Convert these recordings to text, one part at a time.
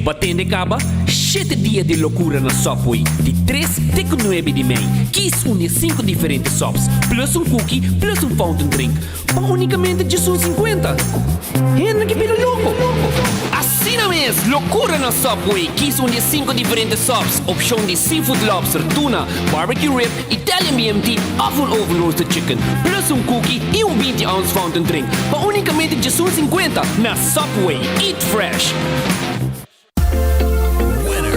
batendo caba, 7 dias de loucura na Subway. De 3 até 9 de maio. Quis unir 5 diferentes sops, plus um cookie, plus um fountain drink. Para unicamente de 50. Henry, que pelo louco! Assim não é, loucura na Subway. Quis unir 5 diferentes sops, opção de seafood lobster, tuna, barbecue rib, Italian BMT, oven roasted chicken, plus um cookie e 20 ounce fountain drink. Para unicamente de 50 na Subway. Eat fresh!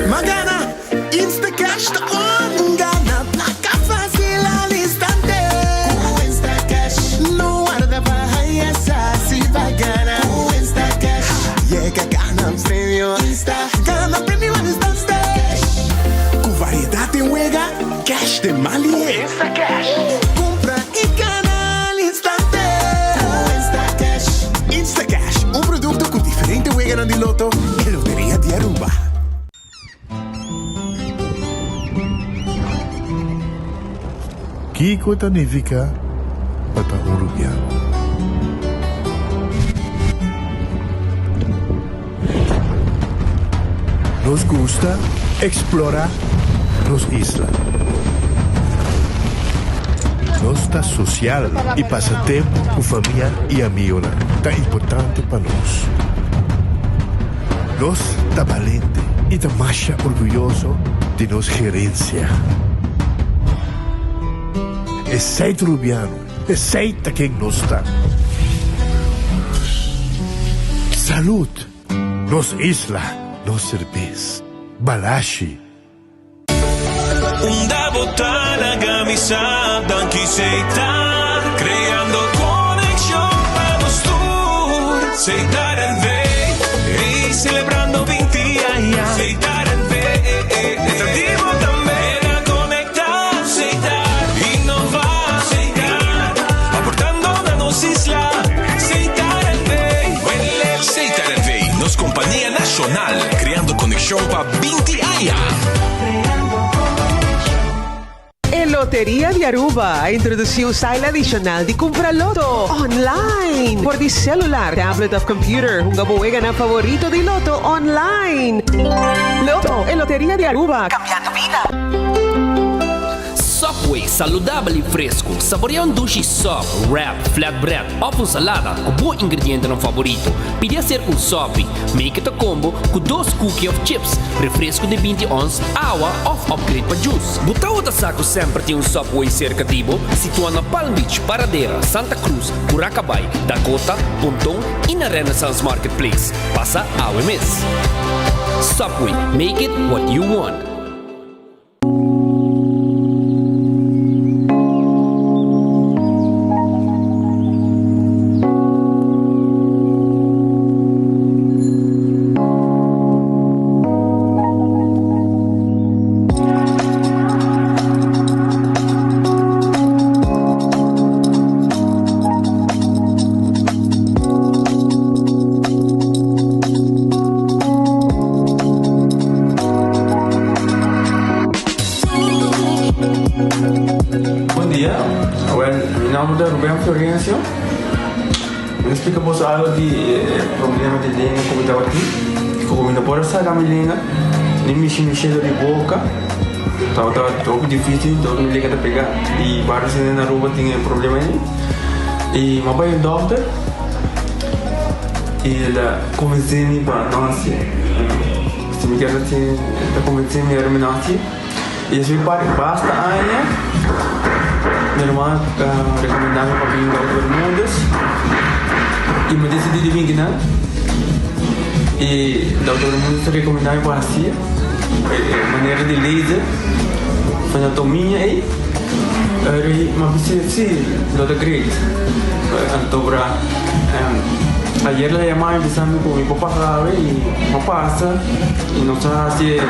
Magana, Instacash to on. Gana, placa fácil al instante. Instacash, no guarda para esa si va gana. Instacash, llega gana premio. Gana premio al instante. Con variedad de juega, cash de Mali. Instacash, compra y gana al instante. Instacash, Instacash, un producto con diferente juega de loto y lotería de Aruba. Kiko significa bata urubiano. Nos gusta explorar las islas. Nos está social y pasatiempo con familia y amigos. Está importante para nos. Nos está valiente y está más orgulloso de nos gerencia. É seito rubiano, é seita quem nos está. Salud, nos isla, nos cerveza, balashi. Una botana camisada que seita, creando conexión para los tour. Seitar el ve y celebrando 20 años. Seitar el ve, atractivo también a conectar. Seitar, innovar, seitar, aportando a nos isla. Seitar el ve, Seitar el ve, nos compañía nacional, creando conexión para 20 años. Loteria de Aruba introduziu um style adicional de comprar loto online por de celular, tablet of computer. Um gaboega na favorito de loto online. Loto é Loteria de Aruba, cambiando vida. Subway, saudável e fresco. Saboreia um duche sub, wrap, flatbread ou salada com bom ingrediente no favorito. Podia ser um sop, make it a combo com 2 cookies of chips, refresco de 20 ons, água ou upgrade para juice. Botar outra saco sempre tem um Subway cerca de Ibo, situado na Palm Beach, Paradeira, Santa Cruz, Curacabai, Dakota, Pontão e na Renaissance Marketplace. Passa ao mês. Subway, make it what you want. Explicamos algo de problema de língua como estava aqui. Como não pode sacar minha língua, nem me cheiro de boca. Estava muito difícil, então me liga a pegar. E vários na rua tinham problema aí. E meu pai é doutor. E ele convenceu-me para não nascer. Se me quer assim, ele convenceu-me para não nascer. E assim basta aí. Minha irmã recomendava para vir para todo mundo. E me decidi de vir, né? E o doutor Mundo recomendava para assim, maneira de laser, anatomia e mas sim, doutor Greg, então para ayer le llamaba empezando con mi papá sabe y no pasa y no sabe si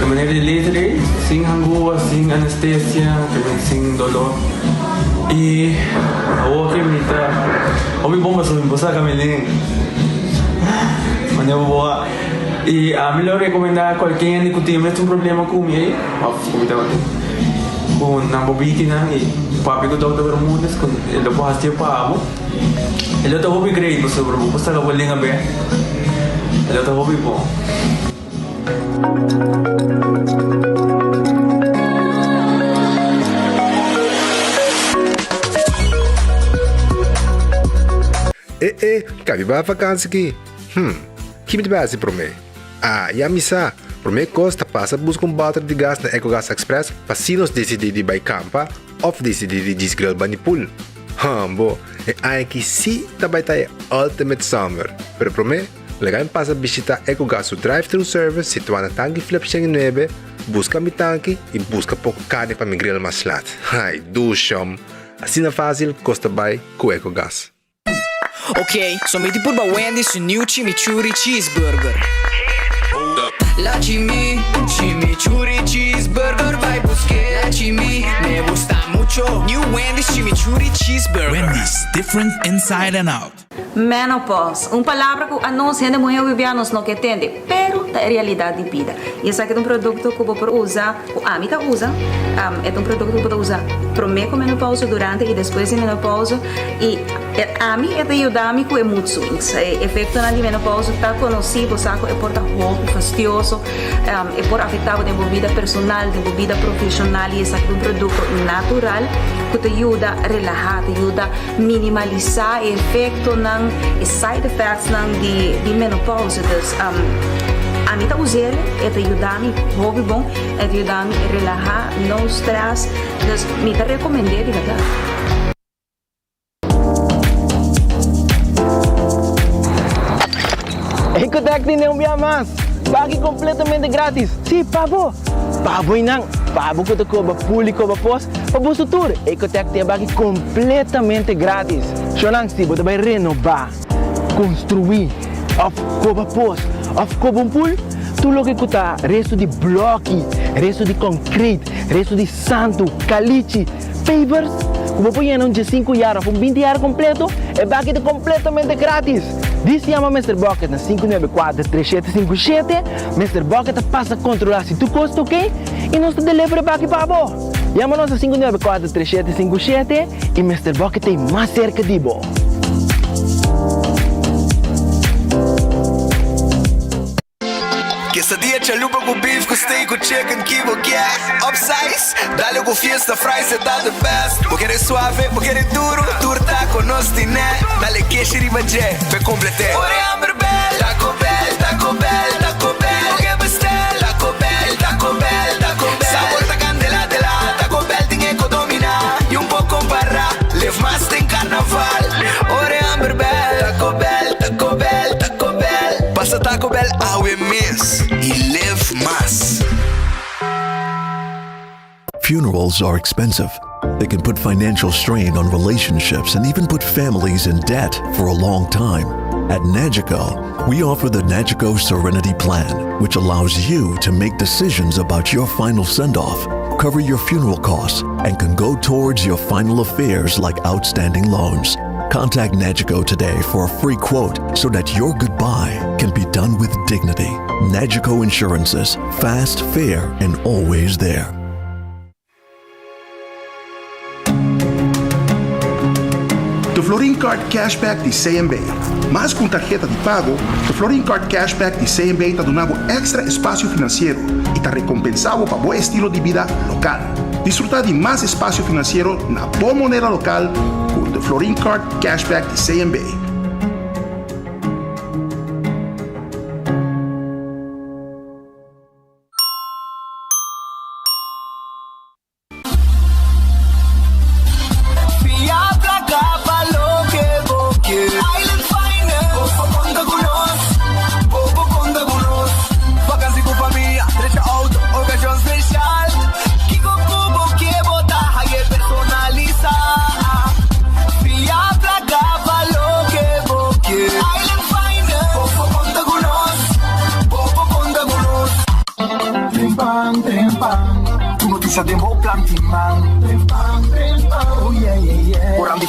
de manera de laser, sin angúa, sin anestesia, sin dolor. E a outra que me está o meu bomba sobre você camelinho mas eu vou e a melhor recomendar qualquer que tenha um problema com ele como estava com na bobina e papi que doutor Bermudes com ele pode ser para ele está upgrade sobre você que vai ligar bem Eu tô hobby bom. Cabe ba vakansie aqui? Que me base para mim? E a missa, para mim costa passa buscar bater de gás na EcoGas Express para se nós decidir de ir campa ou decidir de desgrill banipul. Bo, aqui sim também tá Ultimate Summer. Pero para mim, legal passa visitar EcoGas o drive-thru service situado na tanque flip 9, busca mi tanque e busca pouco carne para me grill mais lat. Ai, dushom. Assim é fácil, costa bem com EcoGas. Ok, sono metti pur Wendy su New Chimichurri Cheeseburger. La Chimichurri Cheeseburger vai buscar. La me gusta mucho. New Wendy's Chimichurri Cheeseburger. Wendy's, different inside and out. Menopause, palavra que a nós ainda mulher vivianos não entende, pero é realidade de vida. E esse aqui é produto que eu vou usar, a mim usa, é produto que eu vou usar para mim com menopausa durante e depois de menopausa e a mim é de ajudar-me com mood swings. O efeito na menopausa está conhecido, saco, é por roupa fastidioso, é por afetar a vida personal, a vida profissional e esse aqui é produto natural que te ajuda a relaxar, te ajuda a minimalizar o efeito e side effects de menopausa. A mim usar é te ajudar-me, hobby bom, é te ajudar-me a relaxar, não stress, então me te recomendei de verdade. Ecotec tem um dia mais, pague completamente grátis. Sim, pabo. Pabo inang, pabo que te cobra público para pós, para o tour. Ecotec tem pague completamente grátis. Xonang, se você vai renovar, construir, of cobra pós, of cobra pool, tu logo que tá resto de bloco, resto de concreto, resto de santo, caliche, pavers, como põe em de 5 horas, com 20 horas completo, é pague completamente grátis. Diz se chama Mr. Bucket na 594-3757. Mr. Bucket passa a controlar se tu custa ok e nós te delivery para aqui para você. Chama-nos a 594-3757 e Mr. Bucket tem mais cerca de você. Quesadilla, chalupa com beef, com steak, com chicken, kibo, yeah. Upsize, dale com fiesta, fries, tá the best. Vou querer suave, vou querer duro, turta com nós tiné. Dale queijo e ribanjé, pra completar. Ore hambre bell, Taco Bell, Taco Bell, Taco Bell. Vou que bestel, Taco Bell, Taco Bell, Taco Bell. Sabor da candela de lá, Taco Bell tem que dominar. E pouco comparar, leve mais tem carnaval. Ore hambre bell, Taco Bell, Taco Bell, Taco Bell. Passa Taco Bell, awe miss. E live mas. Funerals are expensive. They can put financial strain on relationships and even put families in debt for a long time. At Nagico, we offer the Nagico Serenity Plan, which allows you to make decisions about your final send-off, cover your funeral costs, and can go towards your final affairs like outstanding loans. Contact Nagico today for a free quote so that your goodbye can be done with dignity. Nagico Insurances, fast, fair, and always there. The Florin Card Cashback de CMB. Mas com tarjeta de pago, o Florin Card Cashback de CMB está dando extra espaço financeiro e está recompensado para bom estilo de vida local. Desfrutar de mais espaço financeiro na boa moneda local com o Florin Card Cashback de CMB.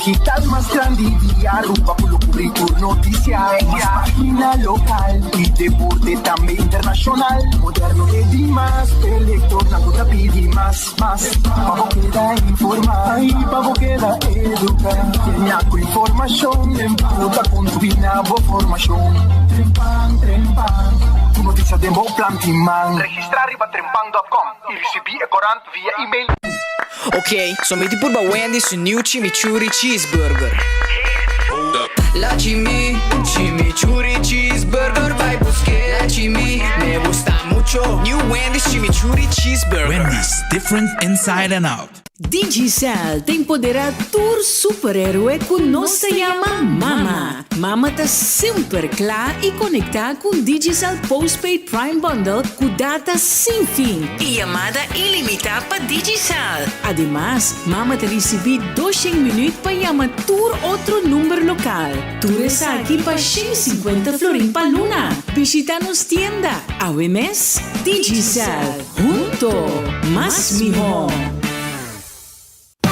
digital más grande de Aruba, por lo cubrir noticias, más página local y deporte también internacional. Moderno de más, electorado te pide más. Pago queda informar y pago queda educar. Tiene información, en puta con tu binabo formación. Trempan, tu noticia de Mo Plantiman. Registrar riba trempan.com y recibir corant via email. Ok, sommeti pur ba Wendy's su new chimichurri cheeseburger. La chimichurri cheeseburger vai buscar. La me gusta mucho. New Wendy's chimichurri cheeseburger. Wendy's, different inside and out. Digicel te empodera tur superhéroe com nossa chama Mama. Mama tá super clara e conectada com Digicel Postpaid Prime Bundle com data sem fim e chamada ilimitada para Digicel. Ademais, Mama te recebe 200 minutos para chamar tur outro número local. Tur está aqui para 150 florin para luna. Visita nos tienda. AWMS Digicel. Junto, más mejor.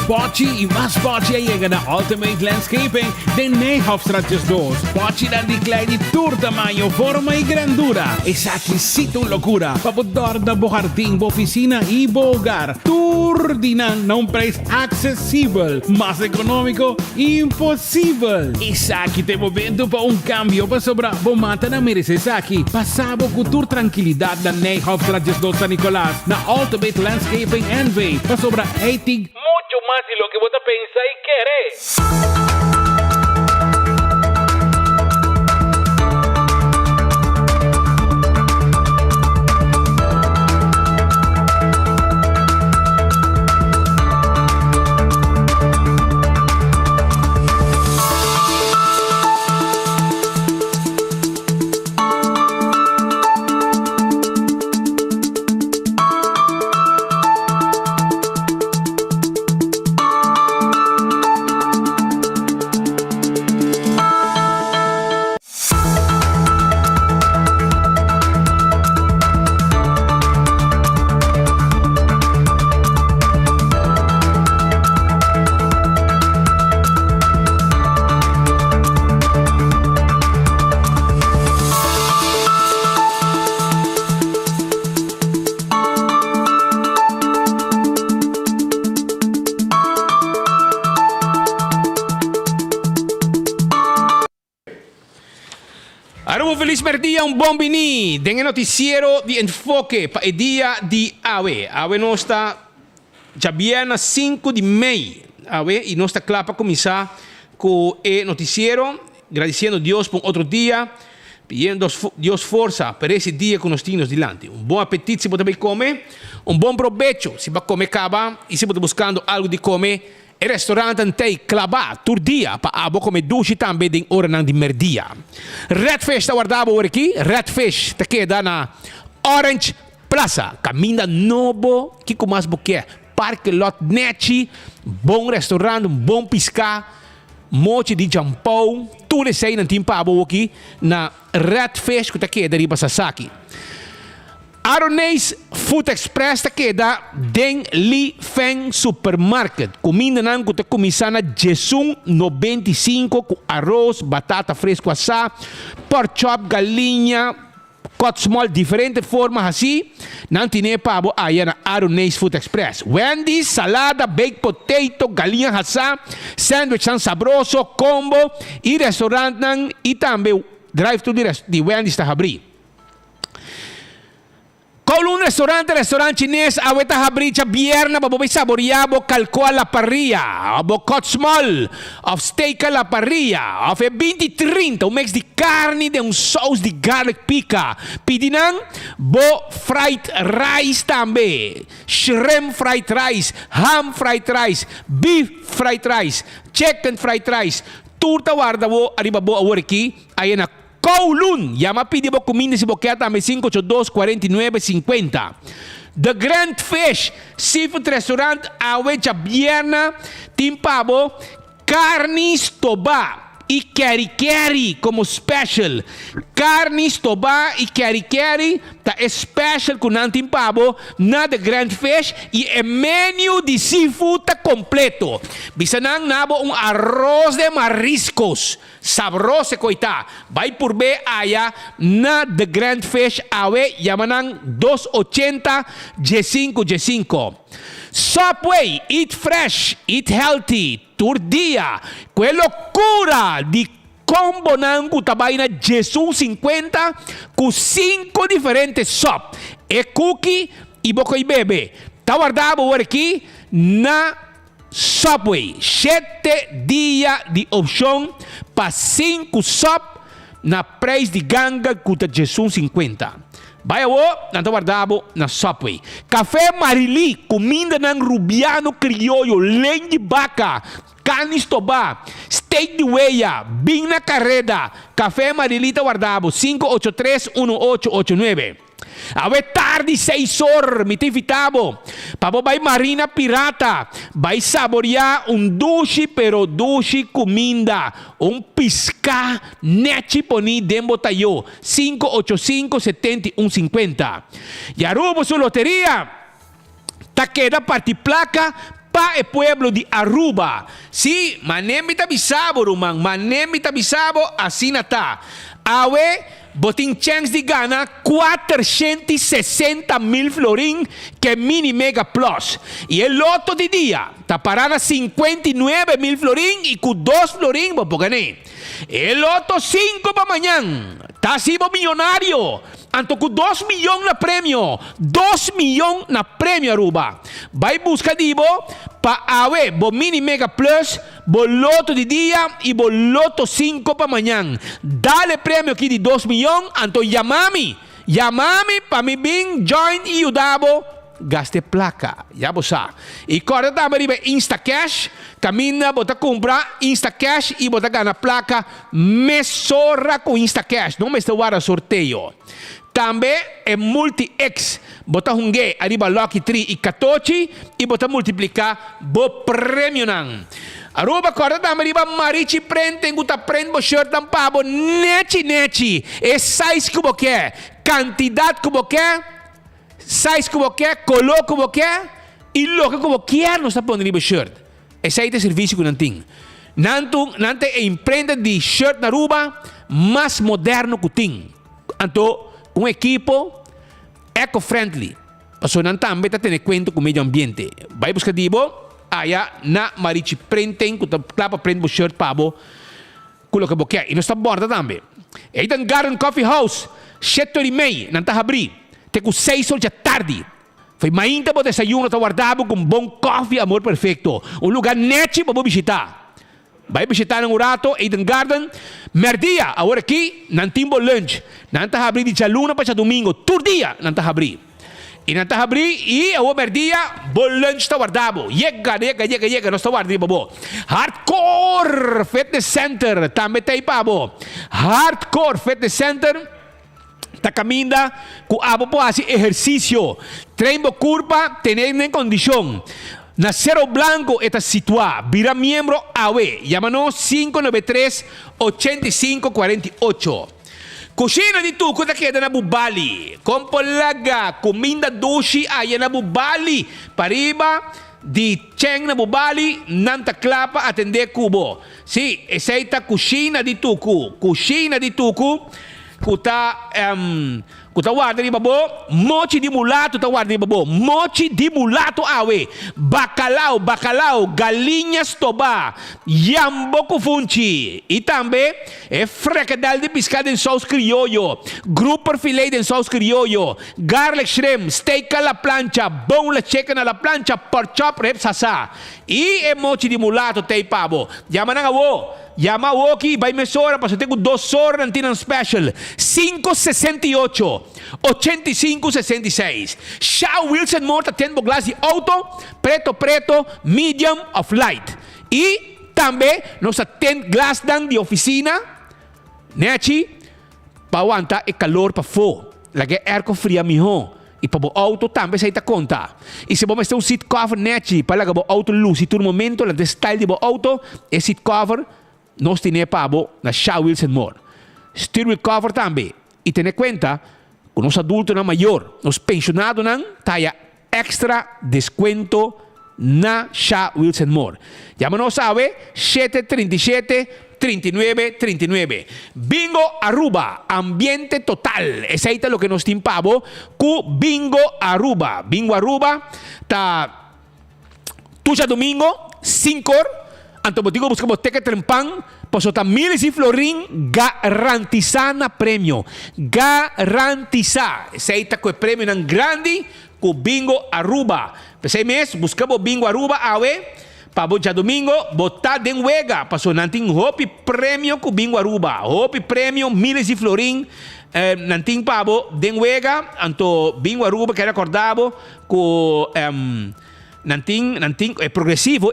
Pochi e mais Pochi chega na Ultimate Landscaping de Nijhoffstraatjes 2. Pochi dá de kleine tour tamanho, forma e grandura. Essa aqui sito loucura. Para poder da bo jardim, bo oficina e bo hogar. Tour de não preço acessível, mas econômico impossível. Essa aqui tem momento para cambio para sobrar bo mata na merece essa aqui. Passava com tour tranquilidade da Nijhoffstraatjes 2 San Nicolás na Ultimate Landscaping NV para sobrar 80 mucho más de lo que vos pensás y querés. Feliz merdia, bom bini. Dengan noticiero di enfoque para el dia de AWE. AWE não está já viene 5 de maio. AWE e não está claro para começar com o noticiero. Agradecendo a Deus por outro dia. Pedindo a Deus força para esse dia que nós temos diante. Bom apetite se você também comer. Bom provecho se você comer caba. E se você está buscando algo de comer. Il ristorante tem clava turdia para abo come dushi também den hora de merdia. Redfish está guardado por aqui. Redfish te queda na Orange Plaza. Caminha novo que com mais boquê. Parque Lot Nechi. Bom restaurante, bom piscar. Mochi de jampão. Tudo isso aí na timpa abo aqui na Redfish que te queda riba Sasaki. Aronese Food Express te queda den Li Feng Supermarket. Comida nan que te comisa na Jesung 95 com arroz, batata fresco assá, pork chop, galinha, cut small, diferentes formas assim. Não tem pavo aí na Aronese Food Express. Wendy's, salada, baked potato, galinha assá, sandwich tan sabroso, combo e restaurante nan e também drive-thru de Wendy's está abrir. Con un restaurante chinés, ahorita abricha viernes, vamos a saborear calco a la parrilla, o cut small, of steak a la parrilla, of 20-30, un mix de carne de un sauce de garlic pica. Pidinan, bo fried rice también, shrimp fried rice, ham fried rice, beef fried rice, chicken fried rice. Turta guarda bo, arriba bo a aquí, ahí en Kowloon, llama pidi bo comida si boqueta me 582-49-50. The Grand Fish Seafood Restaurant awecha vierna timpabo carnis toba e keri como special. Carne estoba e keri tá special com nantin pavo na The Grand Fish e o menu de seafood tá completo. Bisanang nabo arroz de mariscos. Sabroso coita. Vai por B aya na The Grand Fish awe yamanang 280 G5. Subway, eat fresh, eat healthy, turdia. Que loucura de combo ng kutabay na G50 com 5 diferentes sop. E cookie e bocoy bebe. Tawardabo aqui na Subway. 7 dias de opção para 5 sop na preço de ganga kuta G50. Vai o nanto guardavo na Subway. Café Marili, comida ng Rubiano Criollo, lenha de vaca, carne estoba, steak de hueya, bina carreda. Café Marili tá guardavo 583-1889. Awe tarde 6 horas, me tem vitabo. Pabo vai Marina Pirata. Vai saborear dushi, pero dushi comida. Pisca nechi poni dembo tayo. 585-7150. Y Aruba su lotería. Taqueda partiplaca pa e pueblo de Aruba. Si, manemita bisabo, rumang. Manemita bisabo, asinata. Awe botin chance de gana 460,000 florin que mini mega plus. Y el loto de día taparana 59,000 florin y con 2 florin vos gané. El loto 5 para mañana. Tasibo millonario. Anto con 2 millones na premio. 2 millones na premio Aruba. Vai busca dibo pa awe bo mini mega plus, bo loto de día y bo loto 5 para mañana. Dale premio aquí de 2 millones. Anto llamami pa mi bing join y udabo. Gaste placa, ya bosa. Y corta também Instacash, camina, bota comprar Instacash e bota gana placa, mesora com Instacash, não me está guarda sorteio. Também é multi-X, bota hungue, arriba Lucky 3 e 14 e bota multiplicar, bo prêmio não. Aruba corta também Marichi prende, tem que prende bo shirt tam pabo, neti, é size que você quer, quantidade que você quer, size como quer, color como quer e lo que como quer não está pondo no shirt. Esse aí é o serviço que não tem. Nante é empresa de shirt na Aruba mais moderno que tem. Então, equipo eco-friendly. Então, não também está tendo conta com o meio ambiente. Vai buscar dibo, aí na Marichi printing, que está para prender o shirt pabo, com o que você quer. E não está borda também. Aí tem Garden Coffee House, 7h30, não está abrir. Tem com 6 horas da tarde. Foi mainta para desayuno, está guardado com bom coffee, amor perfeito. Lugar neti para visitar. Vai visitar um rato, Eden Garden. Merdia, agora aqui, não tem lunch. Não está abrindo de luna para domingo. Todo dia não está abrindo. E não está abrindo e agora merdia, bom lunch está guardado. Chega, não está guardado, babo. Hardcore Fitness Center, também tem pabo. Hardcore Fitness Center. Ta caminda ku abo po asi ejercicio. Treino curva, tener en condición. Na Cerro Blanco está situado. Vira miembro AWE. Llámanos 593-8548. Cocina di tu, kuta queda na Bubali. Compolaga, comida dushi aí na Bubali. Pariba di Cheng na Bubali, nanta clapa atender cubo. Si, essa aí tá cocina di tuku. Cocina di tuku. Kuta guarda ni babo, mochi di mulato ta guarda ni babo, mochi di mulato awe, bacalhau, galinhas toba, yamboco funchi, e também é fricadel de pescado em sauce criollo, grouper filet em sauce criollo, garlic shrimp, steak a la plancha, boneless chicken a la plancha, pork chop rep sasa, e é mochi di mulato tei pabo, llama na awo. Llama Woki, vai mesora, para tenho 2 horas não tem special. 568-8566. Shaw Wilson Morta Tempo Glass de Auto, preto, medium of light. E também nós temos glass de oficina, nechi, para aguentar o calor para fora. Lagi airco fria miho. E para o auto também sai ta conta. E se você tem um seat cover nechi, para o auto luz, e todo momento, o style do auto, é seat cover, nós temos pabo na Shaw Wilson More. Steer wheel cover também. E tenha conta, com os adultos não maior, os pensionados não, taia extra desconto na Shaw Wilson More. Llámanos sabe, 737-3939. Bingo Aruba, ambiente total. Ese es lo que nos timpavo cu Bingo Aruba. Bingo Aruba, ta tuya domingo, 5 horas. Anto botigo buscamos teque trempan, posota miles y florín, garantizana premio. Garantiza. Ese es el premio nan grande cu Bingo Aruba. Ese mes buscamos Bingo Aruba, awe. Pabo já domingo, botar de huega. Passou nanting hopi prêmio com Bingo Aruba. Hopi prêmio, miles de florim. Nanting pabo de huega. Anto Bingo Aruba que era acordado com nanting é progressivo.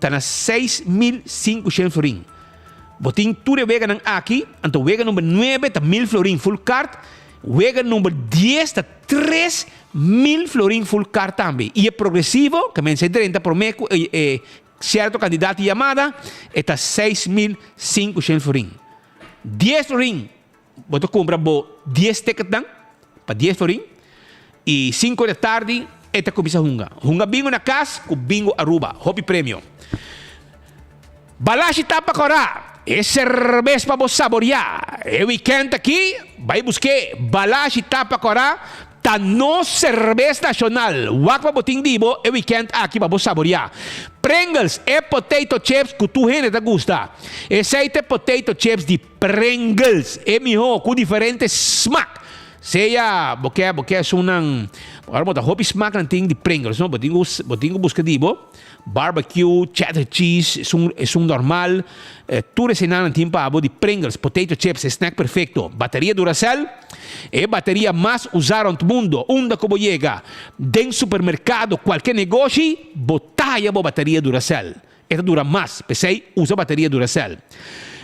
Tá na 6.500 florim. Botin tudo wega nang aqui. Anto wega número 9 tá 1.000 florim full card. Wega número 10 tá 3.000 florim full card também. E é progressivo, que me 30 por mês, certo candidato chamada, está 6.500 florim. 10 florim, você compra 10 tickets para 10 florim, e 5 da tarde, esta começa a hunga. Hunga bingo na casa, com Bingo Aruba, hobby prêmio. Balashi tapa corá. É cerveja para você saborear. É weekend aqui, vai buscar Balashi tapa corá. Tá no cerveja nacional. Wakpa boting dibo, é weekend aqui para você saborear. Pringles é potato chips que tu gente te gusta. Esse é potato chips de Pringles. É melhor, com diferentes smack. Seja, porque é um agora botar hobby smack nanting de Pringles, não? Botingo busca dibo. Barbecue, cheddar cheese, es un normal. Tu recenar nanting pabo de Pringles, potato chips, snack perfecto. Batería Duracell, é batería más usada no mundo. Onda como llega, den supermercado, qualquer negócio, botaya bo batería Duracell. Esta dura más, pensei, usa batería Duracell.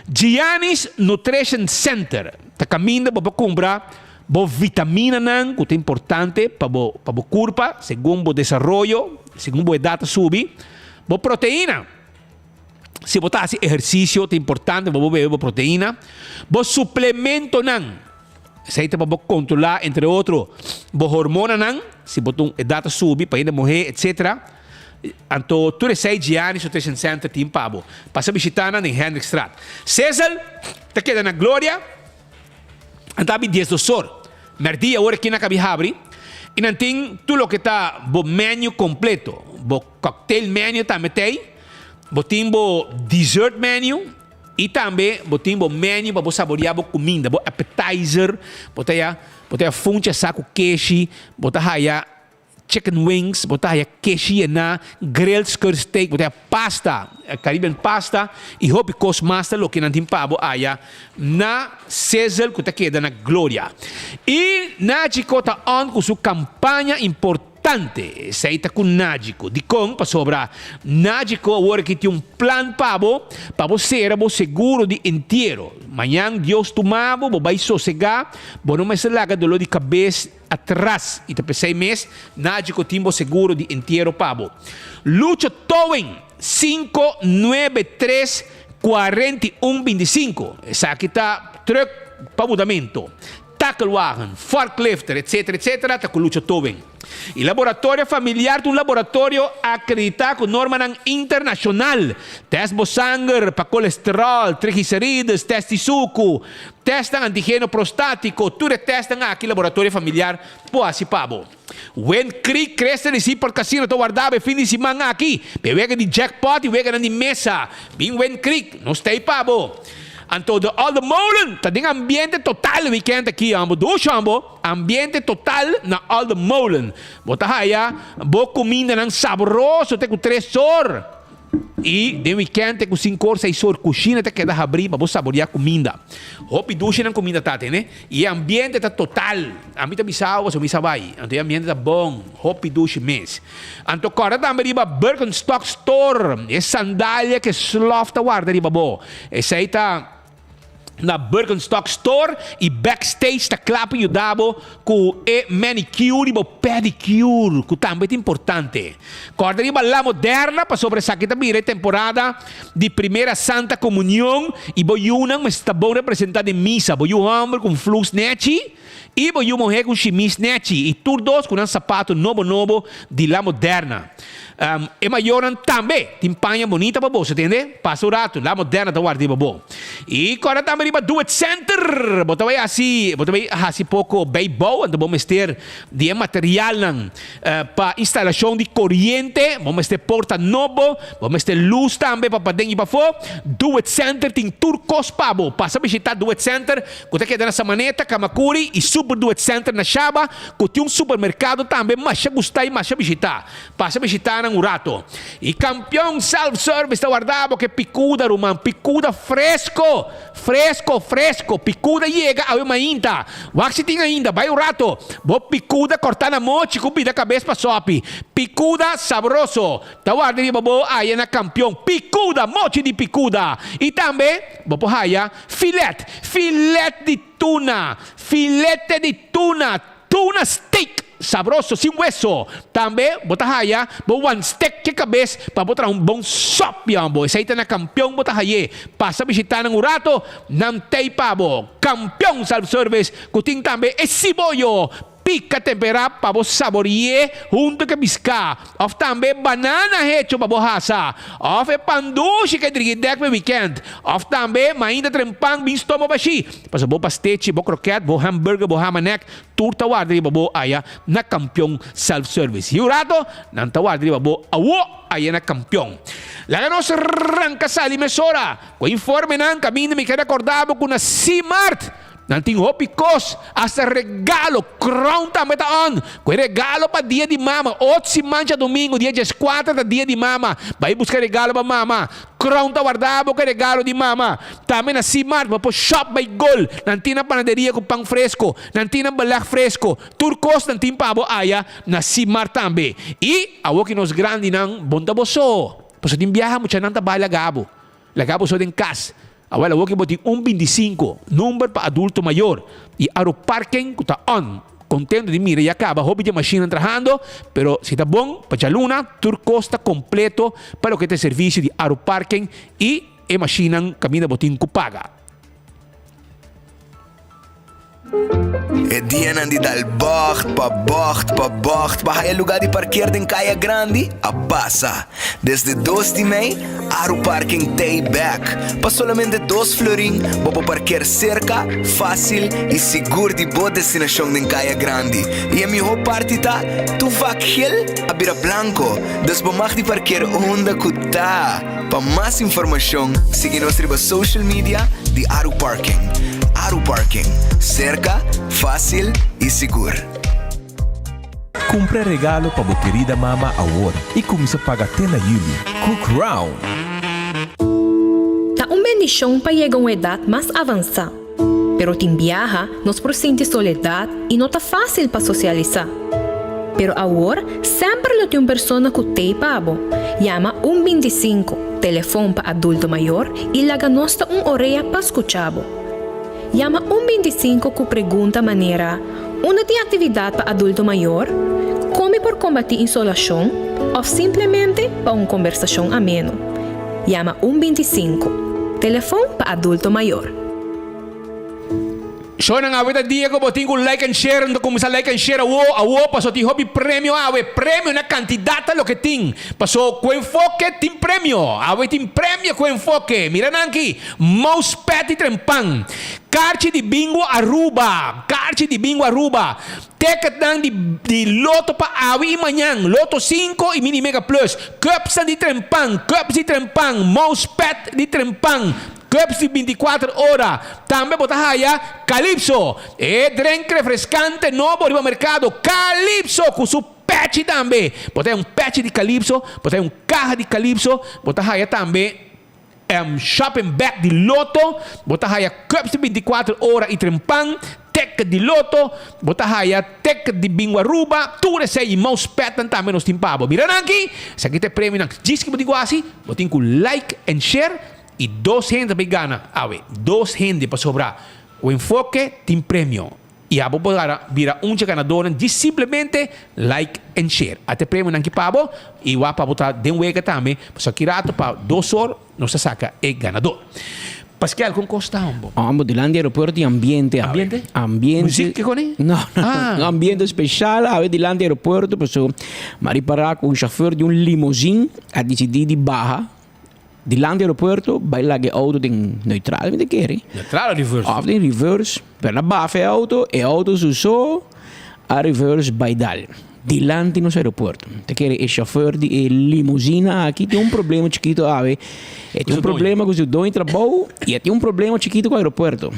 Giannis Nutrition Center, ta caminha para comprar bo vitamina nan, que é importante para bo corpo, segundo o desenvolvimento, segundo a data subir, bo proteína. Se botar assim exercício, é importante bo beber proteína, bo suplemento nan. Isso aí para bo controlar entre outros, bo hormona nan, se botar a data subir para ir morrer, etc. Então, tudo isso aí de anos, o 360 tem pabo. Passa visitar na Hendrickstraat. César, te queda na glória. Antabi 10 dossor. Merdia agora aqui na Cabihabri. E não tem tudo o que está bo menu completo. Bo cocktail menu também tem. Bo tem bo dessert menu. E também bo tem bo menu para bo saborear bo comida. Bo appetizer. Botaya funcha saco queijo. Botaya chicken wings, botar queijo na grilled skirt steak, botar pasta, Caribbean pasta, e hobby cost master, lo que não tem pabo, aya, na César, que está queda na glória. E Nágico está on com sua campanha importante, se está com Nágico, de com, para sobrar, Nágico agora que tem plan pabo, para você ser seguro de inteiro. Amanhã, Deus tomava, vai sossegar, não mais se larga dolor de cabeça atrás. E depois 6 meses, Nágico timbo seguro de inteiro pabo. Lucho Towen, 593-4125. Essa aqui está truck para mudamento. Tacklewagen, forklifter, etc, está com Lucho Towen. E laboratório familiar de um laboratório acreditado com norma internacional. Teste de sangue para colesterol, triglicérides, teste de suco, testam antígeno prostático, tudo testam aqui laboratório familiar. Pô, assim, pabo. When Creek cresce de si por casino, tu guardava fim de semana aqui. Pega de jackpot e pega de mesa. Bem When Creek, não está aí, pabo. Então, all the molen, tá tem ambiente total no weekend aqui, ambiente total na all the molen. Bota aí, boa comida nang saboroso, tem com 3 horas. E de weekend tem com 5 horas, 6 horas, cozinha tem que dar abrir para você saborear comida. Hopi duche na comida tá, né? E ambiente tá total. A mim tá bisau, você me sabai. Então, ambiente tá bom, hopi duche mês. Então, agora também riba Birkenstock Store, é sandália que slof tá guarda riba bo. Essa aí tá na Birkenstock Store e backstage ta clapa e dabo com manicure e pedicure, que também é importante. Corda de La Moderna para sobre essa que também é temporada de primeira Santa Comunhão e boiunang mas está bom representado em missa, boiu homem com flux neti e boiu mulher com chemise neti e todos com um sapato novo de La Moderna. E maioran também timpanha bonita para você, entende? Passa o rato, La Moderna tá guardando bom. E agora também para Do It Center, botava assim pouco bem bom, então vamos ter de material para instalação de corrente, vamos ter porta novo, vamos ter luz também para dentro e para fora. Do It Center tem turcos pabo, passa a visitar Do It Center, que tem na Samaneta, Kamakuri e Super Do It Center na Shaba, que tem supermercado também, mas já gostar e mas já visitar. Passa a visitar um rato. E campeão self-service da guardavo que picuda, Roman. Picuda fresco. Picuda chega a uma ainda. Waxi tem ainda. Vai o rato. Bo picuda cortar na mochi, cupida cabeça para sopi. Picuda saboroso. Da guarda babo aí na campeão. Picuda, mochi de picuda. E também, babo haya, filete de tuna. Tuna steak. Sabroso, sem hueso. Também, bota raya, one steak que cabeça, para botar bom sop, yambo. Esse aí tá na campeão, bota raya. Passa a visitar ng rato, não tem pabo. Campeão self-service, kuting também, esse bollo. Pica temperada para você saborear junto com bisca. Of também banana hecho para borracha. Of pandushi que drigidek para weekend. Of também ainda trempang bin stomo bashi. Para bo pastechi, bo croquette, bo hamburger, bo hamanek, turta wardri bo aya na campeão self-service. E o rato, não ta wardri bo awo aya na campeão. Laga nos arranca sa limesora. Com informe nan caminho me queda acordado com na C-Mart. Nanting hopicos, hasta regalo, crown também tá on. Com regalo para dia de mama. 8 se mancha domingo, dia 4 da dia de mama. Vai buscar regalo para mama. Crown tá guardado com regalo de mama. Também na C-Mart, mas shop by Gol. Nanti na panaderia com pão fresco. Nanti na balak fresco. Turcos nanti pabo aya na C-Mart também. E awo que nos grande nang bonta boso. Paso din biyaha mo siya nang tabay lagabo. Lagabo so din kas. Awal awak boting 125 número para adulto maior e aeroparking está on contento de mira e acaba hobby de machine trabajando pero se está bom para a luna tur costa completo para o que te serviço de aeroparking e machine camina boting ku paga. E dia nandi dal bocht, pa hai lugar de parquear em Caia Grande, a passa. Desde 2 de Mei, Aru Parking Day Back. Pa solamente 2 florin, vou parquear cerca, fácil e seguro de boa destinação em Caia Grande. E a minha parte tá, tu vaquel a Bira Blanco. Des bomach de parquear onda kuta. Pa mais informação, siga nossa social media de Aru Parking. Aru Parking, cerca, fácil e seguro. Compre regalo para sua querida mama agora e comece a pagar até na Yuli. Cook Round. Tá bendição para chegar a uma idade mais avançada. Pero tem viaja, nos presente soledade e não tá fácil para socializar. Pero agora, sempre tem uma pessoa que tem pabo. Llama 125, telefone para adulto maior e laga nos orelha para escuchar. Llama 125 com pergunta maneira: onde tem atividade para adulto maior? Come por combater insolação? Ou simplesmente para uma conversação ameno? Llama 125, telefone para adulto maior. So nang awit dia ko boting ko like and share ndo kung sa like and share awo paso ti hobby premio premio na kandidata lo que ting paso ko enfoque tim premio awe tim premio ko enfoque mira nanki mouse pet trempang Carci di bingo Aruba ticket nang di loto pa awi manyang loto 5 e mini mega plus cups di trempang mouse pet di trempang Cups di 24 ora. Também botahaya Calypso. E drink refrescante novo riba mercado. Calypso com su patch também. Botei patch de Calypso. Botei carro de Calypso. Botahaya também shopping bag de Loto. Botahaya Cups de 24 ora e trempang. Tech de Loto. Botahaya Tech de Bingo Aruba. Tudo isso aí. Mouse pet também nos timpabo. Mira aqui. Se aqui tem prêmio. Diz que botigo assim. Botinho like and share. e 2 gente vai ganhar, 2 gente para sobrar. O enfoque tem prêmio. E a bobo vira ganador de simplesmente like and share. Até prêmio não que pabo e o para botar de wega também, só que rato para 2 horas não se saca é ganador. Pascal, com costa ambo? Ambo di landi aeroporti ambiente. Ambiente? Ambiente. Musica con è? No, ambiente speciale ave di landi aeroporto, perso ma riparare con un chauffeur di un limousine a decidir di Baja. Di landi aeroporto, bij lage auto in neutraal met de keri. Neutraal reverse? Of in reverse. Per la baffe auto e auto su a reverse bij dal. Di landi no aeroporto. Te keri e chauffeur di limousine aqui tem um problema chiquito ave. E tem um problema com o dono trabalho e tem um problema chiquito com o aeroporto.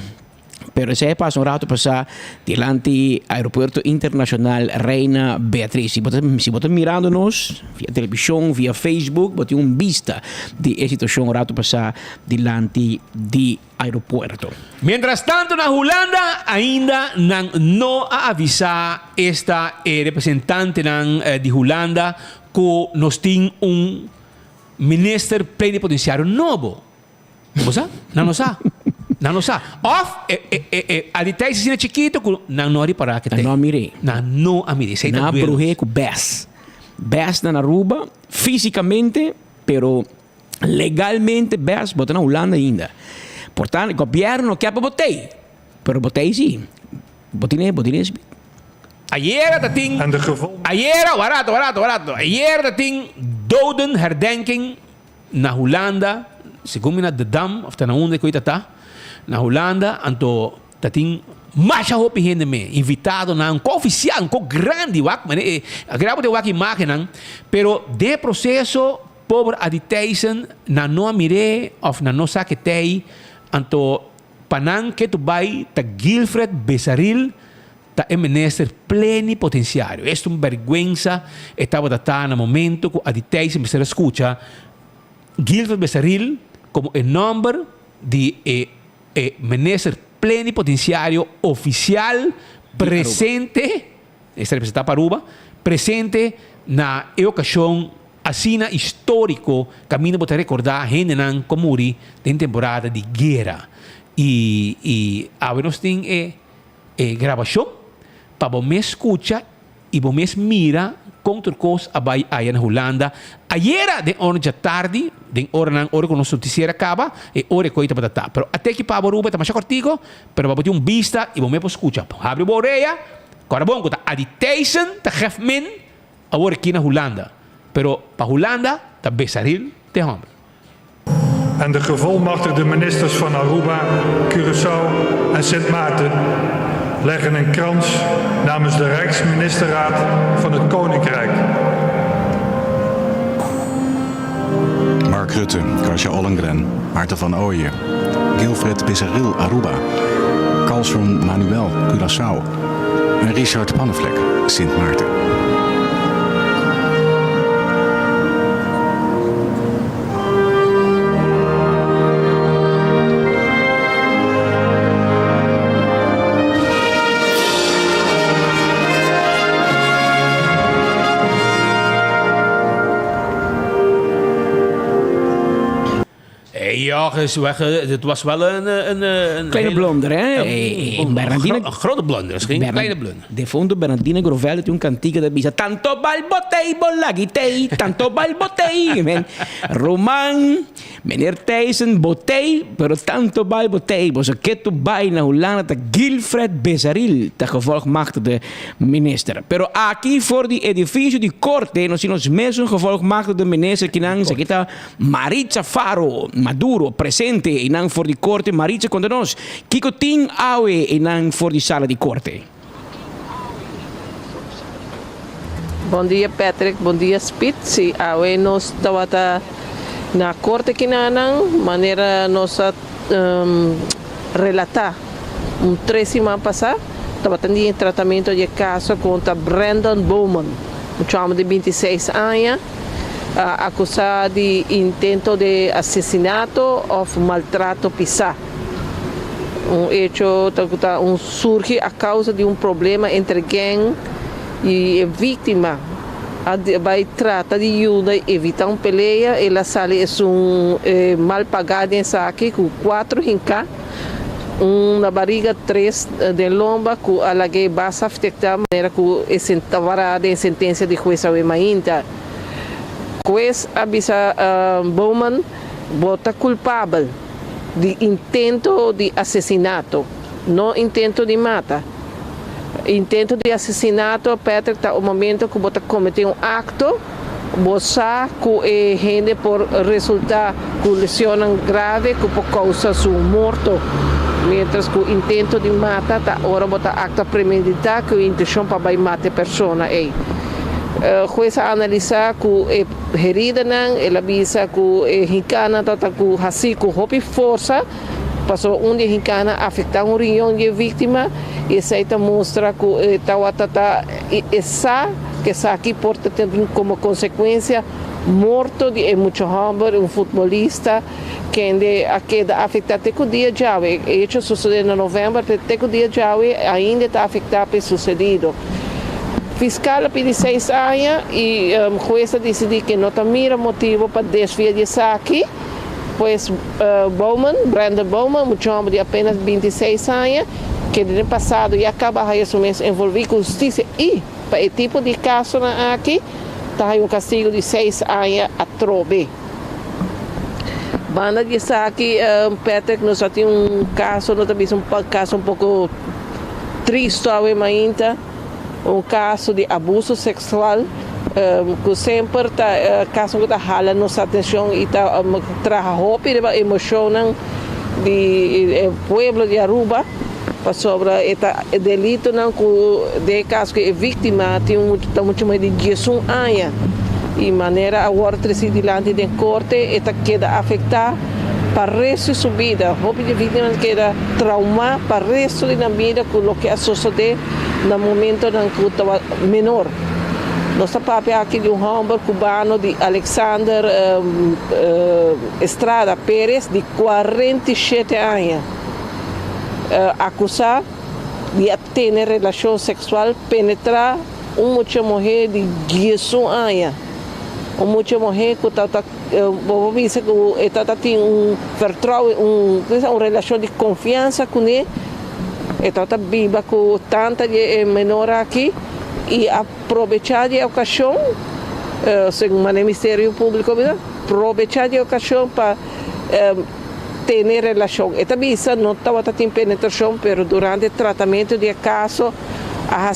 Pero se passa rato passar diante aeroporto internacional Reina Beatriz. Se você mirando-nos via televisão, via Facebook, você tem vista de situação rato passar diante de aeroporto. Mientras tanto, na Holanda ainda não avisa esta representante de Holanda que nós temos ministro plenipotenciário novo. Você? Não sabe? Não sabe. A detalle se chiquito, não reparar que tem. Não mirei. Não mirei. Não bruhei com BES. BES na Aruba, fisicamente, pero legalmente BES, bota na Holanda ainda. Portanto, o governo quer para botei. Pero botei sim. Botei. Ayer dat ding. Ayer, barato. Ayer dat ding doden herdenking na Holanda. Segundo na de Dam, of na onde que está. Na Holanda, anto tating masha hopi gente me invitado na um oficial, um grande wak, mas grabo de wak imagem, pero de processo pobre aditaisen na no mire of na no saketei anto panan que tu vai ta Gilfred Besaril ta minister plenipotenciário. Esto uma vergüenza estava tá no momento que aditaisen me escucha Gilfred Besaril como o nome de minister plenipotenciário oficial presente, esta representa para Aruba, presente na ocasião assina histórico, caminho para recordar gente não comuri em temporada de guerra. E a nós tem gravação para você escutar e você mira contra coisa aí na Holanda. Ayer de hora de tarde, de hora que nosso noticiário acaba, e hora que para tá. Pero até que para Aruba está mais cortico, pero para ter vista e você escuta. Abre a orelha, agora bom, que a dictation tá gefmen agora aqui na Holanda. Pero para Holanda tá Besaril de homem. En de gevolmachtigde ministers van Aruba, Curaçao en Sint Maarten leggen een krans namens de Rijksministerraad van het Koninkrijk. Mark Rutte, Kasia Ollengren, Maarten van Ooyen, Gilfred Besaril Aruba, Carlson Manuel Curaçao en Richard Pannevlek Sint Maarten. Ja, het was wel een kleine blunder, hè? Een grote blunder, misschien een kleine blunder. De fondo Bernardino Grovello tem cantiga da bisa tanto balbotei bolagitei, tanto balbotei. Roman, meneer Thijssen, botei, pero tanto balbotei. Bosa keto bij na Holanda ta Gilfred Besaril, ta gevolgmachtigde minister. Pero aqui voor die edificio di corte, nós temos mesmo gevolgmachtigde minister kinang sa kita Maritza Faro, Maduro, presente inang voor die corte. Maritza conta nós. Kiko ting awe inang voor die sala di corte. Bom dia, Patrick. Bom dia, Spitz. Awe nós tawata na corte kinanang maneira nossa relatar 3 semanas passada tawata em tratamento de caso contra Brandon Bowman, um homem de 26 anos, acusado de intento de assassinato ou maltrato pisar. Hecho surge a causa de problema entre gang e vítima vai trata de ajuda evitar uma peleia. Ela sale é mal pagada em saque com 4 hinca, na barriga 3 de lomba, com a laguei baixa afetada maneira que é varada em sentença de juiz ao mainta. Juiz avisa Bowman bota culpável de intento de assassinato, não intento de mata. Intento de assassinato, Patrick, está o momento que você cometeu um acto, você que gente por resultar com lesão grave que por causa sua morte, mientras que o intento de matar tá ora bota acto premeditado que a intenção para matar a pessoa aí. Juiz analisar que herida não, ela avisa que hicana tota que assim que houve força passou um de hicana afetar um riñón de vítima e isso aí mostra que essa que está aqui pode ter como consequência morto de muito homem, um futebolista que queda afetado até o dia de hoje. Isso sucedeu em novembro, até o dia de hoje ainda está afetado pelo sucedido. Fiscal pediu 6 anos e o juiz decidiu que não tem motivo para desviar de saque. Pois Brandon Bowman, muito homem de apenas 26 anos, que no ano passado já acaba esse mês envolvido com justiça e para esse tipo de caso aqui, está um castigo de 6 anos a trove. Banda de saque, Patrick, nós temos um caso, nós temos um caso um pouco triste ainda. Um caso de abuso sexual que sempre está caso que está jalando nossa atenção e está trazendo a emoção do povo de Aruba sobre este delito de caso que a vítima tem muito mais de 18 anos e maneira agora trazer diante da corte esta queda afetada para o resto de sua vida. Houve de vítima queda trauma para o resto da vida com o que sucedeu no momento em que estava menor. Nosso papo aqui de um homem cubano de Alexander Estrada Pérez, de 47 anos, acusado de ter relação sexual, penetrar uma mulher de 18 anos. Uma mulher que tem uma relação de confiança com ele. Então está viva com tanta menor aqui e aproveitar a ocasião, segundo o Ministério Público, aproveitar a ocasião para ter relação. Esta visa não estava tendo penetração, mas durante o tratamento do caso, a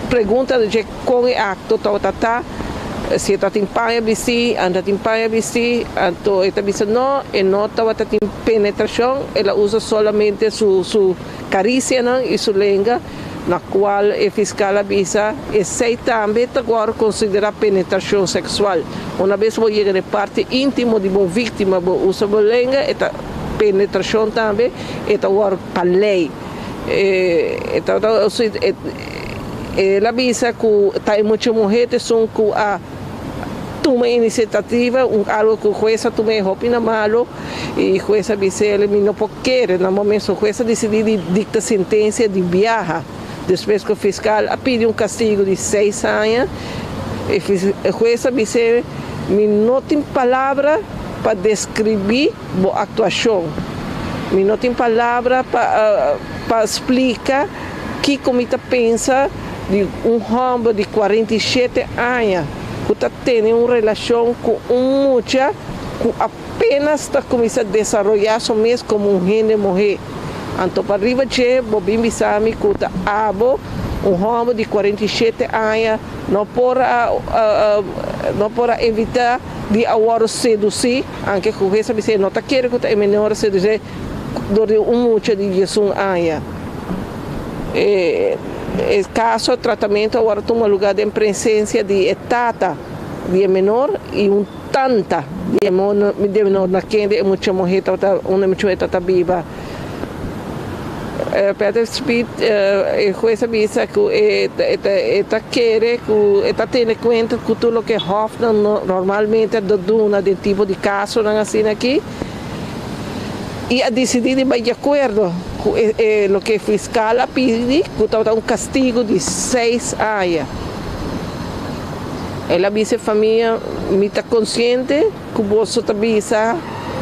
pergunta de como é acto estava se está em panha BC, anda em panha BC, então esta visa não estava tendo penetração, ela usa somente sua carícia e sua língua, na qual o fiscal avisa e sei também agora considera penetração sexual. Uma vez que chega na parte íntima de uma vítima, usa a língua, esta penetração também, esta agora para a lei. Então, ela avisa que tem muitas mulheres que toma iniciativa, algo que o juiz toma roupa malo e o juiz avisa ele não pode querer. No momento o juiz decidiu dictar sentença de viagem. Depois que o fiscal pediu um castigo de 6 anos, o juiz avisa ele não tem palavra para descrever a atuação. Não tem palavra para explicar que como está pensa de um homem de 47 anos que está tendo uma relação com uma mulher que apenas está começando a desenvolver só mesmo como um gente mulher. Então, para arriba de Bobim Bissami, que está um homem de 47 anos, não pode evitar de agora seduzir, aunque o juiz não está querendo que é menor seduzir de uma mulher de 18 anos. O caso de tratamento agora toma lugar em presença de etata de menor e tanta de menor na quem muita mulher uma mulher está viva. Peter Speed, o juiz avisa que está querendo que está tendo em conta que tudo o que Hoffman normalmente dá de tipo de caso assim aqui e a decidir vai de acordo com o que o fiscal pede, que está um castigo de 6 anos. Ela dice família me está consciente que você está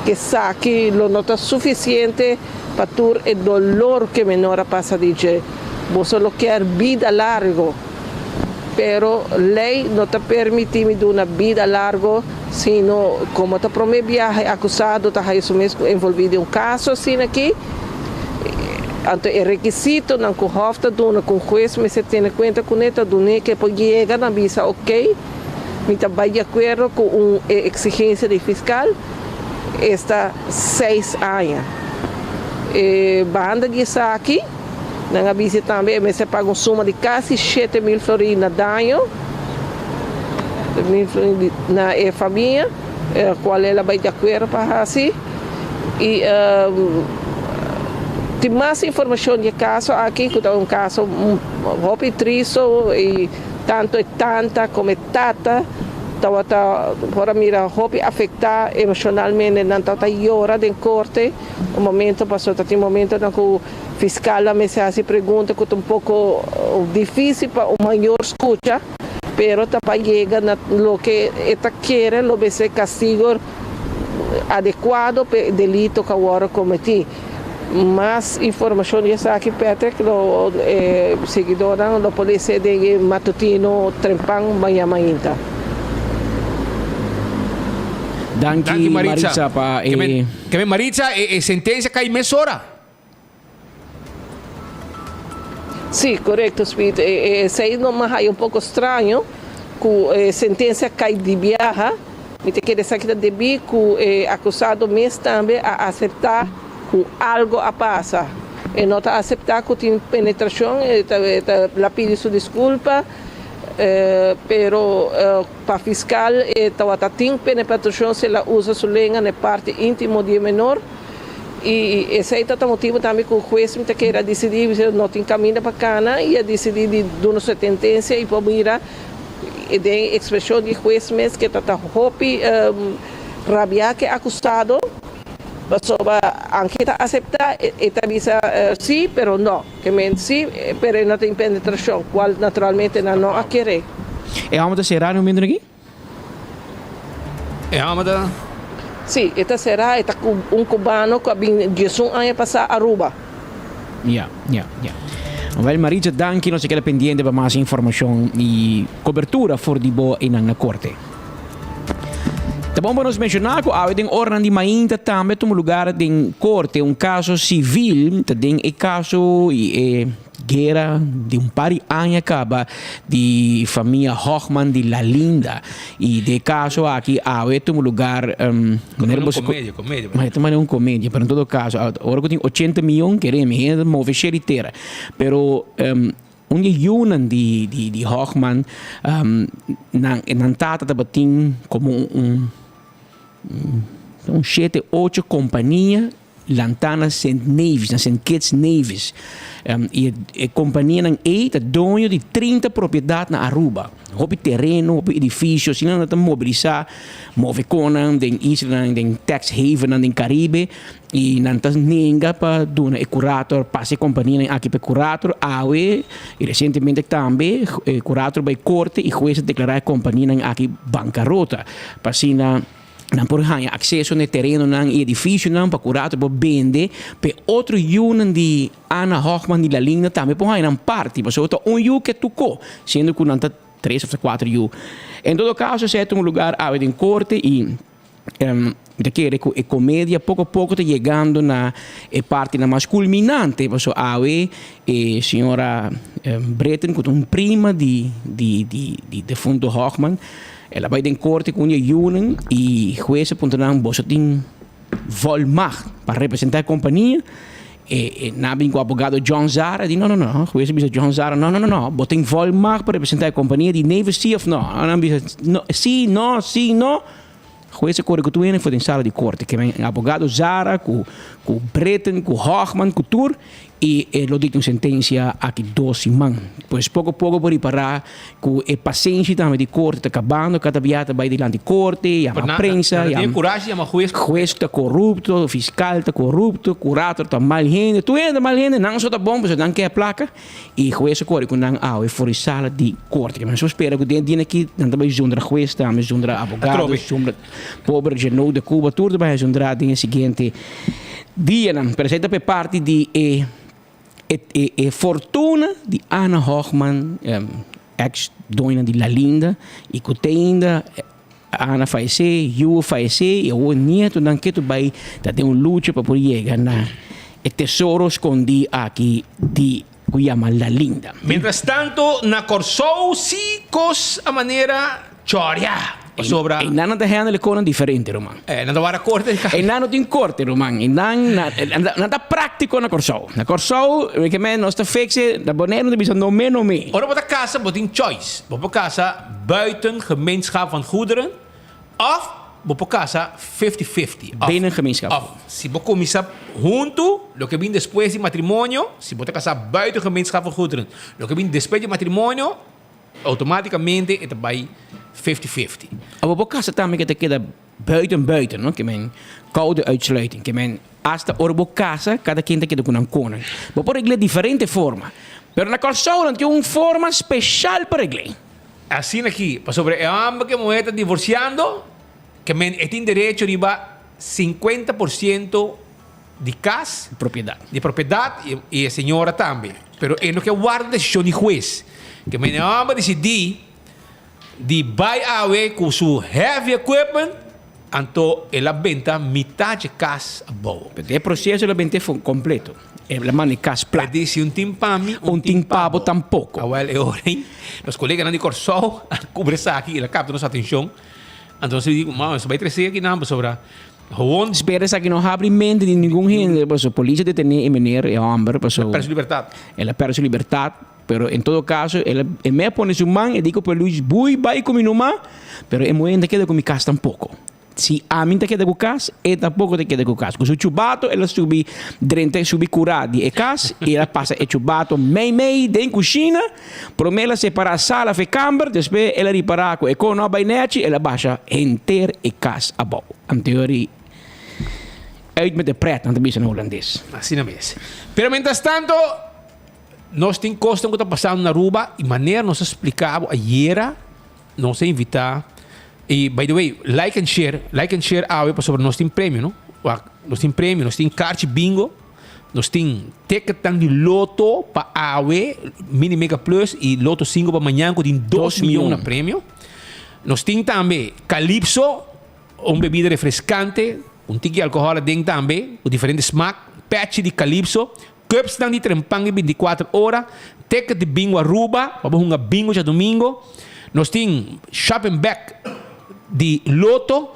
que saque lo não está suficiente para tur o dolor que menor passa de dia. Você lo quer vida largo, pero lei não está permitindo uma vida largo, sino como está para meu viagem acusado, está isso mesmo envolvido em um caso assim aqui. Então, é requisito não que o hof está dando com o juiz, mas você tem em conta com ele dando que pode chegar na visa, ok? Me está de acordo com uma exigência do fiscal, está 6 anos. Banda de aqui, na visa também, mas você paga uma soma de quase 7.000 florins na dano, na família, qual ela vai de acordo para assim. E tem mais informação de caso aqui, que é um caso muito triste, e tanto é tanta como é tata, para mira hobby afetar emocionalmente não tá hora de corte o momento passou tem momento que o fiscal me se pergunta que é um pouco difícil para o maior escuta pero tá para chegar na lo que está quer lo be se castigo adequado para delito que agora cometi. Mais informação já aqui Patrick lo seguidora lo polícia de matutino Trempang Mayamainta. Danke Maritza pa que Maritza sentença cai mesora. Sim, correto, Speed. Sei não mais um pouco estranho que sentença cai de viaja. Me te quer dizer que devi que acusado mesmo também a aceitar que algo a passa. E não está aceitar que tem penetração, ela pede sua desculpa. Pero para fiscal tem penetração se ela usa sua língua na parte íntima de menor e esse é o motivo também que o juiz me queira decidir não tem caminho para cana e decidir de dar sua sentença e para mirar e de expressão de juiz mesmo que está hopi rabiar que acusado sobre anche aceitar esta visa sim, pero não, que men sim, pero não tem penetração, qual naturalmente não a querer. É a alma será no momento aqui? É a alma Sim, esta será um cubano que vem 11 anos passar a Aruba. Ja. Wel Maritza, danke, nós queremos pendente para mais informação e cobertura for di bo na corte. Tá bom para nos mencionar que há um ordem de mainta também um lugar de corte, um caso civil, tem um caso e guerra de par de anos acaba de família Hochman de La Linda e de caso aqui há um lugar comédia. Mas também é uma comédia, mas em todo caso, agora que tem 80 milhões queremos mover cheritera, pero union de Hochman não trata de como um 7-8 companhia lantana St. Nevis, na St. Kitts Nevis. E a companhia não é dono de 30 propriedades na Aruba. Houve terreno, houve edifícios, se não está mobilizar, move conan, den Island, den Tax Haven, den Caribe, e não está ninguém para dar o curator, passe a companhia aqui para o curator, e recentemente também, o curator vai corte e o juiz declarar a companhia aqui bancarrota, para assim não por ganhar acesso no terreno no edifício não para curator para vender para outro union de Ana Hochman de La Linda também por ganhar parte mas outro union que tocou sendo que não está 3 ou 4 union em todo caso se é um lugar a em corte e daquele que a comédia pouco a pouco está chegando na parte mais culminante mas a senhora Breton que é uma prima de fundo Hochman. Ela vai em corte com a union e o juiz apontará você tem volmacht para representar a companhia e na com o advogado John Zara diz não, o juiz diz John Zara não, você tem volmacht para representar a companhia de never sim ou não sim, não o juiz corre com tu e foi em sala de corte que vem o advogado Zara com Breton, com Hochman, com Tur e lo dito in sentenza a chi 12 man. Poi poco per riparare con e pazienza também di corte acabando cada viata vai dilanti corte, chiama prensa, chiama coragem, chiama juez tá corrupto, fiscal tá corrupto, curator tá mal gente, tu ainda mal gente, não só tá bom, mas não quer a placa e juez corre com não é fora sala de corte, que mas só espera que dia aqui não também junta juez, também junta advogado, junta pobre genou de Cuba, tudo vai juntar dia seguinte dia não, presenta per parte di fortuna di Anna Hochman, ex-dona di La Linda, e que ainda Ana faleceu, eu faleceu, e o neto não quer vai ter uma luta para poder chegar na tesouro escondido aqui de que chama La Linda. Mientras tanto, na Corsou, sicos a maneira choria. Sobra. E não está handle coisa diferente, Roman. Não está corte. E não tem corte, Roman. E não está prático na Corsou. Na Corsou, que men nós está fixe, da boneiro não bisa no me. Ora para casa, bot in choice. Bot para casa buiten gemeenschap van goederen of bot para casa 50-50. Binnen gemeenschap. Of si bot começa junto, lo que vem después de matrimonio, si bot casa buiten gemeenschap van goederen, lo que vem después de matrimonio, automaticamente het bij 50-50. Maar op casa também que te queda buiten, não? Que men koude uitsluiting, que men hasta orbo casa cada quem te queda com um cone. Maar por regle diferente forma. Pero na Corsou tem uma forma especial para regle. Assim aqui, sobre a ambas que mulher está divorciando, que men tem direito de 50% de casa, de propriedade e a senhora também. Pero é no que guarda a decisão de juez, que men ambas decidir de buy away com seu heavy equipment, então ela venta metade de casa a boa. O processo ela vende completo. Ela manda casa plata. Disse timpami, timpabo tampouco. Awel é orem. Os colegas de Corsou cobre isso aqui, ela capta nossa atenção. Então se digo, mas vai trazer aqui não sobre gewoon. Espera que não abre mente de nenhum gente, porque a polícia detém meneer e homem, porque ela perde sua liberdade. Pero en todo caso, ele me pone su mão e digo para Luis, vai comigo numa, pero é muito queda com mi casa tampoco. Se a mim te queda com casa, e tampouco te queda com casa. Com o chubato, ela subi curado e casa, e ela passa o chubato meio dentro da cozinha, para ela separar a sala e câmara, depois ela reparar com a nova net, ela baixa inteira e casa a boa. Em teoria, uit met de pret, não te holandês. Assim não é. Pero mientras tanto, nós temos costa que está passando na Aruba e maneira nós explicava ayer, nós invitar e by the way, like and share para sobre nós tem prêmio, não? Nós tem prêmio, nós tem kart bingo, nós tem ticket de loto para AWE, mini mega plus e loto 5 para amanhã com 2 milhões na prêmio. Nós tem também Calypso, bebida refrescante, tiki alcohol dentro também, com diferentes smaak, patch de Calypso. Cups dan di trempang 24 horas, ticket de bingo Aruba, vamos bingo já domingo. Nós tem shopping bag de loto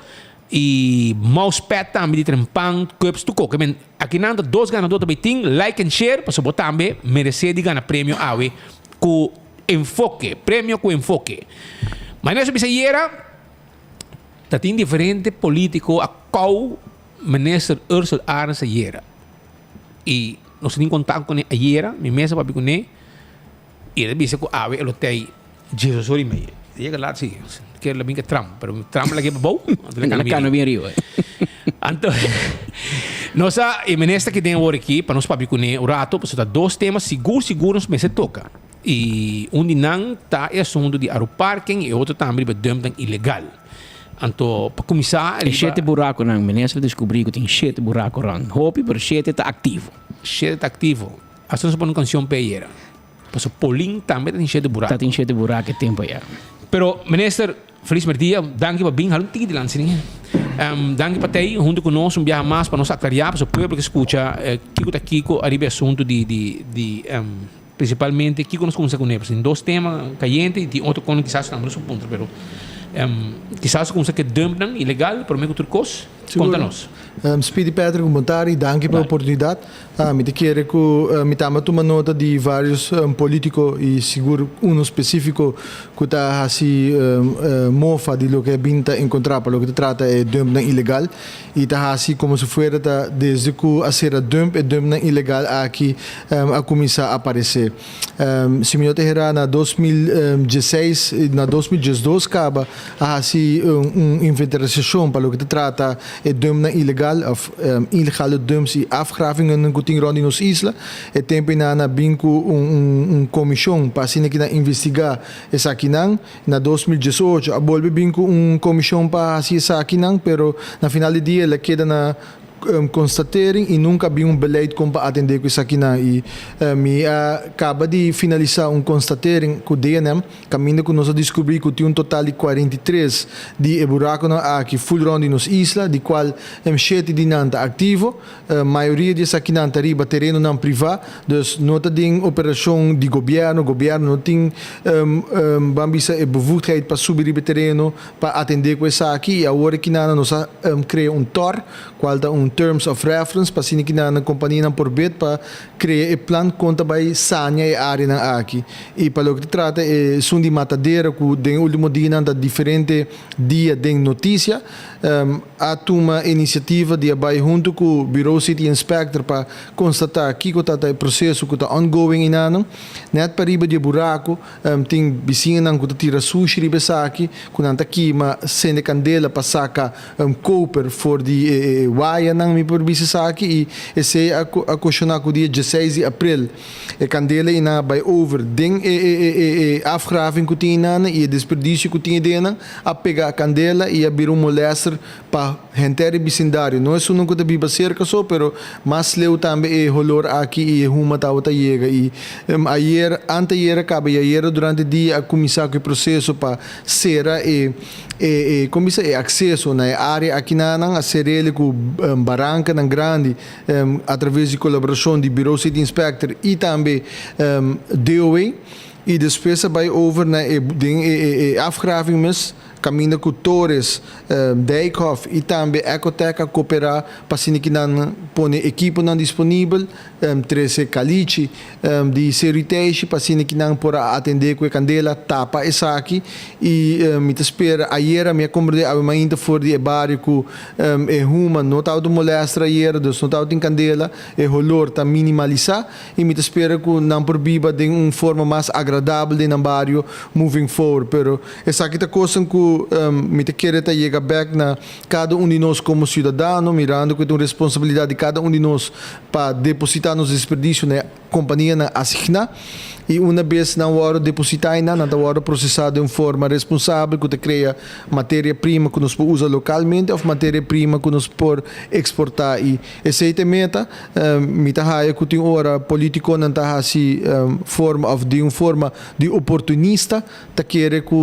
e mousepad também de trempang, cups tu coca. Aqui nanda 2 ganadores também tem, like and share, para botar também merecer de ganhar prêmio AWE com enfoque, prêmio com enfoque. Mas nessa bisayera, tá tem diferente político a qual minister Ursula Arens ayera. E nós temos contato com ele ayer, minha mesa para com ele, e ele disse que a AWE ele tem Jesus sobre mim. Chega lá assim, que ele vinha Trump, mas Trump lá que é bom, então não vem rio. Então, nossa ministra que tem agora aqui para nós para com ele o rato, para 2 temas seguro nos meses toca. E de não tá é assunto de aeroparking e outro também de dumping ilegal. Então, para começar... E 7 buracos, não. Ministra descobriu que tem 7 buracos, não. Hope, mas 7 está ativo. 7 está ativo. Assim, nós põe uma canção para ele. Mas o Paulinho também tem 7 buracos. Tem 7 buracos, é tempo já. Pero, minister, feliz dia, danke para bem, halun tigre lang sini. Danke para ter, junto conosco, viajar mais para nós aclarar, para o povo que escuta, Kiko arriba assunto principalmente, Kiko nos começa com ele. Tem 2 temas calientes e outro com quizás não no ponto, pero quizás como que dumping ilegal, por meio de turcos, conta-nos. Speedy Patrick, Montari, danke pela oportunidade. Me te quero que me tama tomar nota de vários políticos e seguro um específico que está assim mofa de lo que binta encontrar para lo que trata é dump na ilegal e está assim como se fosse desde que a ser dump na ilegal aqui a começar a aparecer. Se me terá na 2016 na 2012 acaba assim inventarização para lo que trata é dump na ilegal of illegale dumps e afgravingen que tem rond in ons isla. E tempo na binco comissão para assim que na investigar essa aqui na 2018 a bolbe binco comissão para assim essa aqui pero na final do dia ela queda na constatering e nunca vi beleid como para atender com isso aqui e me acaba de finalizar constatering com o DNM caminho que nós descobri que tinha total de 43 de buraco aqui full round in nos isla de qual 7 de nanta ativo maioria dessa aqui nanta riba terreno não privado dus nota de operação de governo não tem bambisa bevoegdheid para subir o terreno para atender com essa aqui e agora que nós cria TOR qual dá terms of reference para assim que na companhia por bet para criar plan conta vai sanya e área na aqui e para o que trata é som de matadeira que den último dia na diferente dia den notícia a toma iniciativa de vai junto com o Bureau City Inspector para constatar que o tá processo que está ongoing inano net para riba de buraco tem vizinha que tira sushi riba aqui com anta aqui ma sende candela para saca copper for de wire nang mi perbisa sa aqui e esse a questionar com o dia 16 de abril e candela ina by over ding afgraving que tinha e desperdício que tinha dena a pegar a candela e abrir molester para gente bicindário não é só nunca de biba cerca só pero mas leu também e rolor aqui e uma tá outra chega e anteayer acaba e ayer durante o dia a começar com o processo para será e começa acesso na área aqui na a ser ele com Barranca na grande através de colaboração de Bureau City Inspector e também DOA e depois vai over na afgraving mas caminho com Torres, Dijkhoff e também Ecoteca cooperar para assim que não põe equipo não disponível, 13 caliche de seritage para assim que não por atender com a candela tapa essa aqui e me espera ayer me acomodei a ainda for de bairro com uma não tá do molestra ayer dos não tá tem candela e rolor tá minimalizar e me espera que não por biba de forma mais agradável de no bairro moving forward pero essa aqui tá coisa que me te querer chegar back na cada de nós como cidadão mirando que tem responsabilidade de cada de nós para depositar nos desperdícios na companhia na assigna e uma vez na hora depositar na hora processar de forma responsável que te cria matéria-prima que nos pode usar localmente ou matéria-prima que nos pode exportar e essa é a meta me tá haia que tem hora político não tá assim forma de oportunista tá querer que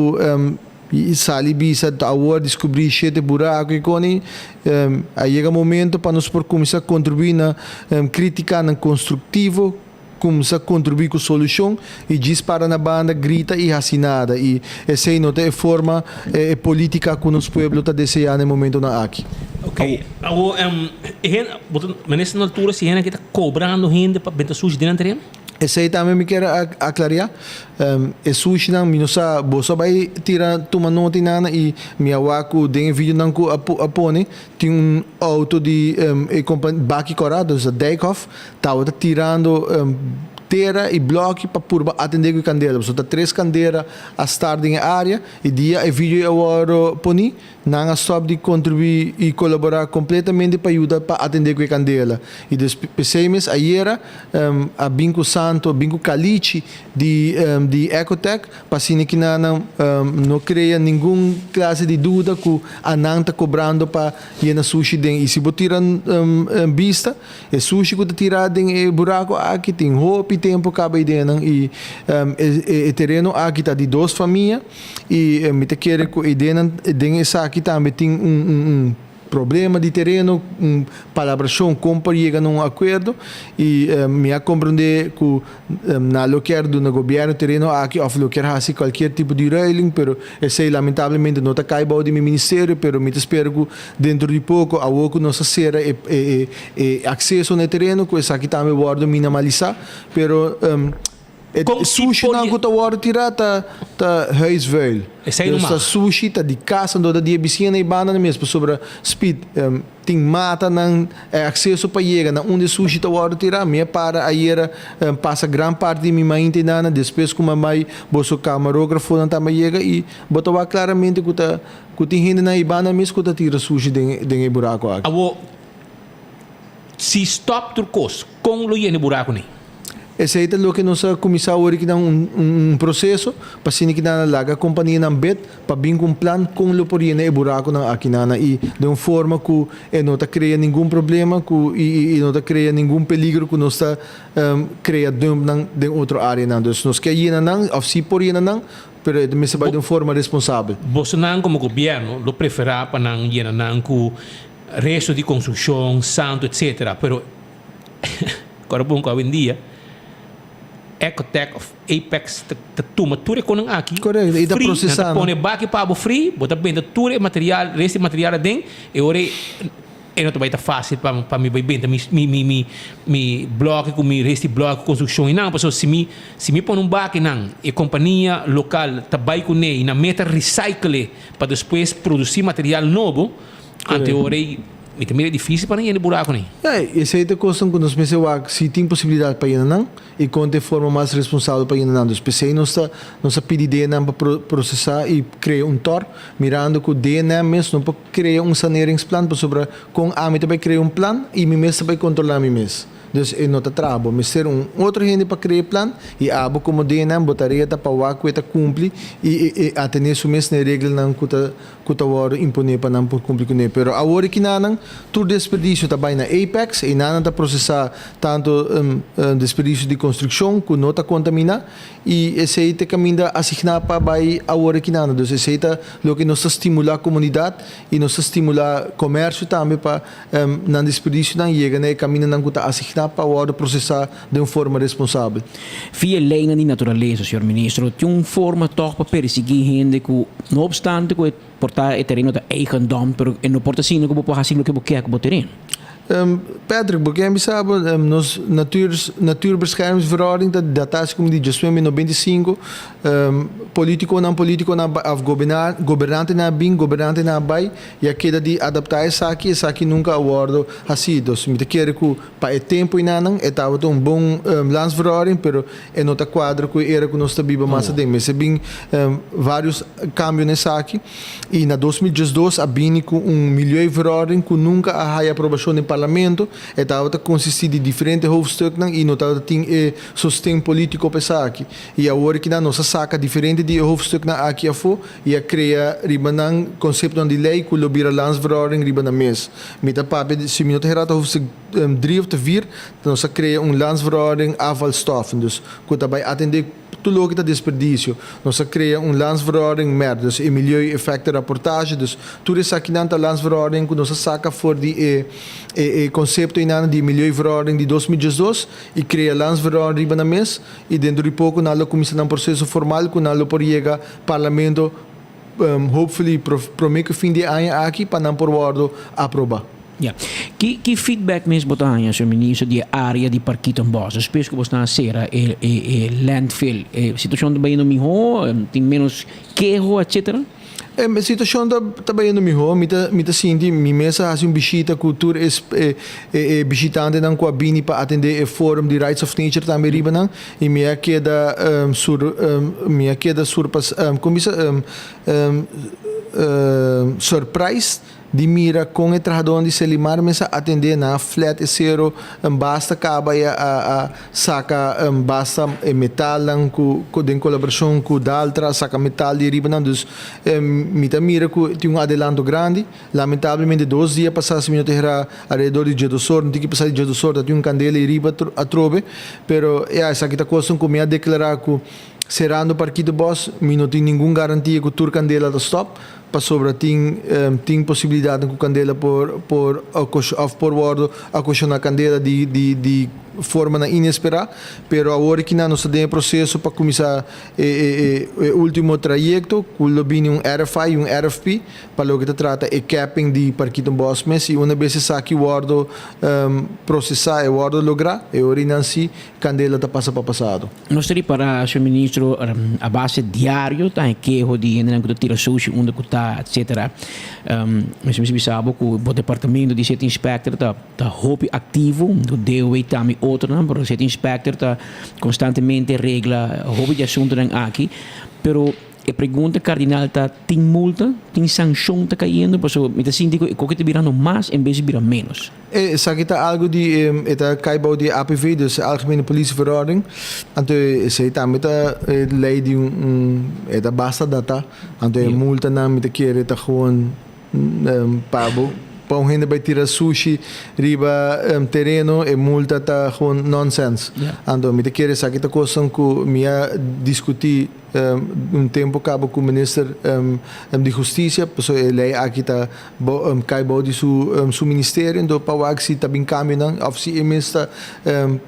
e sali bisa awar descobrir cheio de buraco e quando aí chega momento para nós por começar a contribuir na crítica na construtivo começar a contribuir com a solução e diz para na banda grita e assinada e essa é a forma política que nos pueblo está desejando no momento na aqui. Ok. Mas nessa altura se gente que está cobrando gente para vender sushi dentro terreno? Esse aí também me quer aclarar. É sushi não, me não sabe, você vai tirar toma nota nana e me awaco tem vídeo não que apone tem auto de baki corado, o Dijkhoff, tava tirando terra e bloco para por atender com candela. Você tá 3 candeiras a estar na área e dia e vídeo eu oro poni não stop de contribuir e colaborar completamente para ajudar para atender com a candela. E depois ayer a Binco Santo, Binco Caliche de Ecotec para assim que não cria nenhuma classe de dúvida que a não está cobrando para ir na sushi den e se você tirar vista é sushi que está tirado em buraco aqui tem roupa tempo acaba dentro e terreno aqui está de 2 famílias e me te quer que dentro essa aqui também tem problema de terreno, palabração como chega num acordo e me a compreender que na local do governo terreno aqui of local há qualquer tipo de railing, pero esse lamentavelmente não está caibao de meu ministério, pero me espero que dentro de pouco a ouco nossa será acesso no terreno, que essa aqui também bordo minimalizar, pero sushi não que tá tirar tá huisvuil. Essa sushi tá de casa onde dia bicina e banda mesmo sobre speed tem mata não acesso para chegar na onde sushi tá tirar minha para aí passa grande parte de minha entendana depois como mais bosso camarógrafo não tá mais chega e botou claramente que tem gente na ibana mesmo que tá tira sushi de buraco aqui. Se stop turcos com lo no buraco nem. Esse é o que nós começamos a um processo para se que na laga a companhia na bet para vir com um plano com o por e buraco na aqui na e de uma forma que não está cria nenhum problema e não está cria nenhum peligro que nós está cria de outra área não então nós que ir não ou se por ir não pero me se vai de uma forma responsável. Bolsonaro como governo lo preferá para não ir não com resto de construção santo etc. Pero agora bom que hoje em dia Ecotech of Apex toma tudo com aqui correto e da processando põe baki para free bota bem tudo material reste material dentro e ora não vai estar fácil para me bem me bloco com me reste bloco construção e não porque se me põe baki não e companhia local trabalha com ele na meta recycle para depois produzir material novo ante ora e também é difícil para ir no buraco, né? Esse é a questão que nós pensamos se tem possibilidade para ir não e com de forma mais responsável para ir não. Os PC não está pedir DNA para processar e criar tor, mirando que o DNA mesmo não pode criar saneringsplan para sobre com a mim também criar plano e me mesmo vai controlar me mesmo. Então, não está trabalho, mas ter outro gente para criar plano e abo como DNA botaria para o que está cumprir e atender isso mesmo na regra não que está hora imponer para não cumprir com ele. Pero a hora que não tudo desperdício está bem na Apex e não está processar tanto desperdício de construção que não está contaminado e esse aí está caminho a asignar para bem a hora que não. Então, esse aí está o que nos estimula a comunidade e nos estimula comércio também para não desperdício não chega né caminho não que está asignar para o processar de uma forma responsável. Via lei de natureza, senhor ministro, tem uma forma toch para perseguir gente que, não obstante, que portar o terreno da eigendom, mas não porta assim que pode fazer o que quer com o terreno. Patrick, porque a gente sabe, nos natuurbeschermingsverordening, dat datatie como de 95, político na governante na bem, governante na bai, e aquela de adaptar essa aqui nunca awardo assim. Então, me quer que para o tempo inanang, estava um bom landsverordening, pero é nota quadro que era que nós está viva massa de, mas bem vários cambios nessa aqui, e na 2012 a bini com milhão verordening que nunca há aprovação no parlamento estava consistir de diferentes hoofdstukken e não estava tem sustento político para aqui e agora que na nossa saca diferente de hoofdstuk na aqui afo e a cria ribanang conceito de lei que lobira landsverordening riban mes met a pape se minuto herata hoofdstuk 3 of 4 nossa cria landsverordening afvalstoffen dus que daarbij atender tudo que está desperdício. Nós criamos landsverordening mer, dus e milieu-effecten rapportage, dus tudo isso aqui na landsverordening que nós saca for de conceito inana de milieuverordening de 2012 e cria landsverordening para mês e dentro de pouco nós começamos um processo formal que nós por chegar parlamento hopefully prometo fim de ano aqui para não por word aprovar. Ja. Que feedback mesmo botar senhor ministro de área de Parquito em Bosch? Espero que você não seja landfill. Situação também no Miho, tem menos queijo, etc. A situação está bem no Miho, me sinto, minha mesa faz visita cultura visitante não com a bini para atender o fórum de Rights of Nature também riba e me queda surprise de mira com o trabalhador de Selimar mas atender na flat e zero basta acaba a saca basta metal com em colaboração com Daltra saca metal de riba dus mira que tem adelanto grande lamentavelmente 2 dias passados minutos era alrededor de Jedosor não tem que passar de Jedosor tem candela e riba a trove pero essa aqui tá coisa como me declarar que será no Parquito Bosch não tem nenhuma garantia que o tour candela está stop para sobre tem possibilidade com candela por wordo a questionar candela de forma na inesperada, pero agora que nós temos processo para começar o último trajecto, quando vem RFI e RFP, para o que trata capping de parquito boss mes e uma vez que o wordo processar e o wordo lograr, e ora si candela tá passa para passado. Nós teríamos para o ministro a base diário, tá que o de ainda tira sushi, onde está, etc. Mas me sabe que o departamento de sete inspector tá hobby ativo, do DOE também outro, não, porque o sete inspector está constantemente regla hobby de assunto aqui, pero a pergunta cardinal está tem multa, tem sanção está caindo, porque me sinto que o que está virando mais em vez de virar menos. Sabe que algo de caibo de APV, dus Algemene Politieverordening. Então, se está met lei de basta data, então multa na met keer está gewoon pago. Para um rende vai tirar sushi riba terreno e multa tá gewoon nonsense. Então, me querer saber que coisa que me discutir tempo cabo com o ministro de Justiça, pessoa ele aqui tá caibo de su ministério, então para o se tá bem caminhando, ou se está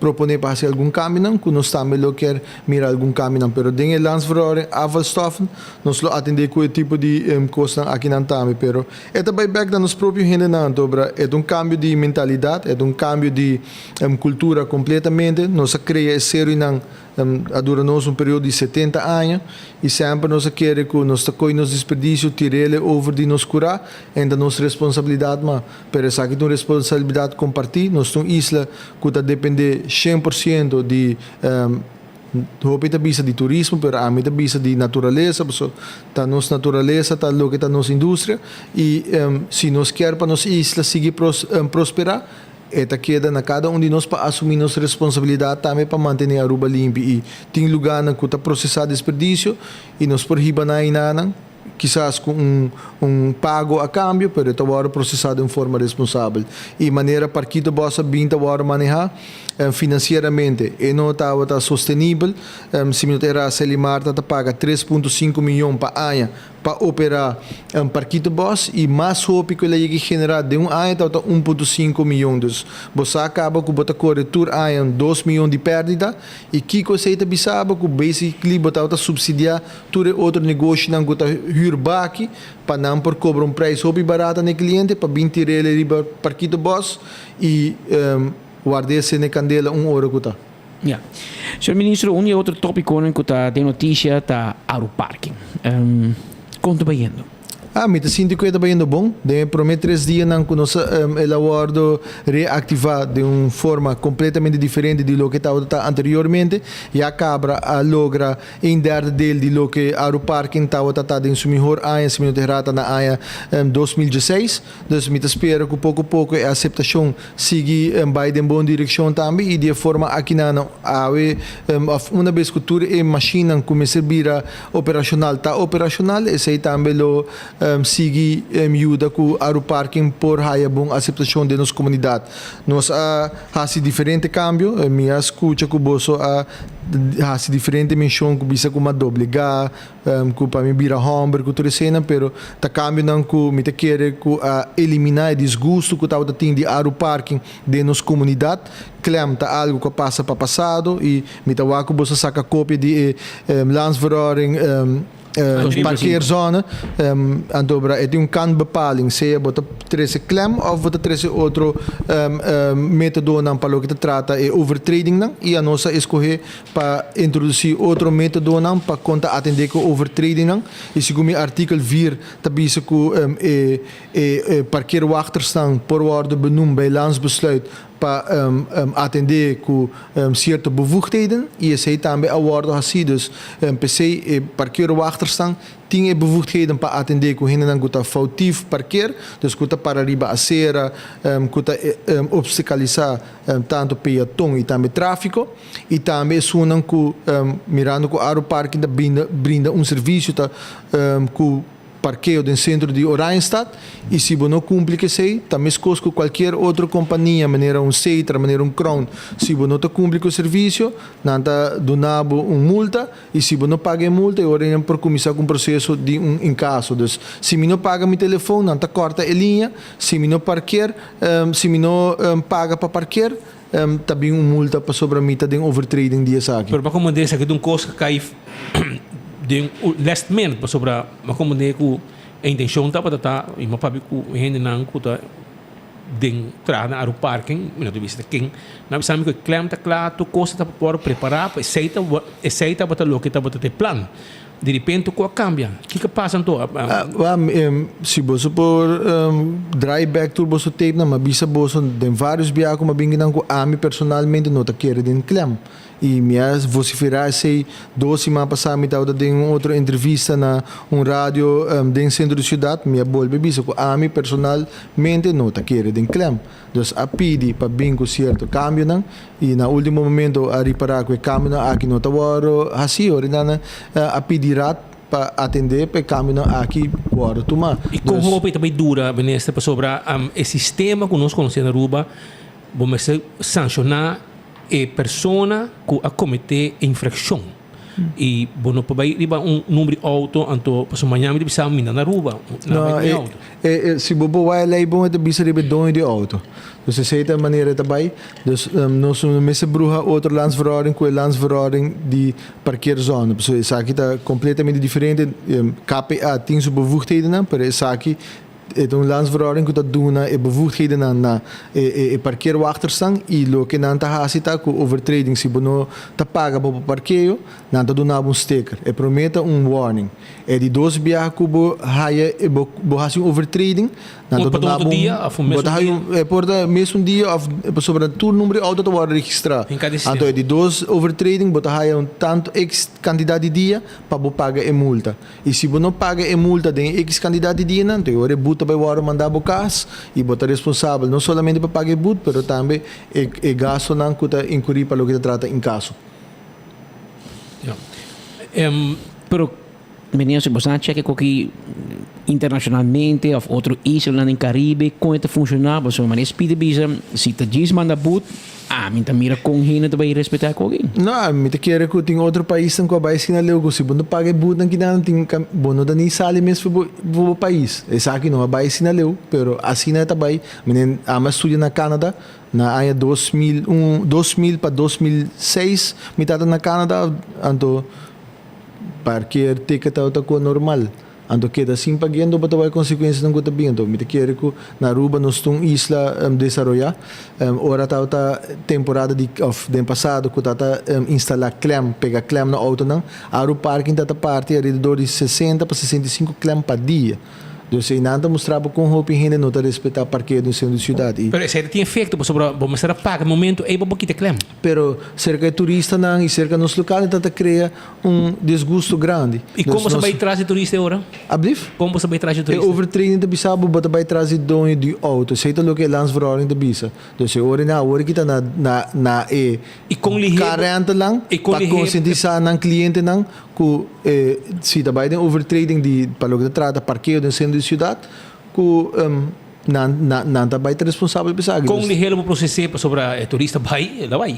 proponer para fazer algum caminho, que nós também lo quer mirar algum caminho, pero dinge landsverhouding, afvalstoffen, nós lo atender com o tipo de coisa aqui não também, pero é também back da nos próprio rende não, dobra, é cambio de mentalidade, é cambio de cultura completamente, nós cria sério não dura nós período de 70 anos e sempre nós queremos que nós nos desperdício tirele over de nos curar ainda nossa responsabilidade, mas para essa que tem responsabilidade compartilhar, nós temos isla que está depender 100% de hopi ta bisa de turismo, pero ami ta bisa de natureza, so ta nos natureza, ta lo que ta nos indústria e se nós quer para nos isla seguir prosperar, eta queda na cada de nós para assumir nossa responsabilidade também para manter a Aruba limpa e tem lugar na que está processar desperdício e nós por riba na inana quizás com pago a câmbio, pero está agora processado de forma responsável e maneira para que possa bem agora manejar financeiramente e não está sustentável. Se me terá Selimar está paga 3,5 milhões para ano para operar parquito boss e mais roupa que ele ia generar de ano está 1,5 milhões. Você acaba com bota corretor ano 2 milhões de perdida e que você está bisaba que basically bota subsidiar todo outro negócio não gota huurbaki para não por cobrar preço roupa barata no cliente para bem tirar ele parquito boss e guardar-se na candela hora que está. Ja. Senhor Ministro, outro tópico que está de notícia está Aeroparking. Quanto vai indo? Me sinto que está indo bom. De prometo 3 dias não que nós elaborado reativar de uma forma completamente diferente de lo que estava anteriormente e acaba a logra em derde dele de lo que Aeroparking estava em sua melhor ano, se me terrata na ano 2016. Então, me espero que pouco a pouco a aceitação siga vai em boa direção também e de forma aqui não uma vez que tudo é máquina começa a vir operacional, está operacional e sei também lo sigue ajuda com o Aeroparking por a boa aceitação de nossa comunidade. Nós fazemos diferente câmbio, minha escuta que bolso faz diferente menção que bisa com uma doble H, que para mim vira hamburger, que tudo cena, pero tá câmbio não que me te quer que eliminar o desgosto que tá tendo de Aeroparking de nossa comunidade. Claro, tá algo que passa para passado e me tá que bolso saca cópia de landsverhouding parkeerzone dobra é een bepaling se je bota trece klem of bota trece outro método não para o que trata é overtrading não e a nossa escolher para introduzir outro método não para conta atender com overtrading não e segundo o artigo 4 também se que parkeerwachters por orde benoemd bij landsbesluit para atender com certas bevoegdheden e esse também a ordem assim dus PC parkeerwachters tinha bevoegdheden para atender com hen não guta foutief parkeer dus guta para riba a cera guta obstaculizar tanto peatão e também tráfico e também sunam com mirando com Aeroparking brinda serviço tá com parqueo do centro de Oranjestad e se você não cumpre que sei, também com qualquer outra companhia, maneira Seitra, maneira Crown, se você não cumpre com o serviço, não está donando multa e se você não paga a multa, eu orei para começar com o processo de em caso. Então, se eu não paga meu telefone, não está corta a linha, se eu não parquear, se eu não paga para parquear, também multa para sobre a mita de overtrading dia aqui. Pero para como desse aqui de coisa que cai de last minute para sobre mas como de que a intenção tá para tá e mas para que gente não cuta de entrar na parking não de vista quem não sabe que claim tá claro tu coisa tá por preparar para aceita para lo que tá para ter plano de repente o cambia que passa então se você por dry back tour você tape na mabisa você tem vários biacos mas bem que a mim personalmente não tá querendo claim e minha vociferar sei 2 semanas passadas me estava dando outra entrevista na rádio do centro da cidade minha boa bebisa a mim personalmente não está querendo claim então a pedir para bem com certo cambio não e na último momento a reparar que o cambio aqui não está agora assim orina a pedir para atender para caminho aqui agora tomar e como o também dura benesta para sobre o sistema que nós conhecemos na Aruba vamos sancionar a persona que a cometer infração e bueno para riba número alto anto para amanhã me bisa mina na Aruba se bobo vai lá e bom é bisa riba dono de auto dus se de maneira também dus nós messe bruxa outro landsverhouding com landsverhouding de parkeerzone so isso aqui está completamente diferente KPA tem sua bevoegdheden para isso aqui het een landsverhouding dat doen e bevoegdheden na parkeerwachterstand e lo que não tá hasita com overtrading se bono tá paga para parqueio não tá dando sticker e prometa warning e de 2 biar cubo haia e bo hasi overtrading não tá dando dia é por da mesmo dia sobre o número auto to war registrar então de 2 overtrading bota haia tanto x quantidade de dia para bo paga e multa e se bono paga e multa de x quantidade de dia não tem hora buta vai war mandar bocas e botar responsável não somente para pagar but pero também e gasto não que tá incurir para o que trata em caso pero meninos se você checa que internacionalmente ou outro isla no Caribe como é funcionar você mas speed visa se tá diz manda but mim tá mira com hina também respeitar com alguém não me te quer que tem outro país que vai ensinar logo se não paga but não que não tem bono da nem sale mesmo pro país esse aqui não vai ensinar logo pero assina também menino ama estudia na Canadá na ano 2000 para 2006 me tá na Canadá então parquear ticket auto com normal ando queda sin pagando para vai consequências não conta bem então me quer que na Aruba nós temos isla desarrollar ora tá temporada de passado que tá instalar clam pega clam no auto não Aruba parking tá parte ao redor de 60 para 65 clam por dia então se nada mostrava com roupa higiene não tá respeitar parqueio no centro da cidade pero esse tem efeito sobre vamos ser paga momento é para que clam pero cerca de turista não e cerca nos locais tá cria desgosto grande e como você vai trazer turista agora ablif como você vai trazer turista overtraining da bisa bota vai trazer dono de auto seita lo que landsverhouding da bisa então se hora que tá na e com ligeiro carente lang para conscientizar ng cliente não que se também tem overtrading de para o que trata parqueio no centro da cidade que não também é responsável por isso com ligeiro processo sobre turista vai lá vai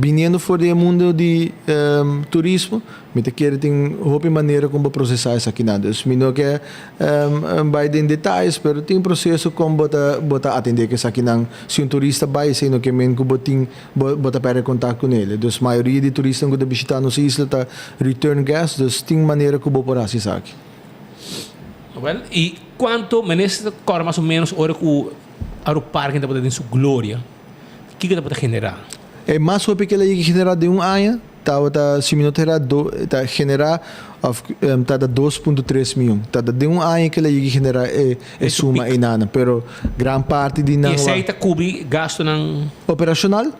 vindo fora do mundo de turismo me quer tem outra maneira como processar isso aqui nada isso não que vai em detalhes pero tem processo como bota atender que isso aqui não se turista vai se não que men que bota para contato com ele então a maioria de turistas que visitar nossa isla tá return guests então tem maneira como por assim isso aqui well e quanto meneste cor mais ou menos hora que o aeroparque ainda pode ter sua glória que dá para generar? É mais o que ele generar de ano, tá se minuto tá generar tá da 2.3 milhões. Tá de ano que ele generar é suma enana, pero gran parte de não. E esse aí tá cobrir gasto não operacional?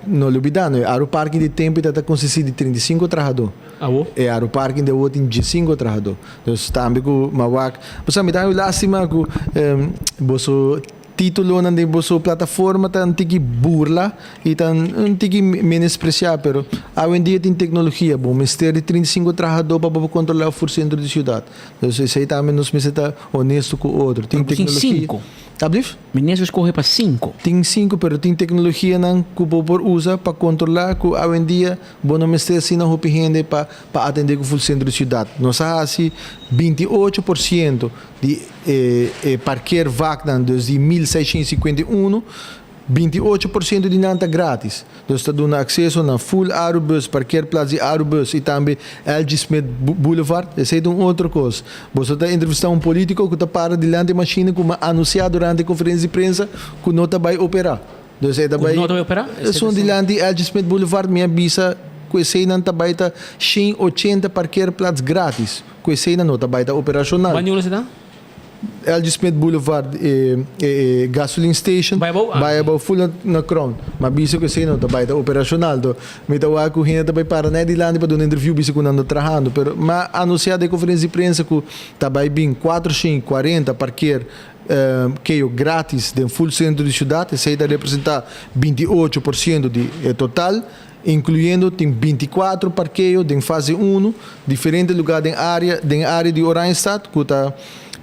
Não olvidando, o parque de tempo tá consiste de 35 trabalhadores. E o parque de outro de 5 trabalhadores. Então também com mawak, você me dá lástima que você título na de boso plataforma tá antigi burla e tá antigi menospreciar, pero hoje em dia tem tecnologia, bom, ministério de 35 trabalhadores para controlar o centro de cidade. Então, isso aí também nos me está honesto com o outro. Tem tecnologia. 5. Ablif? Ministro escorre para 5. Tem 5, pero tem tecnologia não que o povo usa para controlar que hoje em dia bom ministério se não gente para atender com o centro de cidade. Nós assim 28% de parqueiro vacnan desde 1651. 28% de nanta grátis. Então está dando acesso na full Aerobus, parqueiro plaza de Aerobus e também LG Smith Boulevard. Essa é uma outra coisa. Você está entrevistando um político que está para diante da máquina que anunciado durante a conferência de imprensa que não vai operar. Então você vai operar? São diante de LG Smith Boulevard, minha visa que esse não está vai estar 180 parqueiro plaza grátis. Que esse não está vai estar operacional. Quando você está? LG Smith Boulevard gasoline station vai full na crown mas biso que sei não tá vai operacional do me tá wa ku hina tá vai para né de lá para dar interview biso que não trabalhando pero mas anunciado em conferência de imprensa que tá vai bem 440 parqueiro que é grátis de full centro de cidade esse aí representa 28% de total incluindo tem 24 parqueios em fase 1 diferentes lugares em área de Oranjestad que tá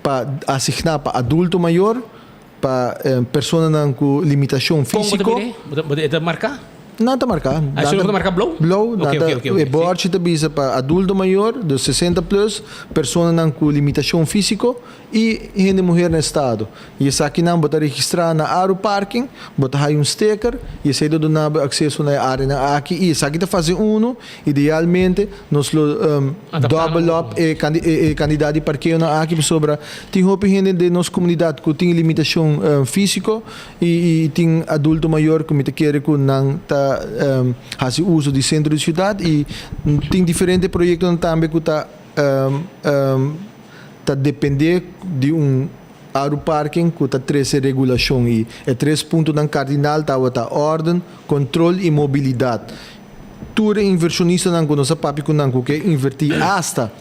para assignar para adulto maior, para pessoa com limitação física. Como você marcar? Não está marcado. Ah, você marca blow? Blow. O board está visa para adulto maior, de 60 plus, pessoa com limitação física e gente mulher no estado. E essa aqui não bota registrar na Aeroparking, bota aí sticker e esse aí do nabo acesso na área na aqui e essa aqui está fazendo idealmente nós double up candidato de parqueio na aqui sobre tem roupa gente de nossa comunidade que tem limitação física e tem adulto maior que me quer que não tá faz uso de centro de cidade e tem diferentes projetos também que está depender de aeroparking que está 13 regulação e 3 pontos cardinal tá ordem, controle e mobilidade. Tudo inversionista não conosco papi com que invertir hasta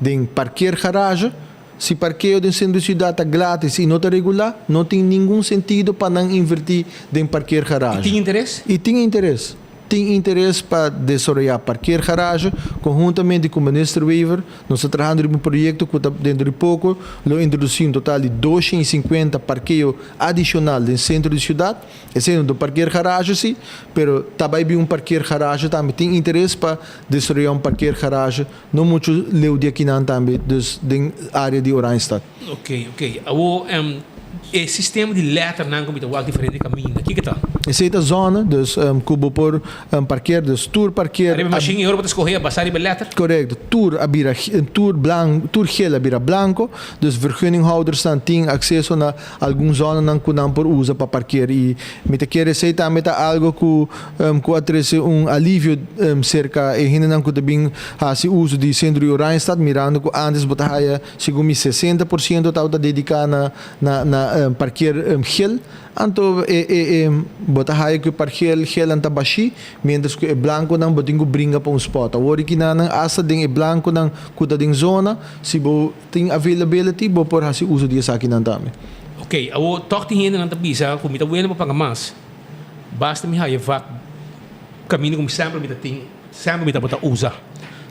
em parqueiro garagem. Se parqueio de centro de cidade está grátis e não está regular, não tem nenhum sentido para não invertir em parqueiro garagem. E tem interesse? E tem interesse. Tem interesse para desenvolver parqueiro garagem, conjuntamente com o ministro Weaver. Nós estamos trabalhando em um projeto que dentro de pouco vai introduzir um total de 250 parqueios adicionais no centro de cidade. Esse é um parqueiro garagem, sim, mas também um parqueiro garagem também tem interesse para desenvolver um parqueiro garagem, não muito leu de aqui não também, da área de Oranjestad. Ok. O sistema de letra não como está diferente caminho. Aqui que tá? Essa é a zona, dus kubo por parqueiro, dus tour parqueiro. Arriba machine em Europa escorrer passar de letra. Correto. Tour blanco, tour gel abira blanco, dus vergunninghouders dan têm acesso na alguma zona não que não por usa para parqueiro e me te quer esse também tá algo que atrese alívio cerca e ainda não que também se uso de centro de Oranjestad mirando que antes botaia segundo 60% tá dedicado na parqueiro gel. Anto bota hai que parqueiro gel anta baixi, mientras que blanco não botingo brinca para spot. Agora que não asa ding blanco não kuda ding zona, se bo tem availability bo por hasi uso dia sa não também. Ok, o toque ainda não tá bisa, como tá bueno para mais. Basta me hai vac caminho como sempre me tem, sempre me tá botar usa.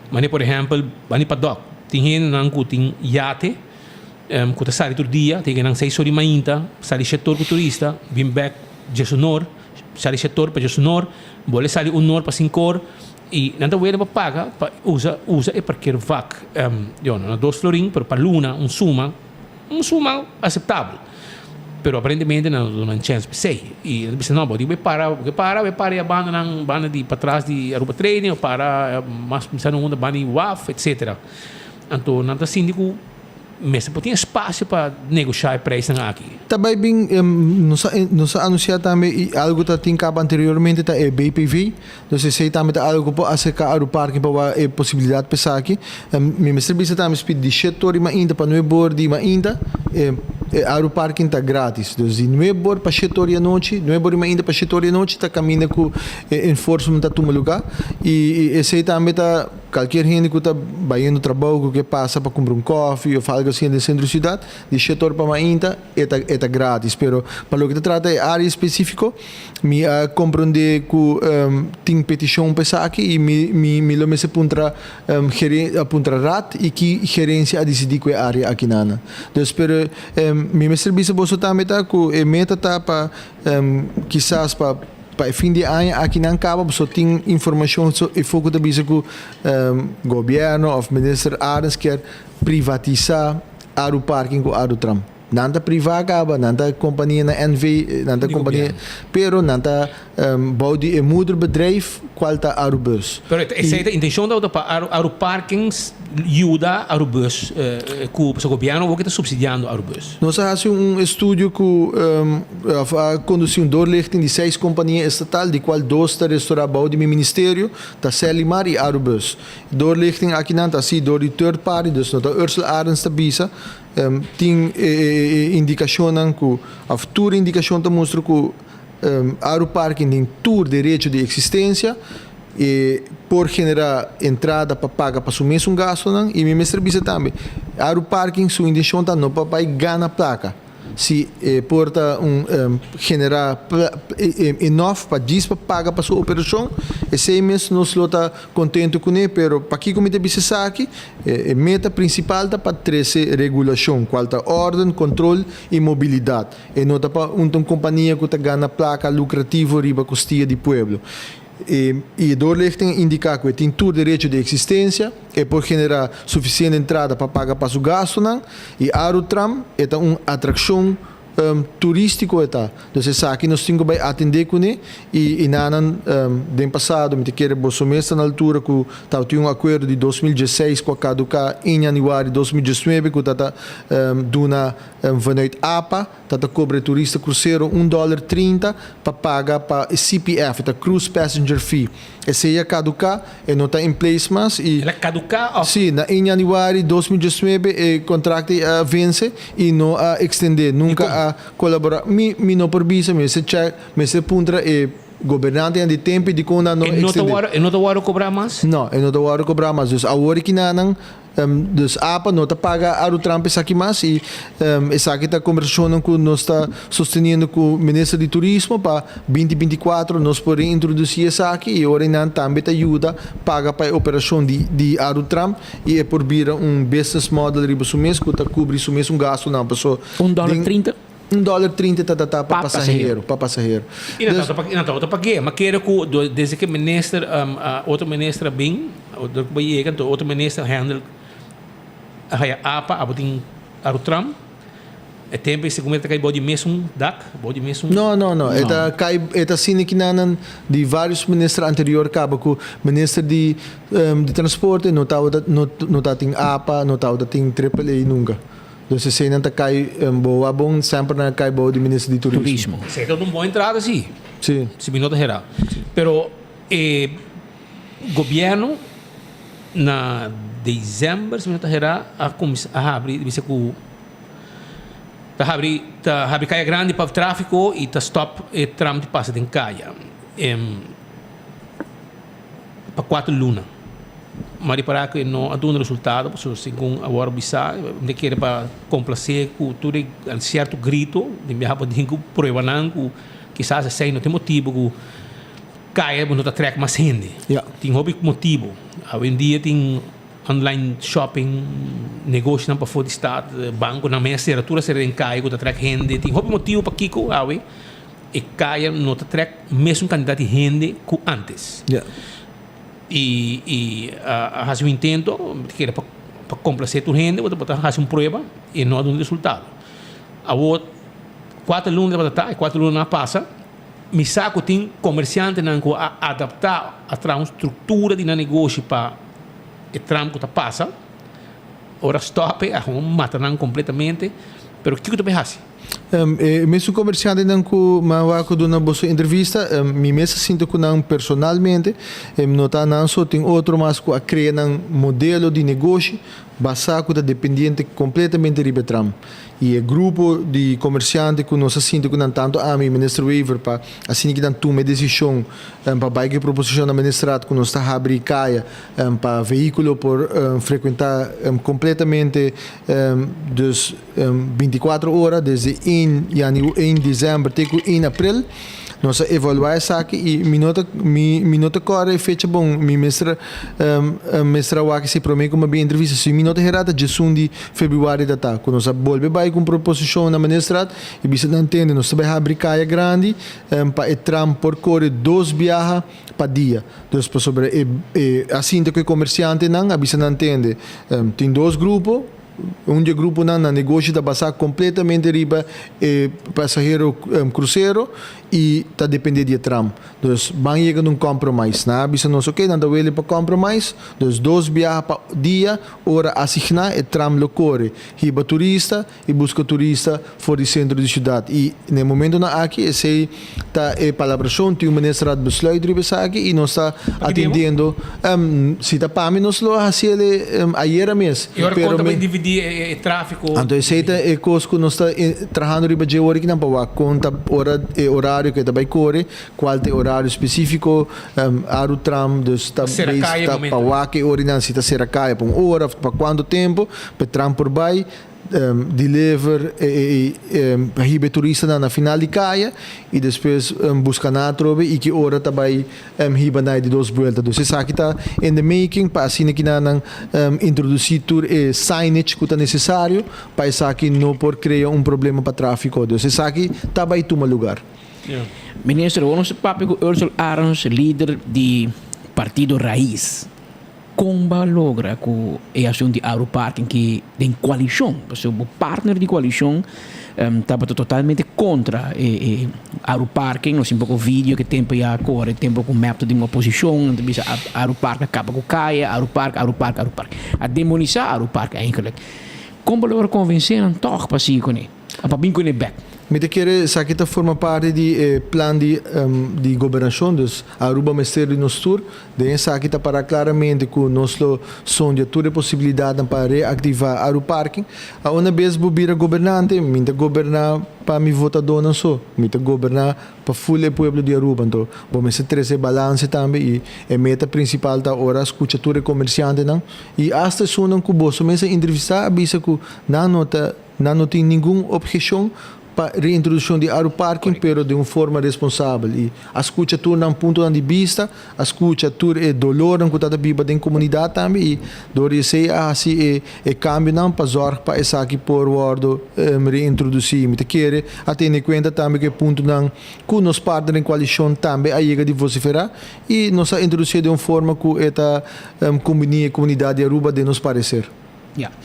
Mas por exemplo, bani paddock, tem ainda não que tem iate. Kuta sali tur dia, tem que não sei sobre mainta, sali setor com turista, vim back Jesonor, sali setor para Jesonor, bole sali unor para Sincor e nada bueno para paga, usa e parqueiro vac, na 2 florin para Luna, suma aceitável. Pero aparentemente não tem chance para sei. E ele disse não, pode para e abandona banda de para trás de Aruba Training ou para mas pensando uma banda de WAF, etc. Então, não está síndico mas tem espaço para negociar preço aqui. Também bem, nos anunciado também algo que tinha anteriormente tá é BPV, então se também tá algo para acercar ao parque para a possibilidade de pensar aqui. Me serviço também speed de setor mas ainda para não bordi mas ainda ao parque está grátis, então se não é bor para setor à noite, não é bor mas ainda para setor à noite tá caminha com enforcement tá toma lugar e esse também tá qualquer gente que está indo trabalho que passa para comprar coffee ou algo assim no centro da cidade, de setor para mainta é grátis, pero para o que trata é área específica, me compreender que tem petição para aqui e me lo se puntra rat e que gerência a decidir qual área aqui nana. Então pero me serviço bolso também tá que meta tá para quizás para fim de ano aqui não acaba só tem informação e foco da bisa que governo ou ministro Arens quer privatizar o parking com o tram. Nanta privada acaba, nanta companhia na NV, nanta companhia, pero nanta bouwde een moederbedrijf qualta Arubus. Pero essa é a intenção da para parkings ajuda Arubus, que o governo está subsidiando Arubus. Nós fazemos estudo que conduz doorlichting de 6 companhias estatal, de qual 2 está restaurado bouwde meu ministério, da Selimar e Arubus. Doorlichting aqui não está assim, door de third party, dus nota Ursula Arens está bisa. Tem indicação que a futura indicação mostra que o parking tem todo direito de existência e por generar entrada para pagar para assumir um gasto e me serviço também o parking sua indicação não para ganhar placa se porta generar enough para diz para pagar para sua operação esse mês nós está contente com ele, pero para que comité bisa aqui a meta principal tá para 13 regulação, qual tá ordem, controle e mobilidade e não tá para uma companhia que tá ganha placa lucrativa riba costia de pueblo. E doorlichting indica que tem todo direito de existência e por generar suficiente entrada para pagar para o gasto e Arutram é uma atração turístico então aqui nós temos que atender com ele e nanan do passado me querer bolsomestre na altura que tinha acordo de 2016 com a caduca em janeiro de 2019 que duna vanuit APA cobre turista cruzeiro $1.30 para pagar para CPF Cruise Passenger Fee esse é caduca e não está em place mas e ela caduca sim em janeiro de 2019 o contrato vence e não extender nunca colaborar mi não por visa me se check me se puntra e governante de tempo de quando não extender não tá cobrar mais não não tá cobrar mais dus agora que não dus APA não tá paga a Arutram aqui mais e essa aqui tá conversando com nós está sustentando com o ministro de turismo para 2024 nós podemos introduzir essa aqui e agora não também tá ajuda paga para a operação de Arutram e é por vir business model riba mês que tá cobrir mês gasto não pessoa $1.30 $1.30 para passageiro. E não está para quê? Mas quero que desde que ministro, outro ministro bem, outro ministro handle a APA, a botin Arutram, é tempo se começa a cair bode mesmo DAC, bode mesmo. Não. Eta cine que nanan de vários ministros anterior acaba com ministro de transporte não tá tem APA, não tá tem AAA nunca. Então, se não está cai boa bom, sempre não cai boa de ministro de turismo. Sei que é uma boa entrada, sim. Sim. Se minuto geral. Pero governo na dezembro, se minuto geral, a abrir, disse que tá abrir caia grande para o tráfego e tá stop e tram de passa em caia. Para 4 lunas. Mas para que não há um resultado, porque segundo agora bisa, de querer para complacer com tudo um certo grito, de me rapaz de prova não, que quizás sei não tem motivo que caia, não tá track mais gente. Tem hobby motivo. Hoje em dia tem online shopping, negócio não para fora de estado, banco na minha literatura será em caia, que tá track gente. Tem hobby motivo para Kiko, hoje e caia não tá track mesmo quantidade de gente que antes. E faz um intento que era para complacer a gente, para fazer uma prova e não há um resultado. Agora, 4 lunas e 4 lunas passa, me saco tem comerciante que adaptar a uma estrutura de negócio para o tramo que passa, ora stop, mata completamente, pero o que tu pensa? Mesmo comerciante não que eu dou na boa entrevista, me mesmo sinto que não personalmente, nota não só tem outro mas que a criar um modelo de negócio basado da dependente completamente de Betram. E o grupo de comerciantes que nós sinto que não tanto a mim ministro waiver para assim que não tome decisão para baixar proposição na ministrado que nós está abrir caia para veículo por frequentar completamente dus 24 horas desde em dezembro até em abril. Nós evaluar essa aqui e minuto corre fecha bom mestra o que se promete como bem entrevista se minuto herada de de fevereiro da tá quando nós volve vai com proposição na ministrado e bisa não entende nós vai abrir caia grande para tram por corre 2 viagens para dia dos sobre assim que comerciante não bisa não entende tem 2 grupos grupo na negócio da basar completamente riba passageiro cruzeiro e está dependendo de tram. Então, vão chegar num compromisso. Na bisa não sei o que, não dá para compromisso. Então, 2 viagens por dia, hora assignada, e tram locore. Riba turista e busca turista fora do centro da cidade. E no momento na aqui, esse está a palabração, tem uma ministra de besluit riba aqui e nós está atendendo. Se está para mim, nós lo hacemos ayer mesmo. E agora conta para dividir o tráfego. Então, esse é coisa que nós está trabalhando riba de hora que não para conta horário que também corre, qual é o horário específico, o tram, está para o que hora se está ser caia para uma hora, para quanto tempo, para tram por baixo, deliver ribe turista na final de caia e depois buscar na trobe e que hora também riba na de 2 vueltas. Então, isso aqui está in the making para assim que não introduzir signage que está necessário para isso aqui não por criar problema para tráfego. Então, isso aqui está bem tomar lugar. Yeah. Ministro, ons papi com Ursula Arons, líder do Partido Raiz, como logra que é assunto de Aeroparking que tem coalição, porque o partner de coalição estava totalmente contra Aeroparking, nós temos um vídeo que tempo já corre, tempo com map de uma oposição, então Aeroparking acaba com caia, Aeroparking, a demonizar Aeroparking eigenlijk. Como logra convencer toch para si com ele, para bem com ele back. Me querer saber que forma parte do plano de governação dos Aruba Ministério do Nostur, de saber que para claramente que nós são de toda possibilidade para reativar Aeroparking. A uma vez bobira governante, me governar para me votador não só, me governar para full o povo de Aruba. Então, vamos ter balance também e a meta principal da hora escuta toda comerciante não. E hasta sonam que você começa a entrevistar, avisa que não tem nenhuma objeção para a reintrodução de Aeroparking, pero de uma forma responsável. E a escuta torna um ponto de vista, a escuta torna é dolor que está viva da comunidade também, e dori sei assim é cambio não para zorg para essa aqui por word reintroduzir. Me te quer até em conta também que ponto não que nos partner em coalição também aí de vociferar e nós introduzir de uma forma que esta comunidade de Aruba de nos parecer. Yeah.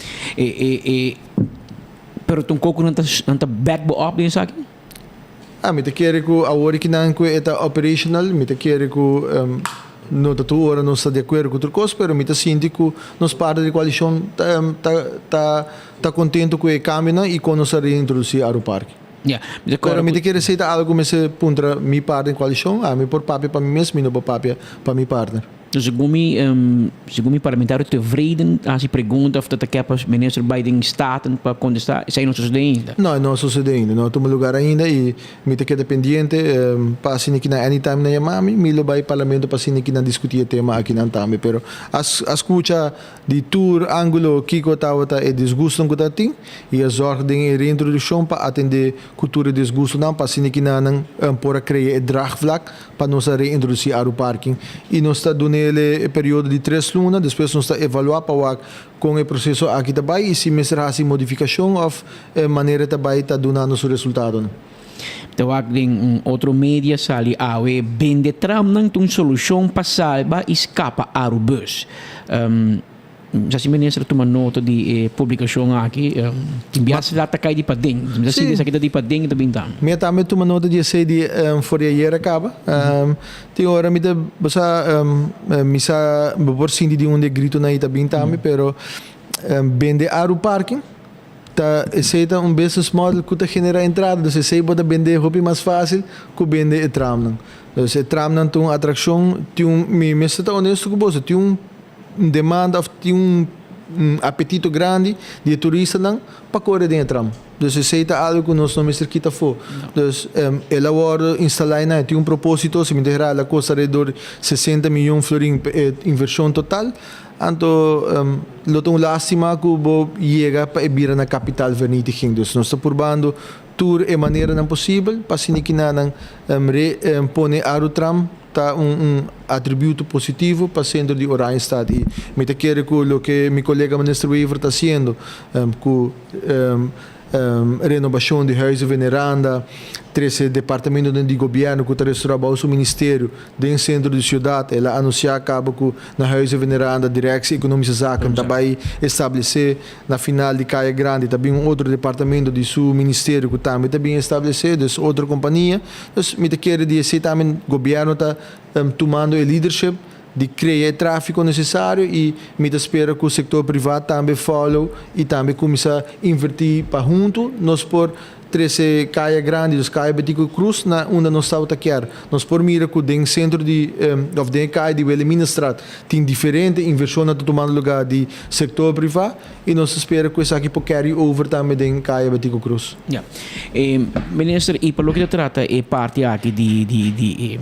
Pero tong koko nanta backbone up din sa akin? Me te quer que a hora que não é operational, me te quer que não tá tu hora não está de acordo com outra coisa, pero me te sinto que nos parte de coalição tá contente com o cambio e quando nós reintroduzir Aeroparking. Yeah. Pero me te quer dizer algo me se puntra mi parte em coalição, me por papel para mim mesmo, não por papel para mi partner. Dus segundo parlamentar tevreden als hij pergunta of dat de capas minister Biden staten para contestar, isso aí não sucede ainda? Não sucede ainda, não toma lugar ainda e me te queda pendente para assim que na anytime na yamami, me lo vai parlamento para assim que na discutir o tema aqui na também, pero as escuta de tour ângulo que eu tava é desgosto que tá tem e a zorg de reintrodução para atender cultura desgosto não para assim que na por criar draagvlak para nós reintroduzir Aeroparking e nós está dando ele período de 3 lunas, depois nós está evaluar para com o processo aqui também e se mesmo assim modificação ou maneira também está dando o resultado. Então, em outro mídia, sali awe bende tram nang tung solução para salvar escapa Aerobus. Já se ministro toma nota de publicação aqui, enviar-se lá tá cai de padeng. Já se diz aqui de padeng também tá. Minha também toma nota de sei de for ayer acaba. Tem hora me da misa por sim de onde grito na ita bem também, pero bende Aeroparking aceita um business model que está genera entrada. Então, se pode vender roupa mais fácil que vender o tram. Então, o tram não tem uma atração, tem me está honesto com você, tem demanda, tem apetite grande de turista para correr dentro do tram. Então, se aceita algo que nós não me cerquita for. Então, ela agora instalar tem propósito, se me derrar a costa redor 60 milhões de florins inversão total. Então, lo lástima que o chega para vir na capital vernitiging. Então, nós estamos probando tour de maneira não possível, para se que não pone a tram tá atributo positivo para centro de Oranjestad. E me quero que o que meu colega ministro Weaver está fazendo com renovação de huizen veneranda, 13 departamentos de governo que está restaurando o ministério dentro do centro da cidade. Ela anunciou que na huizen veneranda direção econômica zaken também estabelecer na final de Caia Grande também outro departamento de seu ministério que também estabelecer, dus outra companhia. Dus me quero dizer também o governo está tomando o leadership de criar tráfego necessário e me espero que o setor privado também follow e também comece a invertir para junto. Nós por 13 Caia Grande, dos Caia Betico Cruz, onde nós estamos aqui. Nós por mira que dentro do centro de Caia de Wilhelminastraat tem diferente inversão tomando lugar de setor privado e nós espero que isso aqui pode carry over também dentro Caia Betico Cruz. Ministro, e pelo que se trata é parte aqui de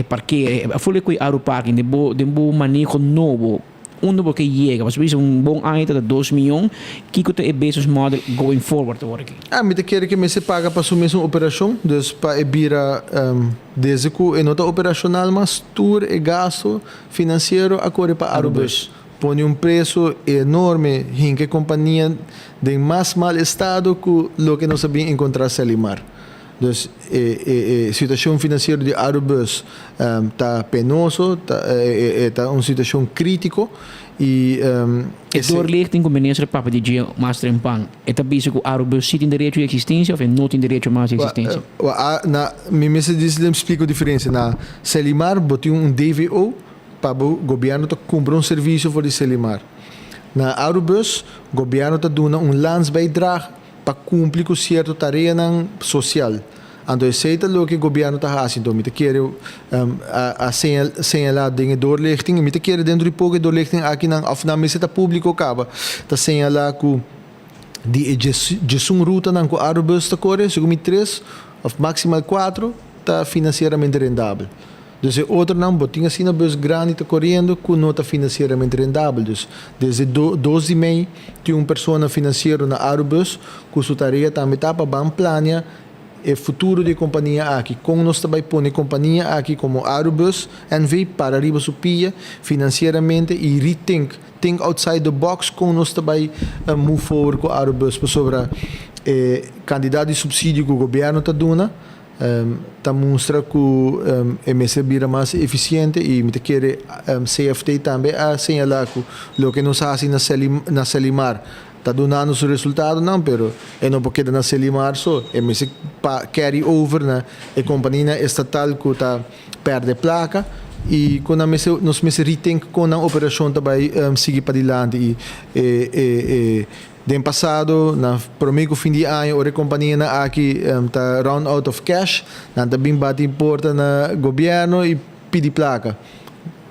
perché a fuori qui aeroparking de bo manejo novo onde porque chega mas isso bom item de 2 milhões que é business model going forward working me quero que me se paga para sua mesma operação dus para ebira desde que é nota operacional mas tour e gasto financeiro a correr para Aerobus põe preço enorme em que companhia de mais mal estado que o que não sabia encontrar Selimar. Dus situação financeira de Aerobus está penoso, está uma situação crítica e doorlichting com o ministro Papa de Dia Master em Pan é também que o Aerobus zit in direito de existência ou não tem direito mais de existência? Me explico a diferença. Na Selimar botou DVO para o governo comprar serviço para o Selimar. Na Aerobus o governo está dando landsbijdrage para cumprir com certa tarefa social. Então, aceita o que o governo está fazendo. Eu quero asseñalar dentro da doorlichting. Eu quero dentro de pouco doorlichting aqui na mesa pública acaba. Está asseñalar que de gestão ruta com a Aerobus está correndo, segundo 3 ou maximal 4 está financeiramente rendável. Dus outro não, botinha assim na bus grande está correndo que não está financeiramente rendável. Dus desde 12 de maio tem uma pessoa financeira na Aerobus que sua tarefa também está para planear o futuro da companhia aqui. Com nós também põe companhia aqui como Aerobus, NV para arriba supia financeiramente e rethink, think outside the box com nós também move forward com Aerobus sobre candidato de subsídio que o governo está dando. Mostra que o MS vira mais eficiente e me quer CFT também a asseñalar que o que nós fazemos na Selimar está dando os resultados não, pero é não porque na Selimar só MS carry over na companhia estatal que está perde placa e quando nós me rethink com a operação também seguir para adiante e do passado, na prometo fim de ano, a companhia aqui está run out of cash, também bate importa na governo e pede placa.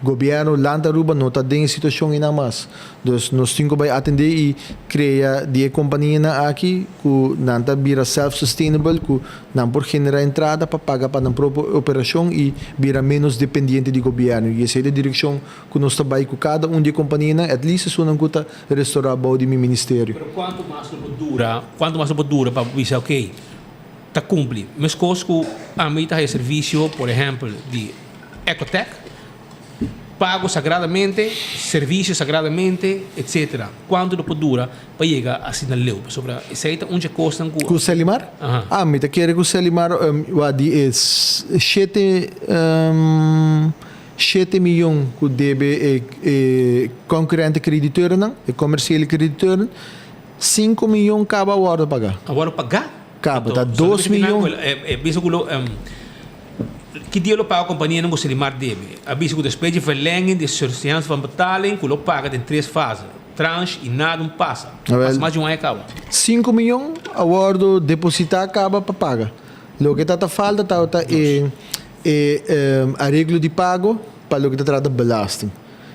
Governo Land Aruba não está em situação ainda mais. Então, nós temos que atender e criar de companhia aqui que não está vira self-sustainable, que não por generar entrada para pagar para a própria operação e vira menos dependente do governo. E essa é a direção que nós trabalhamos com cada de companhia, at least se não está restaurar o meu ministério. Pero quanto mais dura para dizer, ok, está cumpre. Mas coisas que a mim está serviço, por exemplo, de Ecotech, pago sagradamente, serviço sagradamente, etc. Quanto tempo dura para chegar assim na lei? Sobre aceita onde custa com o Selimar? Me quero que o Selimar de 7 milhões que deve concorrente creditor não, e comercial creditor, 5 milhões acaba a hora pagar. Agora pagar? Acaba, tá 2 milhões. Que dia lo paga a companhia não Selimar deve? Aviso que depois de verlenging de surciência van betaling, que lo paga em 3 fases. tranche e nada passa. Well, Mas mais de um ano acaba. 5 milhões, agora depositar acaba para pagar. O que está falta é arreglo de pago para o que trata de belasting.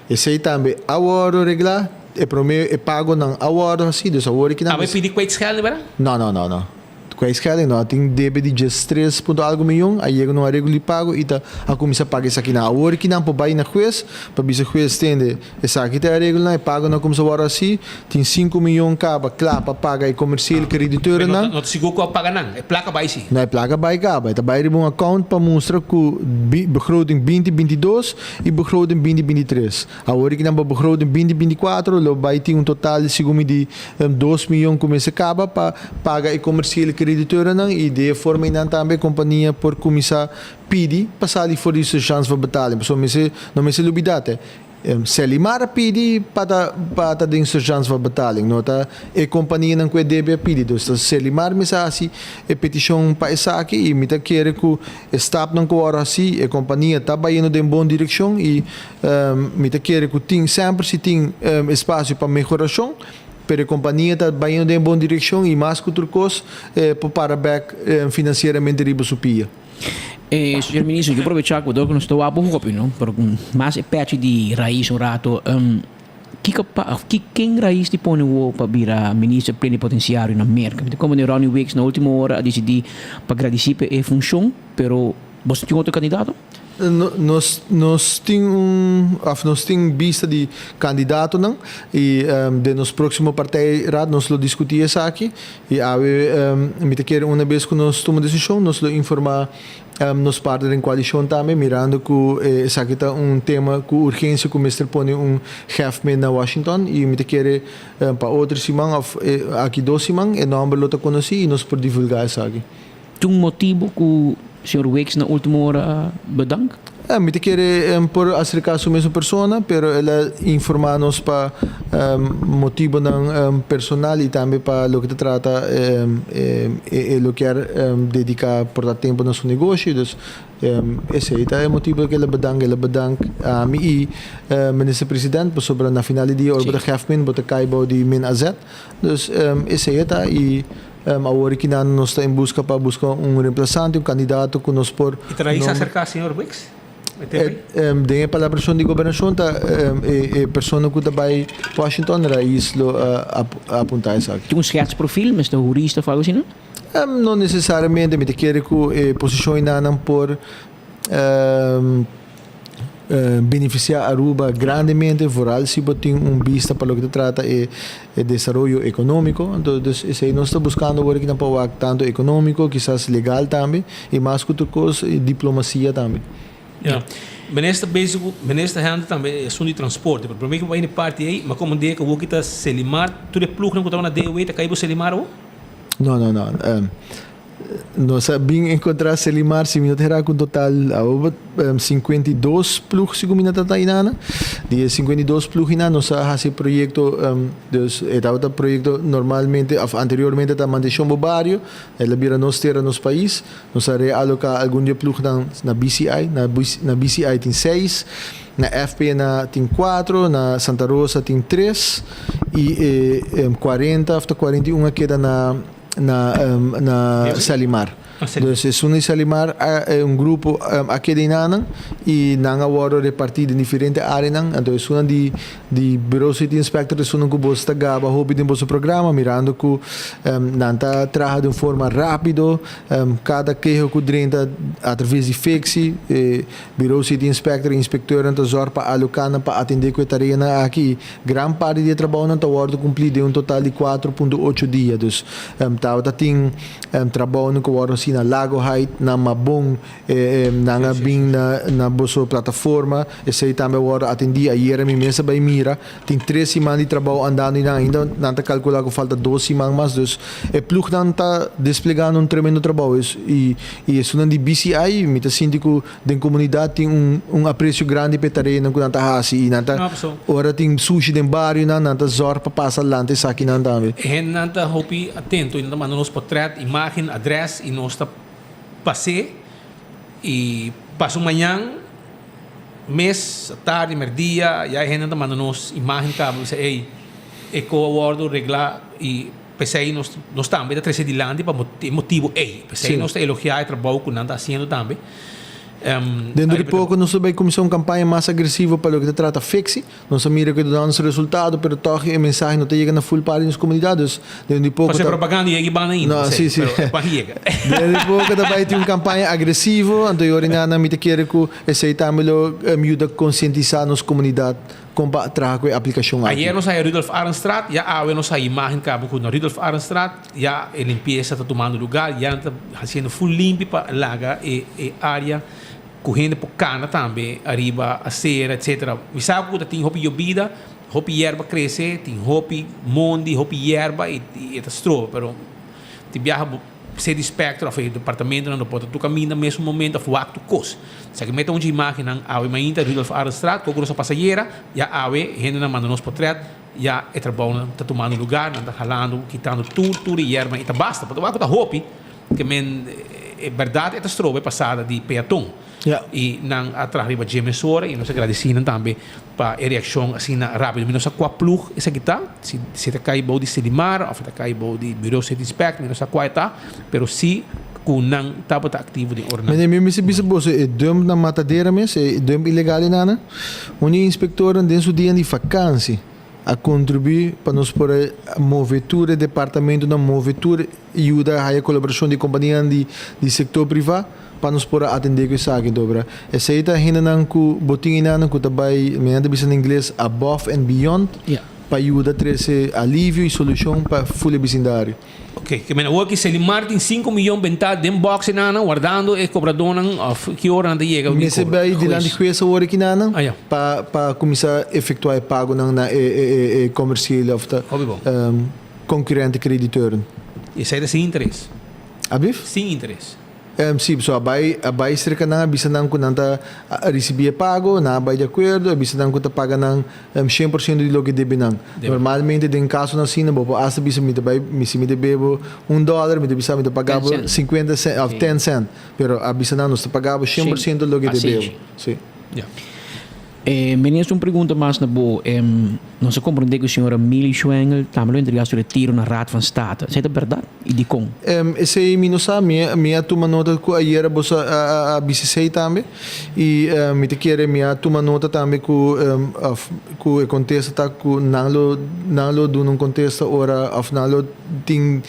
Esse aí também, agora reglar, é pago não, agora assim, dus agora que não. Ah, mas pedir kwijtschelding, né? Não. Kwijtschelding não, tem débito de 3 ponto algo milhão, aí chega no arreglo de pago e a comissão paga isso aqui na hora que não para na juiz, para ver se o juiz tende essa aqui tem arreglo não, e paga na comissão agora assim, tem 5 milhões caba, claro, para pagar e comercial, creditor não. Não te seguro que paga não, é placa vai sim. Não é placa vai caba, é vai um account para mostrar que begroting 2022 e begroting 2023. Agora que não para begroting 2024, lo vai ter total de segundo de 2 milhões começa caba para pagar e comercial creditora não e de forma não também companhia por começar pedir passar ali for isso chance de betaling so não me se lubidate Selimar pedi para ter chance de betaling nota e companhia não que deve pedir então Selimar me sa assim e petição para essa aqui e me tá querer que staff não agora assim e companhia tá indo em boa direção e me tá querer que tem sempre se tem espaço para melhoração. Pero a companhia está indo em boa direção e mais que outra coisa para back financeiramente riba supia. Senhor Ministro, eu aproveitar que eu não estou a pouco, não? Mas é parte de raiz um rato. Quem raiz te põe para vir a ministra plenipotenciário na América? Como o Ronnie Weeks na última hora decidi para agradecer a função, pero você tem outro candidato? Nós temos vista de candidato não e de nos próximo partido nós lo discutimos aqui e me quer uma vez que nós tomamos decisão nós lo informar nos parte em coalição também mirando que essa aqui está tema com urgência que o mestre põe chefe na Washington e me quer para outra semana aqui 2 semanas e não lo tá conheci e nós por divulgar isso aqui. Tem motivo que Sr. Weeks na última hora bedank? Me te quer por acercar a mesma pessoa, pero ela informar-nos para motivo não personal e também para o que trata ele quer dedicar por tempo no seu negócio. Então, esse é o motivo que ele bedank a mim e ministro-presidente sobre na final dia ou para chefe para caibo de min azet. Então, esse é e agora que nós estamos em busca para buscar reemplazante, candidato que nos por. E traz acercar ao Sr. Weeks? Denha para a pessoa de governação a pessoa que está em Washington era isso apontar isso aqui. Tem schetsprofiel, mas o jurista fala assim, não? Não necessariamente, me quer que a posição não por beneficiar Aruba grandemente, foral se tem vista para o que trata é desenvolvimento econômico, então isso nós estamos buscando agora que não pode tanto econômico, quizás legal também e mais que outra coisa diplomacia também. Yeah. Minister Hand também é assunto de transporte. Para mim que vai na parte aí, mas como dia que eu vou quitar Selimar, tu de plug não que estava na DOE, tá caiu Selimar ou? Não. Nós sabemos encontrar Selimar, se me terá com total 52 plugs, se me não está inana. De 52 plugs inana, nós fazemos esse projeto, este projeto normalmente, anteriormente está mandação no barrio, ela vira nos terra nos país, nós realocar algum dia plug na BCI, na BCI tem 6, na FP tem 4, na Santa Rosa tem 3 e 40, até 41 queda na Selimar. Então, é Selimar é grupo aqui de Nanang e não agora repartido em diferentes áreas. Então, é de Bureau City Inspector, é que você está gaba hobby de nosso programa, mirando que não está trabalhando de forma rápida, cada queijo que drenta através de fixi, Bureau City Inspector, inspector, então, zor para alocar para atender com a tarefa aqui. Grande parte do trabalho não está agora cumprido um total de 4.8 dias. Então, tem trabalho que agora na Lago Height, na Mabong, na bem na boa plataforma, esse aí também agora atendi a Jeremy Mesa by Mira, tem 3 semanas de trabalho andando e ainda não está calculado que falta 2 semanas mais, dus é plug não está desplegando tremendo trabalho e isso não de BCI, me está sentindo que da comunidade tem apreço grande para tarefa que não está assim e não está, agora tem sushi de barrio, não está zor para passar lá, isso aqui não está. E não está atento, ainda mandando nos portrait, imagem, address e nós está passei e passo manhã, mês, tarde, merdia, e aí a gente manda nos imagem cabo, diz, ei, e co-award regla e pensei nós também da trece de lande para motivo pensei nós elogiar o trabalho que nós está fazendo também. Dentro de pouco nós vamos começar uma campanha mais agressiva para o que trata fixi. Nós mira que dá uns resultados, mas toch a mensagem não chega na full parte nas comunidades. Dentro de pouco fazer propaganda e bana ainda. Não, sim. Dentro de pouco também tem uma campanha agressiva, então eu ainda me quero que esse também ajuda a conscientizar nas comunidades com a aplicação. Ayer nós saímos Rudolf Arenstraat, já nós saímos imagem que na Rudolf Arenstraat, já a limpeza está tomando lugar, já está fazendo full limpo para laga e área correndo por cana também, arriba a cera, etc. Me sabe que tem hopi llovida, hopi erva cresce, tem hopi mondi, hopi erva e estro, pero te viaja se de espectro, o departamento não pode tu caminha no mesmo momento, o acto cos. Se que meta uma imagem na ave mainta Rudolf Arenstraat, com grossa passageira, já ave, gente na manda nos portret, já é trabalho está tomando lugar, está ralando, quitando tudo e erva, e tá basta, porque o acto da hopi, que é verdade, é estro, é passada de peatão. E nang atrás riba de emissora e nós agradecemos também para a reação assim rápida. Nós aqua plug essa aqui se te cai bom de Sedimar ou te cai bom de Bureau de Inspect, nós aqua está, pero se com não tá ativo de ordem. Mas me bisa boso é dump na matadeira mesmo, é dump ilegal nana. Um inspector dentro dia de vacância a contribuir para nos por a movetura departamento na movetura e ajuda a colaboração de companhia de setor privado para nos por atender com isso aqui dobra. Essa aí tá ainda não com botinho não com também me anda em inglês above and beyond para ajudar a trazer alívio e solução para full vecindário. Ok, que me que se Sedimar tem 5 milhões ventado de boxe nana guardando e cobrador que hora anda chega. Me se vai de lá de coisa hora aqui nana para começar a efetuar pago na comercial of concorrente creditor. E sai sem interesse. Abif? Sem interesse. Sim, so abay cerca na bisa nang ko nanta recibir pago na abay de acordo, bisa nang ko ta paga ng 100% de lo que debe nang. Normalmente den caso na sina bobo asa bisa mi debay mi debebo $1, mi bisa mi pagabo 50 cent of 10 cent, pero abisa nang nos pagabo 100% de lo que debebo. Sim. Ministro, uma pergunta mais na boa. Não se compreende que o senhor Millie Schwengel também entregasse o retiro na Raad van State. Is dat verdade? E de como? Esse aí, minha toma nota que ayer a BCC também. E me te quer minha toma nota também que o contexto está que não do não contexto ora of não tem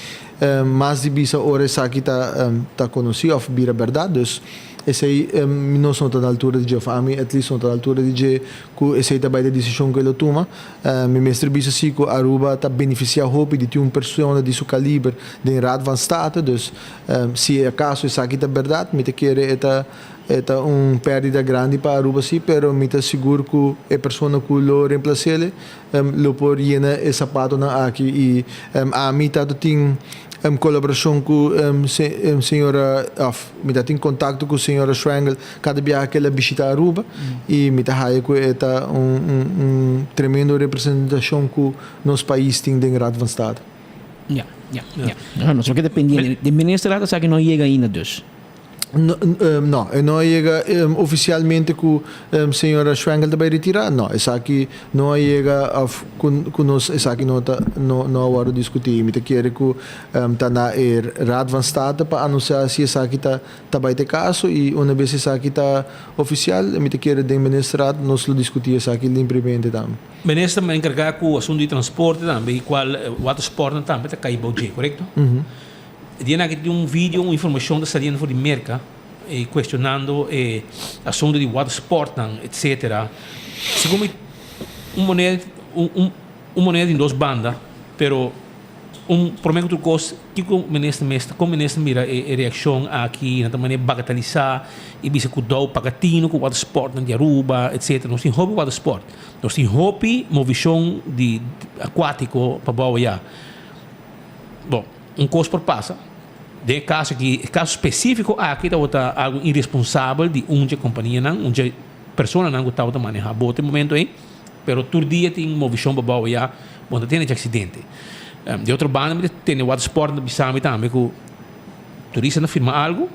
mais de bisa ora essa aqui tá conhecido of bira verdade. Esse aí não são da altura de fame, at least são da altura de que esse aí também da decisão que ele toma. Me mestre bisa assim que Aruba tá beneficiar hope de ter uma pessoa de seu calibre de Raad van State, dus se é caso essa aqui tá verdade, me te quer é perda grande para Aruba sim, pero me te seguro que a pessoa que lo reemplace ele lo por llenar esse sapato na aqui e a mim tá tem colaboração com a senhora me dá em contato com a senhora Schwengel cada dia que ela visita Aruba e me dá com esta tremenda representação que nosso país tem em Raad van State. Não, só que depende de ministro sabe que não chega ainda dus. Não chega oficialmente que a senhora Schwengel vai retirar. Não, essa aqui não chega com nós, essa aqui não agora discutir. Me te quer que tá na Raad van State para anunciar se essa aqui tá vai ter caso e uma vez essa aqui tá oficial, me te quer de ministrado nós lo discutir essa aqui limpremente também. Ministro me encarregar com o assunto de transporte também, qual watersport também tá caibo de, correto? Dia tem um vídeo, uma informação da saliendo de merca questionando assunto de watersport, etc. Segundo moneda em duas bandas, pero problema que tu cost que como ministro mira a reação aqui na maneira bagatelizar e bisa que dá pagatino com watersport na Aruba, etc. Nós tem hobby watersport, nós tem hobby movição de aquático para boa. Bom, costo por passa. De caso específico aqui está algo irresponsável de uma companhia não, uma pessoa não está a manejar bom momento aí, pero todo dia tem uma visão para boa já, quando tem um acidente. De outra banda tem o watersport na Bissau também que o turista não firma algo,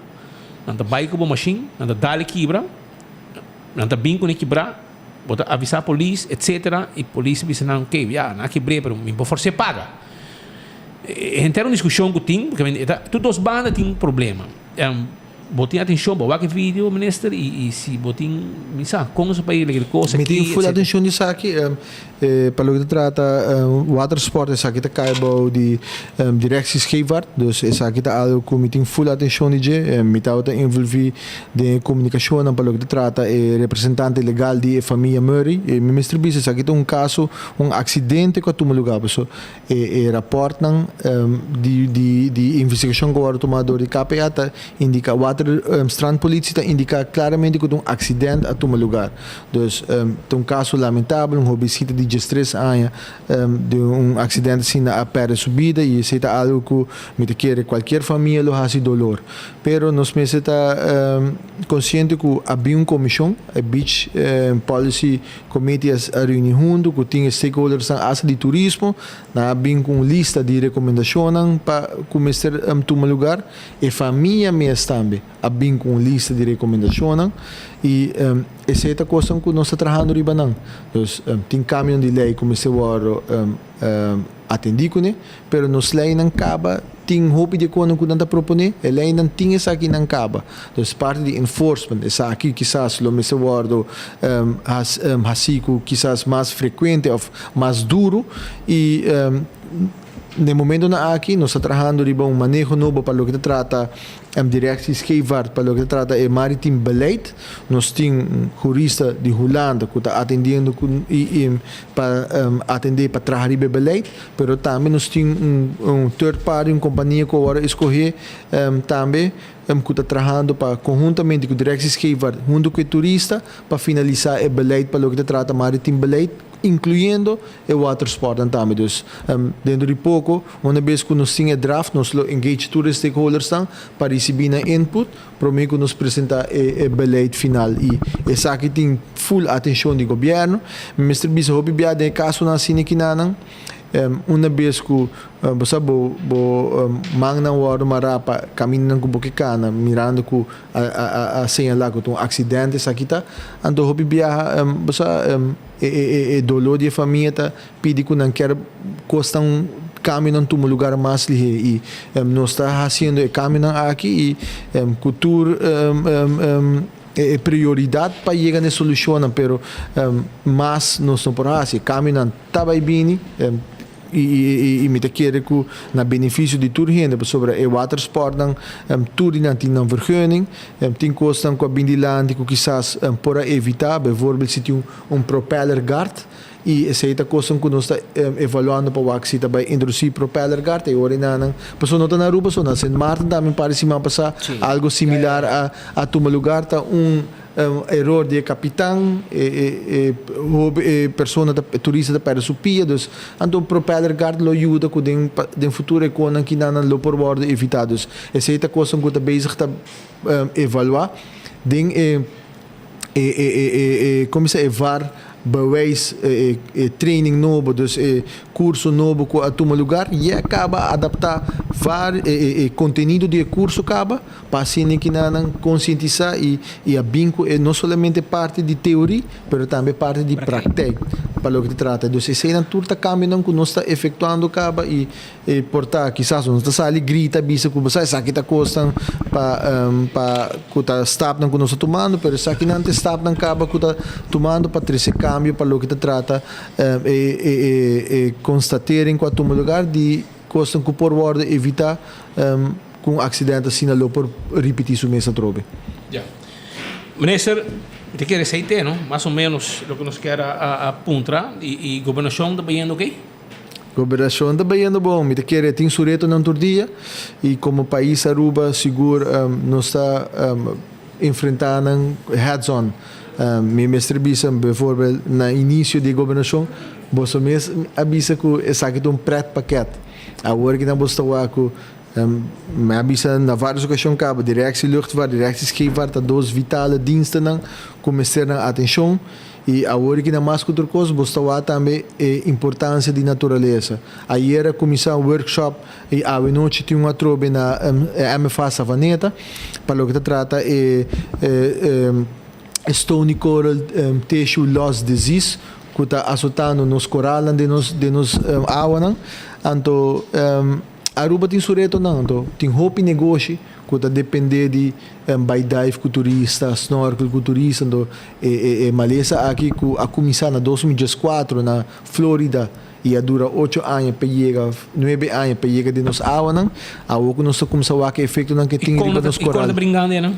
não está bike com a machine, não está dali quebra, não está bem com quebrar, bota avisar a polícia, etc. E a polícia diz, não, ok, já, não quebrei, mas me por força paga. E ter uma discussão com o time, porque todas as bandas têm um problema. Botem atenção, boa que vídeo, ministro, e se botem, misa, como se para ele coisa aqui, tem full atenção nisso aqui, para o que trata watersport, essa aqui tá caibo de direção scheepvaart, dus essa aqui tá algo que me tem full atenção de me tá envolvido de comunicação, para o que trata representante legal de família Murray, ministro bis, essa aqui tá caso, acidente que tu lugar, pessoal, rapportam de investigação que o tomador de KPA tá indica strandpolitie indica claramente que acidente a tomar lugar. Dus caso lamentável, homicídio de 13 anos de acidente assim a perda subida e isso é algo que me quer qualquer família lo hace dolor. Pero nós mesmos está consciente que havia uma comissão, a Beach Policy Committee a reunir junto, que tem stakeholders da área de turismo, havia uma lista de recomendações para começar a tomar lugar e família mesmo também. Havia uma lista de recomendações e essa é a coisa que nós estamos trabalhando riba não. Então, tem caminho de lei como se atendi com ele, pero nos lei não acaba tem roupa de quando que nós propõe, a lei não tem essa aqui não acaba. Então, parte de enforcement, essa aqui quizás lo me se guardo hasico quizás mais frequente ou mais duro e no momento na aqui nós estamos trabalhando riba um manejo novo para o que trata direção scheepvaart para o que trata maritime beleid. Nós temos jurista de Holanda que está atendendo para atender para trabalhar riba beleid, pero também nós temos third party, uma companhia que agora escolher também que está trabalhando para conjuntamente com a direção scheepvaart junto com o turista para finalizar o beleid para o que trata maritime beleid, incluindo o watersport também. Dus, dentro de pouco, uma vez que nós temos draft, nós engage todos os stakeholders para receber input, para mim que nós apresentar o beleid final. E essa aqui tem full atenção do governo. Mr. Bisa, houve de caso na cine que não uma vez que você mangna o marapa caminhando com boquicana mirando com a senha que um acidente essa aqui tá ando hobby viaja você dolor de família tá pedi que não quer custa caminhando para um lugar mais ligeiro e nós está fazendo o caminho aqui e cultura é prioridade para chegar na solução, pero mas nós não podemos caminhar tá bem e me quer que na benefício de toda gente sobre o watersport tudo não tem uma vergunning tem coisas com a bindiland que quizás para evitar, bijvoorbeeld se tem propeller guard e essa é a coisa que nós estamos evaluando para o que vai introduzir propeller guard e agora não pessoa não está na rua, pessoa na Saint Martin também parece que passar algo similar a tomar lugar tá erro de capitão pessoa turista da para supia dus então propeller guard lo ajuda com den futuro com que não lo por bordo evitados essa é a coisa que está bezig está evaluar den como se evar bewijs training novo dus curso novo que a toma lugar e acaba adaptar conteúdo de curso acaba para assim que não conscientizar e a binco é não somente parte de teoria mas também parte de prática para o que trata dus esse é tudo caminho que nós está efetuando acaba e portar quizás nós está ali grita bisa que você sabe que está custando para que está stop não que nós está tomando mas sabe que não está stop não acaba que está tomando para trazer cambio para o que trata constatarem com a toma lugar de coisas que por bordo evitar com acidente assim não por repetir isso mesmo trobe. Minister, te quer receita, não? Mais ou menos o que nos quer apontar e a governação está bem ok? Governação está bem bom, me quer tem sureto não todo dia e como país Aruba seguro nós está enfrentando heads-on. Me mestre bisa, bijvoorbeeld na início de governação, você mesmo avisa que essa aqui é pré-paquete. Agora que não basta que me avisa na várias ocasiões cabo direção luchtvaart, direção scheepvaart, dois vitale diensten não começar a atenção e agora que não mais que outra coisa basta também a importância de natureza. Ayer começou um workshop e à noite tinha uma trobe na MFA Savaneta para o que trata Stony Coral Tissue Loss Disease, que está assustando nos corais de nos águas. Então, Aruba tem sureto não, então tem roupa e negócio que está depender de by dive com turista, snorkel com turista, então maleza aqui que a começar na 2004 na Flórida e a dura 8 anos para chegar, 9 anos para chegar de nos águas, a o que nós começamos a ter efeito não que tem riba nos corais. E quando brincando não?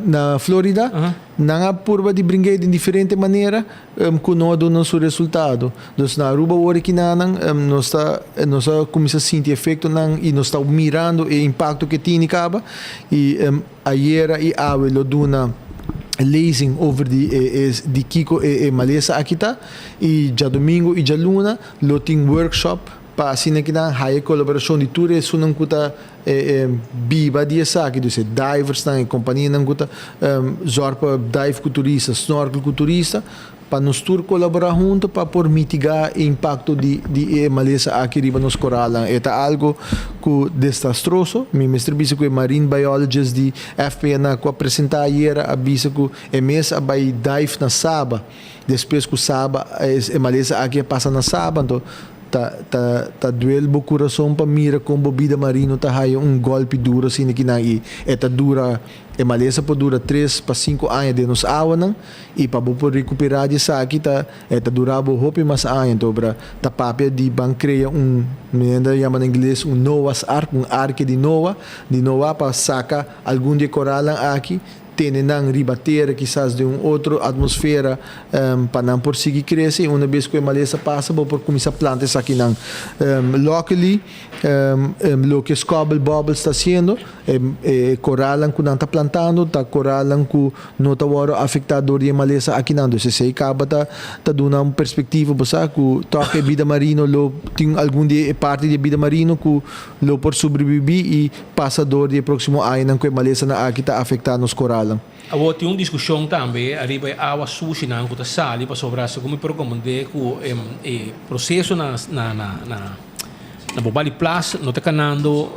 Na Flórida, não há curva de brinquedo de diferente maneira que não dá nosso resultado. Então, na Aruba, o que nós começamos a sentir efeito e nós estamos mirando o impacto que tem acaba e ayer e ave lo duna lezing over de Kiko e Malesa aqui tá e já domingo e já luna lo tem workshop para assim que na high colaboração de tudo isso não custa biba dia saque do se divers na companhia não custa zorpa dive com turista snorkel com turista para nos tour colaborar junto para por mitigar o impacto de maleza aqui riba nos corais é algo que desastroso me mestre disse que marine biologist de FPN que apresentar ayer a disse que é mês a vai dive na Saba depois que Saba é maleza aqui passa na Saba então tá duel bo coração para mira com bebida marino tá hay golpe duro assim que na eta dura maleza por dura 3 para 5 anos de nos awanan e para por recuperar de aqui tá eta durabo hope mas anos então para tá papel de bancreia ainda chama em inglês Noah's Ark arca de Noah para sacar algum de coral aqui tem não ribater quizás de outra atmosfera para não por seguir crescer uma vez que a maleza passa por começar a plantas aqui não locally lo que Scobble Bubble está sendo coral que não está plantando tá coral que não está agora afetado de maleza aqui não se sei acaba tá dando uma perspectiva você que toca vida marino lo tem algum de parte de vida marino que lo por sobreviver e passador de próximo ano não que a maleza na aqui está afetando os coral. Agora tem uma discussão também, arriba a água sushi na que sali para sobrar se como recomendei que o processo na Bobali Plus não está canando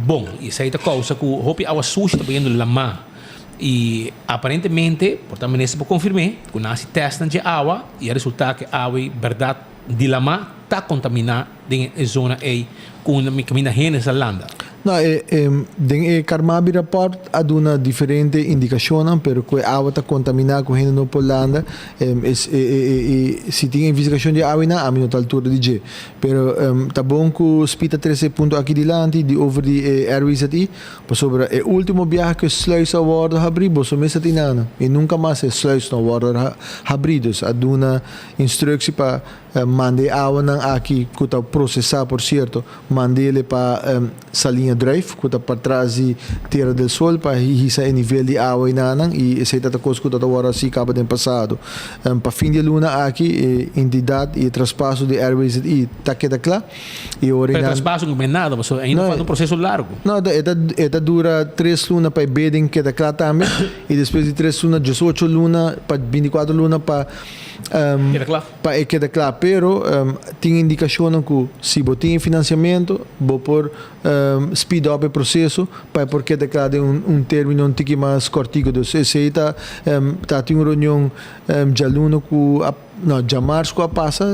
bom e essa é a causa que o água sushi está pegando lama e aparentemente portanto nesse para confirmar que nós testamos de água e o resultado que a água verdade de lama está contaminada em zona aí com uma caminha nessa landa. No, den Carmabi report ad una differente indicazione per cui acqua sta contaminata con no Polanda si tiene investigazione di acqua a minuto altura di G però sta buon che spita 13 punto aqui di lanti di over di airways ati per sopra è ultimo viaggio che sluis award habribo so messa tinana e nunca mais è sluis no award habridos ad una istruzione per mande acqua nan aqui que está processar por certo mandele para salinha drive que está para trás de Terra del Sol para hisa o nível de água inanang e essa é a coisa que está agora assim acaba de passado para fim de luna aqui entidade e traspasso de airways e tá que claro e ora pero traspasso não é nada mas ainda faz um processo largo não é dura 3 luna para bedding que tá claro também e depois de 3 luna 18 luna para 24 luna para queda claro pero tem indicação que se botem financiamento vou por speed up o processo para porque declara um término um pouco mais cortico do se está tem uma reunião de aluno que já março que passa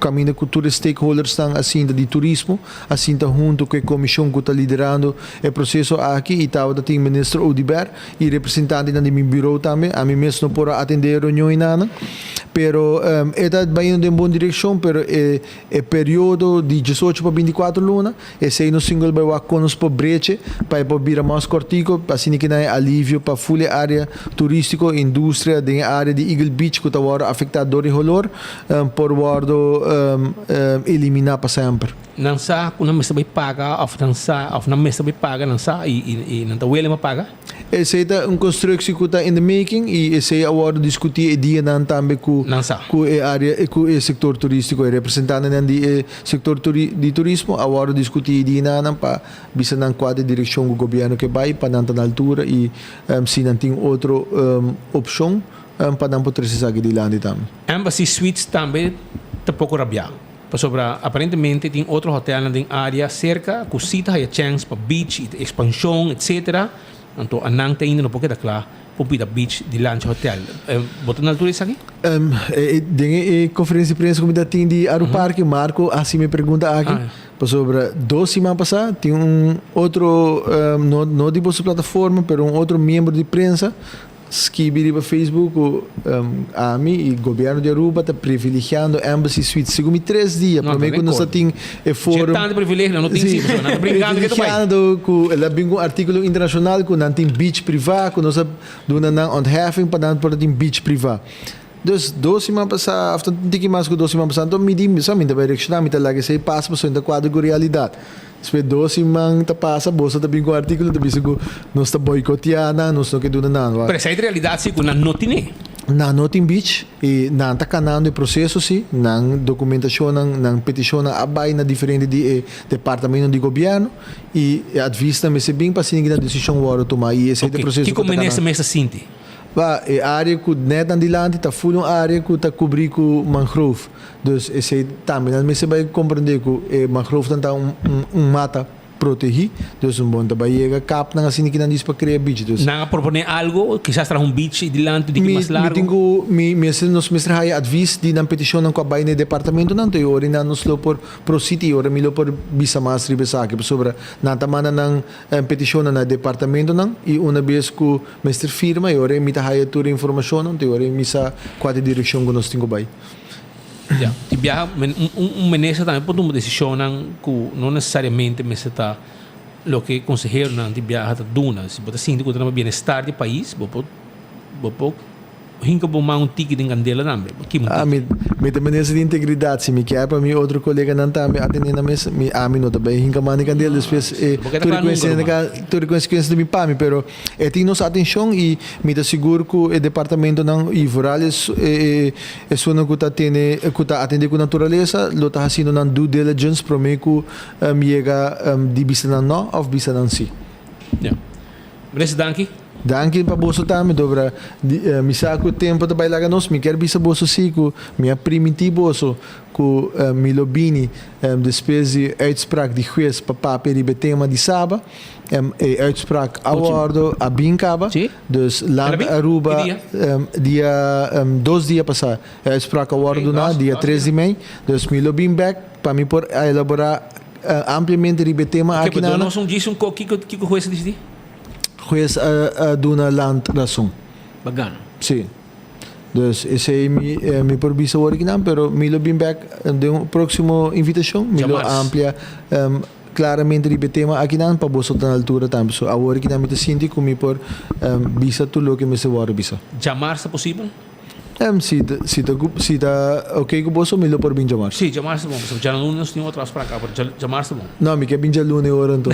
caminho com todos os stakeholders estão assim de turismo assim está junto com a comissão que está liderando o processo aqui e estava tem o ministro Odiber e representante do meu bureau também a mim mesmo não pode atender a reunião nada pero está indo em boa direção pero é período de 18 para 24 luna e se no single vai a conos para breche para vir mais cortico assim que não é alívio para full área turístico indústria da área de Eagle Beach que está agora afetado de rolor por guardo eliminar para sempre. Não sa, kung não sabay paga, não me sabay paga, não sa, e não tá wele paga. Essa é uma construção que está in the making e essa é agora discutir dia não também com a área com o setor turístico e representante do setor de turismo agora discutir dia não para bisa não qual a direção do governo que vai para não na altura e se não tem outra opção para não poder se sair de lá também. Embassy Suites também tá pouco rabiado. Para aparentemente tem outro hotel na área cerca, que cita a chance para beach, expansão, etc. Então, a não tem ainda não porque claro Popida Beach di Lunch Hotel. Botar na altura isso aqui? Dengue conferência de prensa como da tem de Aeroparque, Marco assim me pergunta aqui. Sobre 2 semanas passadas, tinha outro, não de vossa plataforma, mas outro membro de prensa escrevi para Facebook a mim e o governo de Aruba está privilegiando a Embassy Suite. Segundo 3 dias, para mim, quando nós temos fórum. Tanto privilégio, não tem sim, não está brincando que privilegiando com um artigo internacional que não tem beach privado, que nós dona na ontheffing para não ter beach privado. Dus 2 semanas passadas, after tiki mais que 2 semanas passadas, então me diz, só me dá direcionar, me dá lá que sei passa para o quadro com realidade. Depois 2 semanas tá passa, bolsa também com artigo, também se nós está boicoteando, nós não queremos nada. Mas essa realidade sim, na notine. Na Notin Beach e na tá canando o processo sim, na documentação, na petição, na abai na diferente de departamento de governo e a vista me se bem para seguir a decisão agora tomar e esse processo. Que como nessa mesa sinti? A área que net adiante está full uma área que está cobrindo com mangrove. Dus esse também, mas você vai compreender que mangrove está mata protegido, dus bom também chega cap na assim que não diz para criar beach. Dus não propõe algo, quizás traz beach adiante de que mais largo. Nos mestre advice de na petição com a baia departamento não tem ora não nos lo por pro city ora milo por bisa mais ribesa que sobre na tamana nang petição na departamento não e uma vez que mestre firma e ora mita haya toda informação não tem ora misa qual direção que nós temos baia. Ja, die viaja ministro também pode tomar decisão que não necessariamente mas está o que consejero não de viaja está duna se pode sim que o bem-estar do país pode hinca bom um ticket em candela também me também nessa de integridade se me quer para mim outro colega não também atendendo na mesa me não também hinca mani candela depois tudo consequência de mim para mim pero tem nossa atenção e me dá seguro que o departamento não e vorales é só não que está atender com natureza lo está fazendo na due diligence para mim que me chega de vista não ou vista não sim. Ja. Meneer Dankie. Danke para bolso também dobra mi saco tempo de bailar nós me quer bisa bolso sico minha primitivo bolso com Milobini depois de uitspraak die juez para papel de tema de Saba uitspraak awardo a bincaba dus land Aruba dia 2 dias passar uitspraak awardo na dia 3 de maio dus Milobin back para me por elaborar ampliamente de tema aqui na nós disse que o juez disse juez duna land razão. Bacana. Sim. Dus esse aí me proibisa original, pero Milo bem back de próximo invitação, Milo amplia claramente o tema aqui não para você na altura também. So agora que não me sinto como por visa tudo o que me se vai visa. Jamar se possível? Se tá ok com você, Milo por bem jamar. Sim, jamar se bom. Já não nos tem outras para cá, mas jamar se bom. Não, me quer bem já lunes hora então.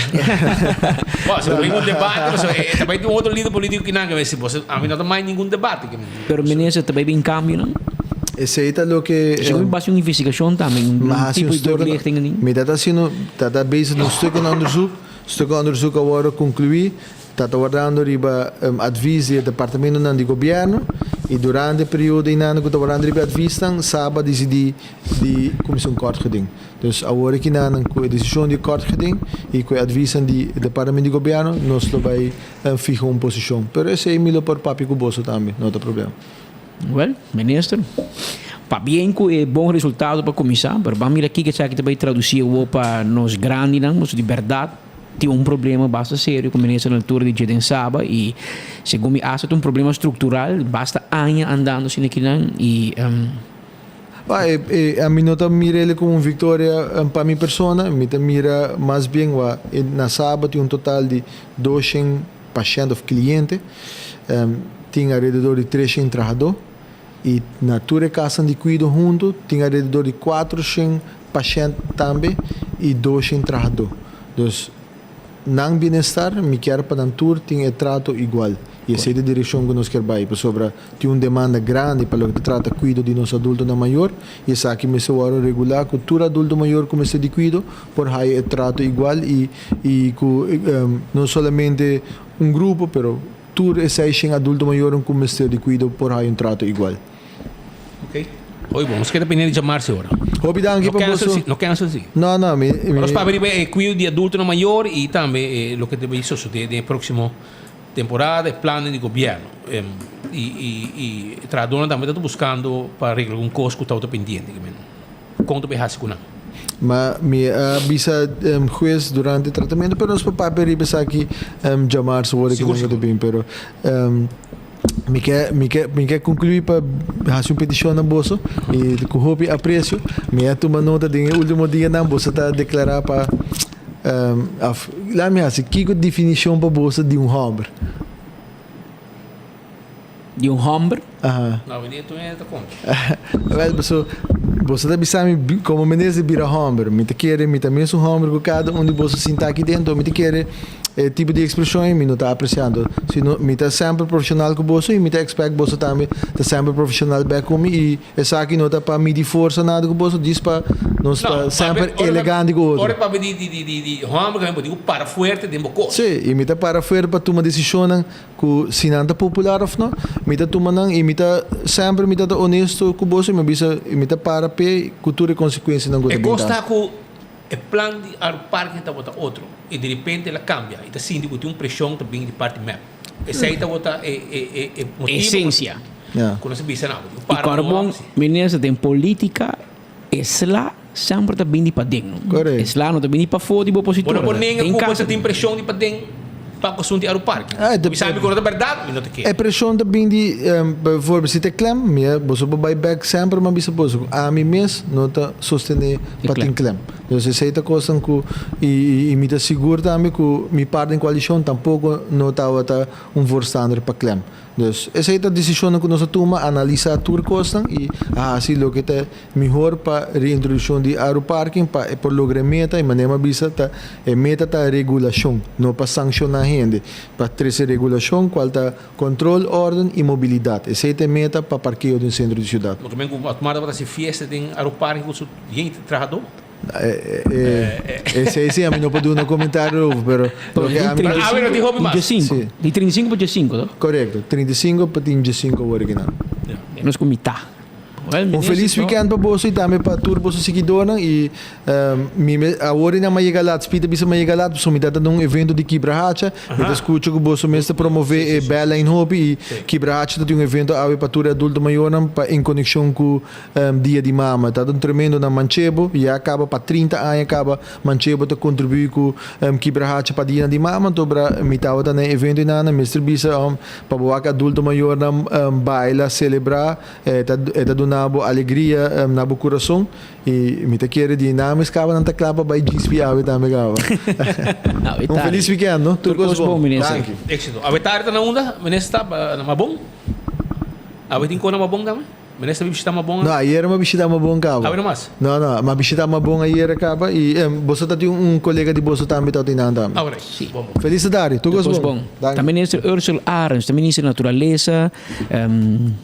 Bom, se tem um debate, também tem outro líder político que não quer ver se você, a mim não tem mais nenhum debate. Pero ministro também bem cambio não? Esse aí tá o que se eu faço uma investigação também, tipo de doorlichting ali. Me tá sendo tá based no stuk onderzoek agora concluir. Está guardando riba advisi do departamento de governo e durante o período em ano que está guardando riba advisi sábado decidi de comissão corte geding. Dus agora que não com a decisão de corte geding e com a advisi do departamento de governo nós lo vai fijar uma posição. Pero esse é milo por papi com bolso também, não tem problema. Well, ministro. Para bem que é bom resultado para começar, mas vamos aqui que já que também traduzir o para nós grandes, nós de verdade. Tem problema bastante sério com a ministra na altura de Jeden Saba e segundo me acha tem problema estrutural basta anos andando sem aquilo e a mim não mira ele como vitória para minha persona, me mira mais bem na Saba tem total de 200 pacientes ou clientes, tem alrededor de 300 trabalhadores e na tua casa de cuido junto tem alrededor de 400 pacientes também e 200 trabalhadores. Dus não bem-estar, me quer para tour tem trato igual. E essa é a direção que nós queremos sobre tem uma demanda grande para o que trata cuido de nosso adulto na maior e essa aqui me se vai regular que todo adulto maior começa de cuido por aí é trato igual e não somente grupo, pero todo esse adulto maior começa de cuido por aí trato igual. Ok. Oi, bom, você depende de chamar-se agora. Não quer assim. Não, mas para ver cuido de adulto no maior e também o que deve isso de próximo temporada e plano de governo. E tradona também está buscando para arreglar um custo que está pendiente. Quanto bem raci com não? Mas me avisa juez durante o tratamento, pero os papá peribes aqui chamar se vou que não bem, pero me quer concluir para fazer uma petição na bolsa e com hobby aprecio me é tomar nota de último dia na bolsa tá declarar para lá me acha que definição para bolsa de hombre de hombre não tu é tá conta well pessoa você tá pensando como menese vira hombre me te quer me também sou hombre com cada um de você sentar aqui dentro me te quer tipo de expressão me não está apreciando se não me está sempre profissional com você e me está expect você também está sempre profissional back com e essa aqui não está para me de força nada com você diz para não está sempre elegante com outro ora para de homem que digo para forte de boco sim e me está para forte para tomar decisão com se não está popular ou não me está tomando e me está sempre me está honesto com você me bisa me está para pe cultura e consequência não gosta e gosta com o plano de parque está bota outro e de repente ela cambia e está sentindo que tem uma pressão também de parte map essa aí está bota essência quando se bisa não e carbon ministro tem política lá sempre está bem de para dentro lá não está bem de para fora de opositor quando nem a culpa tem pressão de para dentro para o assunto do parque sabe quando é verdade não te quer é pressão também de por se te clem você vai back sempre mas bisa você a mim mesmo não está sostener para tem clem então se essa coisa que e me está seguro também que me parte em coalição tampouco não está forçando para clem então essa é a decisão que nós tomamos analisar tudo coisa e assim o que é melhor para reintrodução de aeroparking para por lograr meta e maneira bisa tá meta tá regulação não para sancionar gente para trazer regulação qual tá controle ordem e mobilidade essa é a meta para parqueio do centro de cidade mas também com a tomada para se fiesta tem aeroparking com gente trabalhador esse a mim não pode dar um comentário pero de 35 para 5 correto 35 para 5 original nós com mitad feliz weekend para você e também para todos os seguidores e agora não vai chegar lá espírito bisa vai chegar lá so me dá um evento de Kibrahacha e escuto que você mesmo promover bela em hobby e Kibrahacha tem um evento para todos adultos maiores em conexão com dia de mama tá um tremendo na Manchebo e acaba para 30 anos acaba Manchebo a contribuir com Kibrahacha para dia de mama então para me tá no evento na mestre bisa para o adulto maior baila celebrar tá alegria na bo coração e me te quer de nada mas acaba não tá claro para GSP ave também acaba feliz weekend no tudo bom ministro éxito a tarde na onda ministro está na bom a ver tem como na bom também ministro visita uma bom não ayer uma visita uma bom acaba a ver mais não uma visita uma bom ayer acaba e você tá tem colega de você também tá tem nada agora sim bom felicidade tudo bom também ministro Ursula Arens também ministro natureza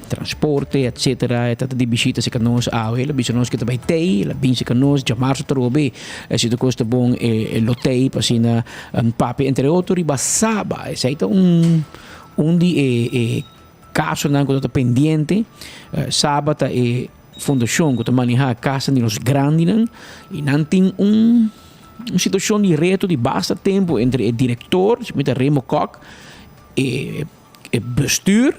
transporte etc tá de visita se canos ela visita nós que também tem ela vinha que nós chamar se trobe se do custa bom lotei passina papi entre outros e basaba esse aí tá de caso não que está pendente sábado é fundação que está manejando a casa de los grandes e não tem uma situação de reto de basta tempo entre o diretor, Remo Koch, e o bestuur,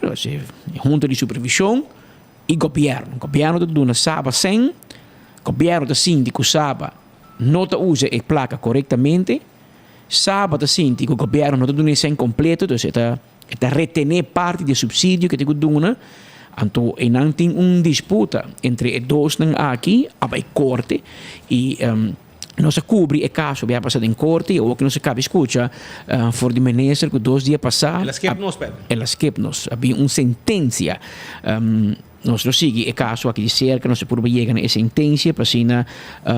junta de supervisão e governo. O governo está dando sábado sem, o governo está sentindo que o sábado não usa a placa corretamente, sábado está sentindo que o governo não está dando sem completo, então está retener parte do subsídio que tem que dar. Então, não tem uma disputa entre os dois aqui, a corte, e nós cobrimos o caso que passado em corte, ou que nós acaba de escutar, for de ministro que 2 dias passados. Ela skip-nos, havia uma sentença. Nós seguimos o caso aqui de cerca, nós por chegar a sentença, para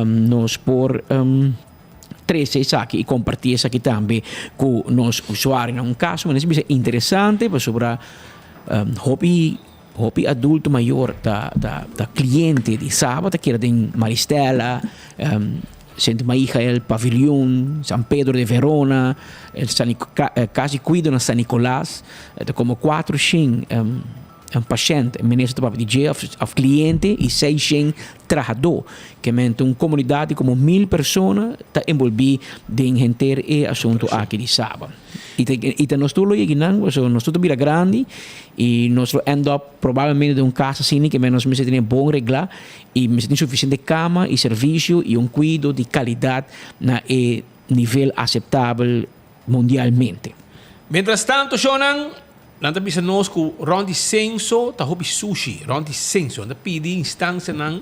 nós por 13 aqui e compartilhar isso aqui também com os usuários. Um caso, mas é interessante sobre hobby adulto maior da cliente de sábado, que era de Maristela, Santo Michael, Pavilhão, San Pedro de Verona, quase cuido na San Nicolás, como 4 5 paciente, ministro de DJ of cliente e 600 trabalhador, que mente uma comunidade como 1000 pessoas está envolvida em entender e assunto aqui de sábado. E nós tudo aí nós tudo bira grande e nós end up provavelmente de um caso assim que nós me tem bom regla e me tem suficiente cama e serviço e cuidado de qualidade na nível aceitável mundialmente. Mientras tanto, Shonan, nanta bisa nós ku rondi senso ta hobi sushi, rondi senso, nanta pidi instância nang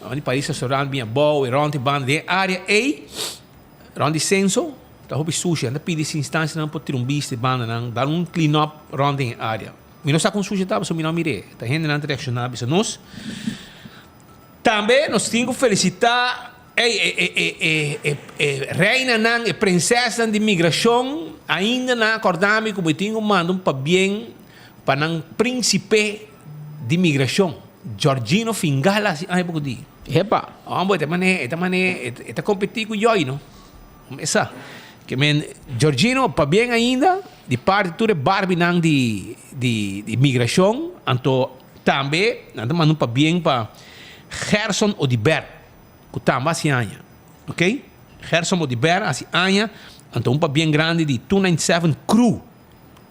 ani país restaurant minha boa e rondi band de área A, rondi senso ta hobi sushi, nanta pidi instância nang potir biste banda nang dar clean up rondi em área. Mi não está com sushi tá, so mi não mire, ta gente nanta reaccionar bisa nós. Também nós temos que felicitar reina nang e princesa de imigração ainda na acordame como tinha mandam para bem para nang príncipe de imigração Giorgino Fingala assim ai pouco di epa ambo eta mané eta competir com Joy não essa que men Giorgino para bem ainda de parte tudo Barbie nang de imigração anto também nada mandam para bem para Gerson Odibert Kutamba assim aña, ok? Gerson Odiber assim aña, então bem grande de 297 Crew.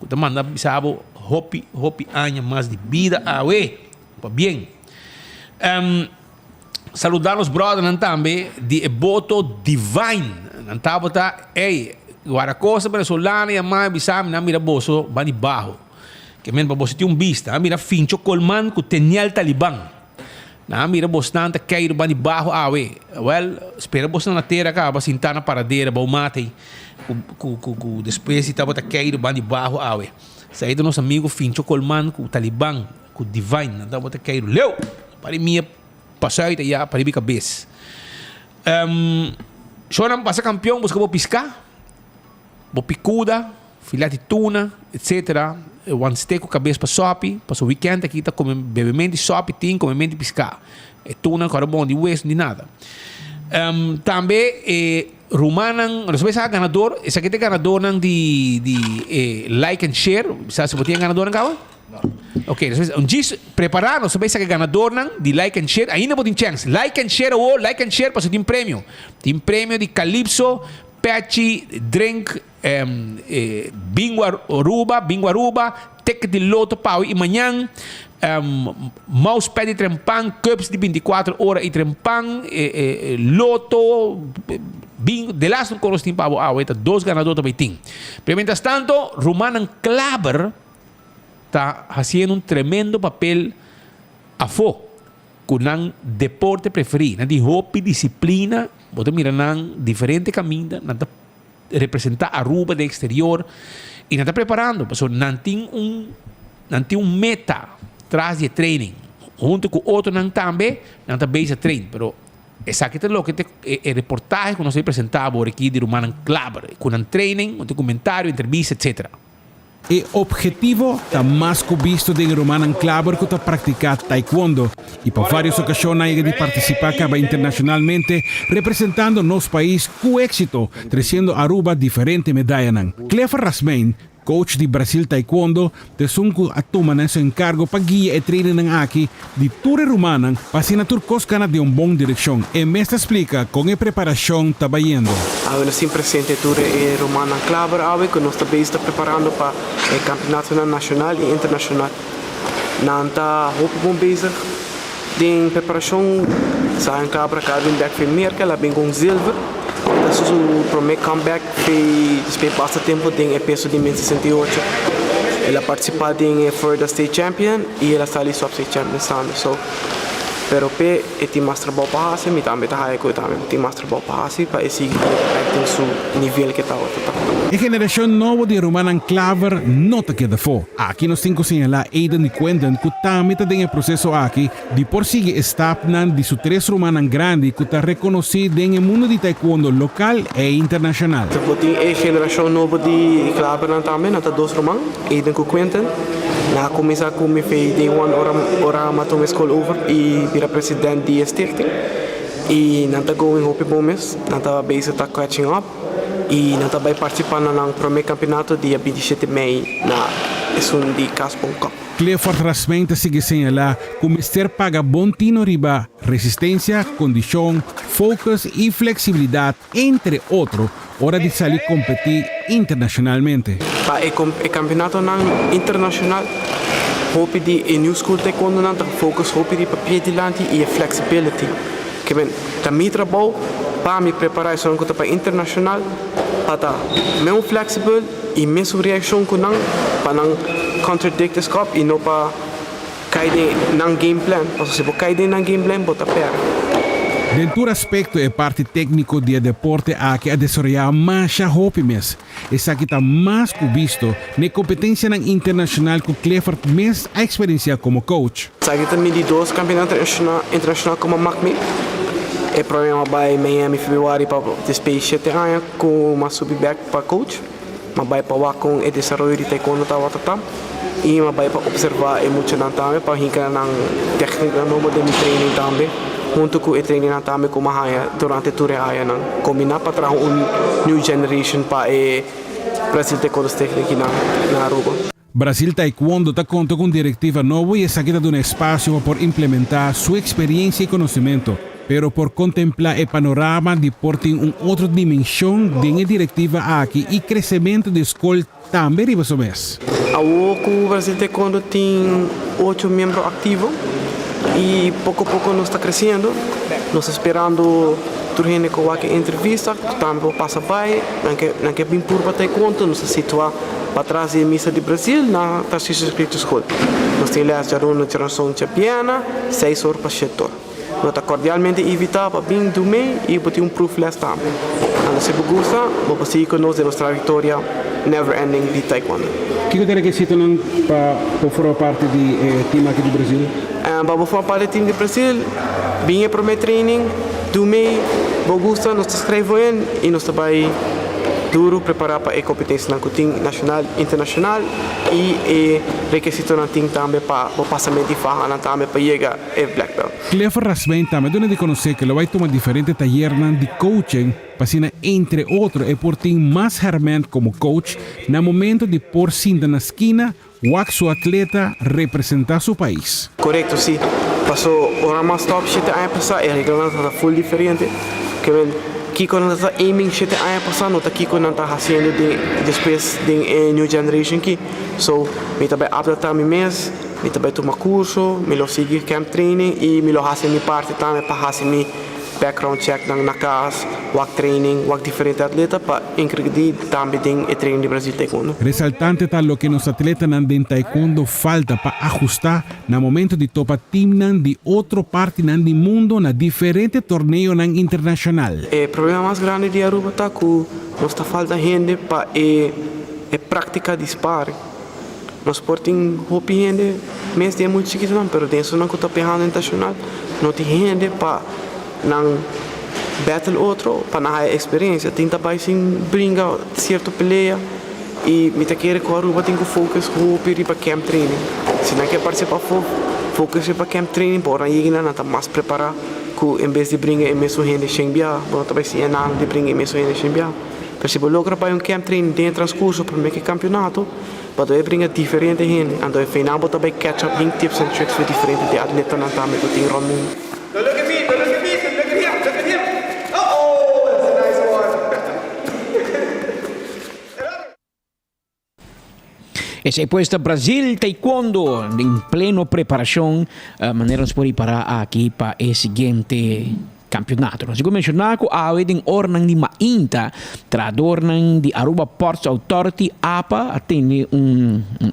Kutamba manda bisabo hopi aña mais de vida awe, bem. Saludar os brothers também de Eboto Divine, nantabo tá, Guaracosa venezolana e mais bisabo na mira boso bani bajo. Que men baboso tem vista, mira Fincho Colman com Teniel Taliban. Na mira bastante cair bani baixo awe. Well, espera bastante na terra cá, basintar na paradeira, baumate, com depois estava a cair bani baixo awe. Saído nosso amigo Fincho Colman com o Taliban, com o Divine, estava a cair leu. Para mim passar aí já para minha cabeça. Chora passa campeão, busca bo piscar, bo picuda, filé de tuna, etc. One steak com cabeça para sopi, para o weekend aqui está comendo bebimento de sopi, tem comendo de piscar. É tuna, carabão, de hueso, de nada. Também Rumanan, não sei se é ganador, esse aqui é ganador de like and share, sabe se você é ganador não? Ok, um dia preparar, não sei se é ganador de like and share, ainda pode ter chance. Like and share para tem prêmio. Tem prêmio de Calypso, Pechi, Drink, Bingo Aruba, Tec de Loto Pau e manhã, Mousepad e Trempan, Cups de 24 horas e Trempan, Loto, Bingo, de lá não conheço tempo, dois ganadores também tem. Mientras tanto, Romanan Klaber está fazendo tremendo papel a fo, com um deporte preferido, de hobby, disciplina, você mira diferente caminho, representar Aruba de exterior e não está preparando, porque não tem meta atrás de training, junto com outro também, não está bem a treino, mas essa aqui é o que é reportagem que nós apresentamos aqui de Romanan Klaber, com um training, um comentário, entrevista, etc. E objetivo está mais que visto de Romanan Klaber que está praticar taekwondo e por várias ocasiões de participar internacionalmente representando nosso país com êxito, trazendo Aruba diferente medalhas. Clefa Rasmein, coach de Brasil Taekwondo, te sunku atuma seu encargo para guiar e treinar aqui de Ture Romanan para assinatur coscana de boa direção. E mestre explica com a preparação está indo. Nós sempre presente Ture e Romanan Klaber, que nós também está preparando para o campeonato nacional e internacional. Nós está bom bezig de preparação, saem cabra cada vez que vem que ela vem com silver. Isso é o primeiro comeback que passa tempo tem peso de 68. Ela participa de Florida State Champion e ela está ali Sub State Champion estando. So, pero pe eti master ball para hasi, mi também tá aí com também eti master ball para hasi para esse tem seu nível que tá outro. A geração nova de Romanan Klaber não te queda fora. Aqui nós temos que señalar Aiden e Quentin que também tem o processo aqui de por seguir staff de su três Romanan grande que está reconhecido no mundo de taekwondo local e internacional. Tem a geração nova de Klaber também, nós dois Roman, Aiden e Quentin. Na começar com me fez de hora matou uma escola over e vira presidente de stichting. E não está going hopi bomes, não está base está catching up e não está vai participar no primeiro campeonato dia 27 de maio na um de Caspon Cup. Clifford Rasmenta sigue señalar que o mister paga bom tino riba resistência, condição, focus e flexibilidade, entre outros, hora de sair competir internacionalmente. Para o campeonato internacional, hoop die in New School Taekwondo na focus hoop die papier die lanti e flexibility. Que ben, da mi trabalho para me preparar só para internacional, para meu flexible e mesmo reação com não para não contradict the scope e não para cair na game plan. Porque se você cair na game plan, bota perde. Dentro aspecto é parte técnico do deporte a que a desarrollar mais a hope mes. Essa que está mais visto na competência internacional que Clifford mes a experiência como coach. Sabe também de 2 campeonatos internacional como MACME. É problema vai Miami Februário para despedir 7 anos com uma subback para coach. Mas vai para lá com o desenvolvimento de taekwondo tá. E mas vai para observar e muito não também para hincar na técnica nova de training também. Junto com o treinamento também como a durante toda a área, combinar para trazer new generation para o Brasil Taekwondo técnico na Aruba. Brasil Taekwondo está conta com diretiva nova e essa queda de um espaço para implementar sua experiência e conhecimento, pero por contemplar o panorama de portar outra dimensão de diretiva aqui e crescimento da escola também riba so mês. O Brasil Taekwondo tem 8 membros ativos. E pouco a pouco nós está crescendo, nós esperando turno com a entrevista, também passa bem, não é bem por bater conta, nós situar para trás da missa de Brasil na Tarcísio Espírito Escola. Nós temos já uma geração championa, 6 horas para 7 horas. Nós está cordialmente evitar para vir do meio e botar proof last também. Se você gosta, vamos seguir com nós nossa vitória never ending de Taekwondo. O que você requisito para formar parte do time aqui do Brasil? Para formar parte do time do Brasil, vinha para o meu training, do meio, gosta, nós escrevemos e nós também duro preparar para a competência na time nacional, internacional e requisito na time também para o passamento de farra também para chegar a black belt. Clifford Rasmenta também dona de conhecer que ele vai tomar diferentes talleres de coaching para entre outros e por ter mais hermente como coach no momento de por cinta na esquina o seu atleta representar seu país. Correto, sim. Passou o Ramas Top 7 anos passado, a regulamento está full diferente. Que quando está aiming 7 anos passado, não está aqui quando está fazendo depois de new generation aqui. So, me também adaptar a mim mesmo, me também tomar curso, me lo seguir camp training e me lo fazer minha parte também para fazer minha background check na casa, work training, work diferente atleta para incluir também o training de Brasil Taekwondo. Resaltante está lo que nos atletas de Taekwondo falta para ajustar no momento de topa team de outra parte do mundo na diferente torneio internacional. O problema mais grande de Aruba está que nos está falta gente para a prática de sparring. Nós portamos roupa gente, mas é muito chiquito não, mas dentro não está pegando internacional, não tem gente para não battle outro para não ter experiência. Tem também sim brincar certa peleia e me tá querer que a Aruba tem que focar para camp training. Se não quer participar focus para camp training, para aí não está mais preparado que em vez de brincar em mesmo gente xenbia, bom também se é nada de brincar em mesmo gente xenbia. Mas se você logra para camp training dentro do transcurso para o campeonato, para brincar diferente gente, então no final você também catch up 20 tips and tricks para diferentes de atleta não também que tem mundo. Esse é posto Brasil Taekwondo em pleno preparação, maneira de preparar aqui para o seguinte campeonato. Nós vamos mencionar que há uma ordem de mainta, tradornan de Aruba Ports Authority, APA, atende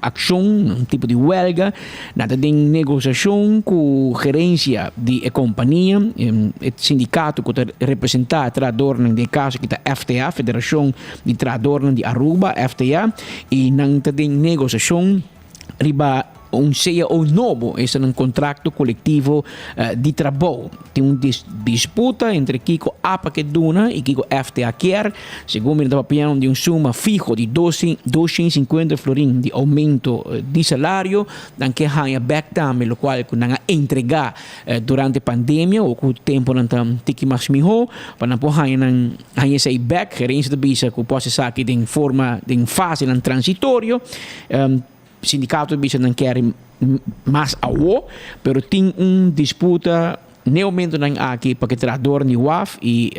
ação, tipo de huelga, nada de negociação com gerência de companhia, o sindicato que representa tradornan de caso que está FTA, Federação de Tradornan de Aruba, FTA, e nada de negociação riba CEO novo, esse é um contrato coletivo de trabalho. Tem uma disputa entre Kiko APA que dona e Kiko FTA quer, segundo ele estava pedindo de suma fijo de 250 florin de aumento de salário, dan que hanya back também, o qual não entregar durante a pandemia ou com o tempo não tem mais miho, para não hanya esse back, gerência de visa que pode ser aqui de forma de fase transitório. sindicato bisa não quer mais awo, pero tem disputa no momento nang aqui para que trador ni WAF e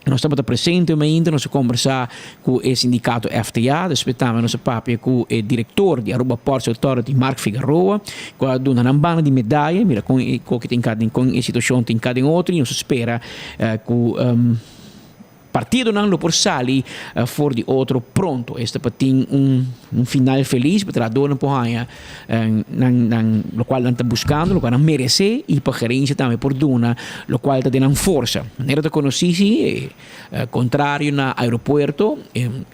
nós estamos presente ainda, nós conversar com o sindicato FTA, respeitamos nosso papel com o diretor de Aruba Ports Authority, Mark Figueroa, com a dona Nambana de medalha, mira, com que tem cada com a situação tem cada outro, e nós espera com partido não lo por sali for de outro pronto. Este tem final feliz para a dona porranha lo qual está buscando, lo qual merece e para gerência também por dona, lo qual está dando força. Maneira de conhecer contrário na aeroporto,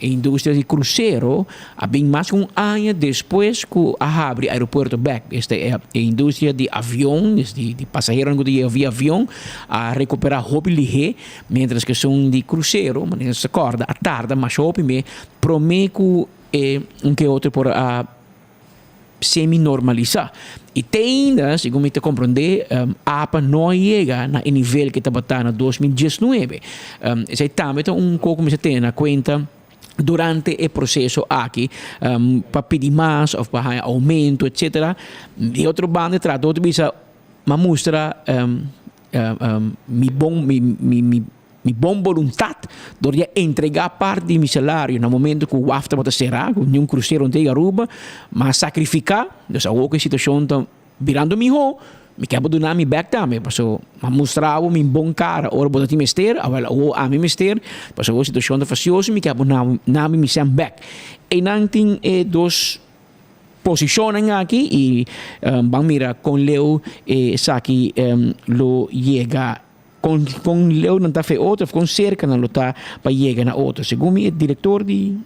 indústria de cruzeiro, há bem mais um ano depois que abre aeroporto back. Esta é a indústria de avião, de passageiros que via avião, a recuperar hobby lihe, mientras que são de cruzeiro, mas não se acorda a tarde, mas hobby me prometo que outro por a semi-normalizar. E tem ainda, segundo me compreender, APA não chega no nível que estava em 2019. Esse é também pouco me tem na conta durante o processo aqui, para pedir mais, ou para aumento, etc. De outro bando, traduz bisa mostra mi bom vontade de entregar parte de meu salário no momento que o after pode ser um cruzeiro de Aruba, mas sacrificar, então a outra situação está virando melhor, me quero donar mi back também, porque eu mostrava meu bom cara, ora botar me ester, ou a mim ester, porque a situação está faciosa, me quero donar mi back. E não tem dois posicionam aqui e vamos mirar com Leo saki lo chega com Leo não está feito outro, com cerca não está para chegar na outra. Segundo o diretor de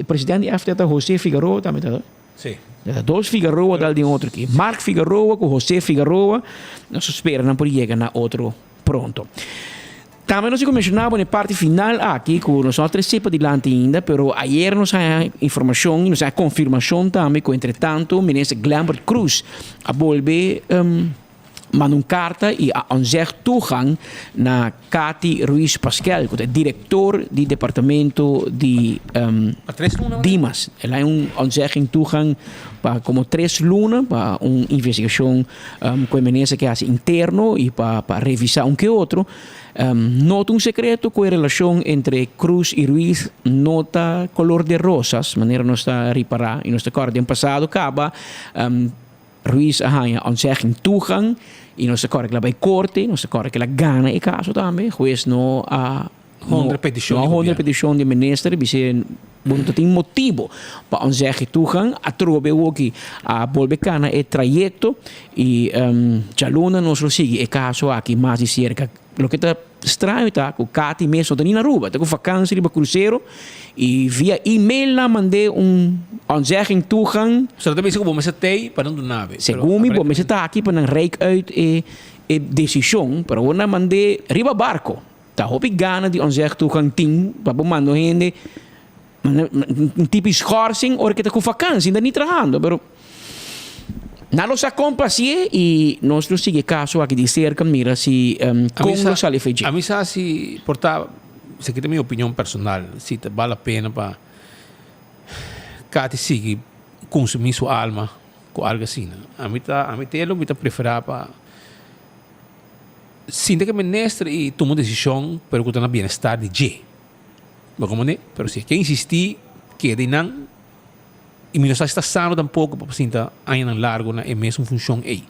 presidente da FTA, José Figueroa, também está. Sim. Dois Figueroa dal de outro aqui. Mark Figueroa com José Figueroa, nós esperamos por chegar na outro pronto. Também nós mencionamos na parte final aqui que nós não antecipa de lá ainda, pero ayer nós há informação, nós há confirmação também que entretanto o ministro Glambert Cruz a volver mandou carta e a onzeg toegang na Cathy Ruiz Pascal, que é diretor do departamento de Dimas. Ela é onzeg toegang para como 3 lunas para uma investigação com a ministra que hace interno e para revisar que outro. Nota secreto com a relação entre Cruz e Ruiz nota color de rosas, maneira não está a reparar, e nós acordamos no passado, acaba Ruiz arranha onzeg toegang e nós acordamos que ela vai corte, nós acordamos que ela ganha o caso também, juiz não a petição de ministro, não tem motivo para onzeg toegang, a trobe aqui a bolbecana é trajeto e já luna nós sigue o caso aqui mais de cerca. Lo que está estranho tá que o Cathy mesmo está na Aruba, está com vacância de cruzeiro e via e-mail lá mandei onzeg toegang. Só também segundo você tem para não donar. Segundo me você está aqui para não reik uit a decisão, para não mandei riba barco. Tá hopi gana de onzeg toegang ting para mandar gente um tipo de schorsing ou que está com vacância ainda nem trabalhando, pero não se complace e nós não seguimos caso aqui de cerca, mira se como sale feito. A mim se portar, se que tem minha opinião personal, se vale a pena para Cathy seguir consumir sua alma com algo assim. A mim tá preferir para sinta que ministro e tomou decisão para que o bem-estar de G. Mas como né? Pero se quem insistir que de não e não está sano tampouco para sinta ainda largo na é mesmo função aí.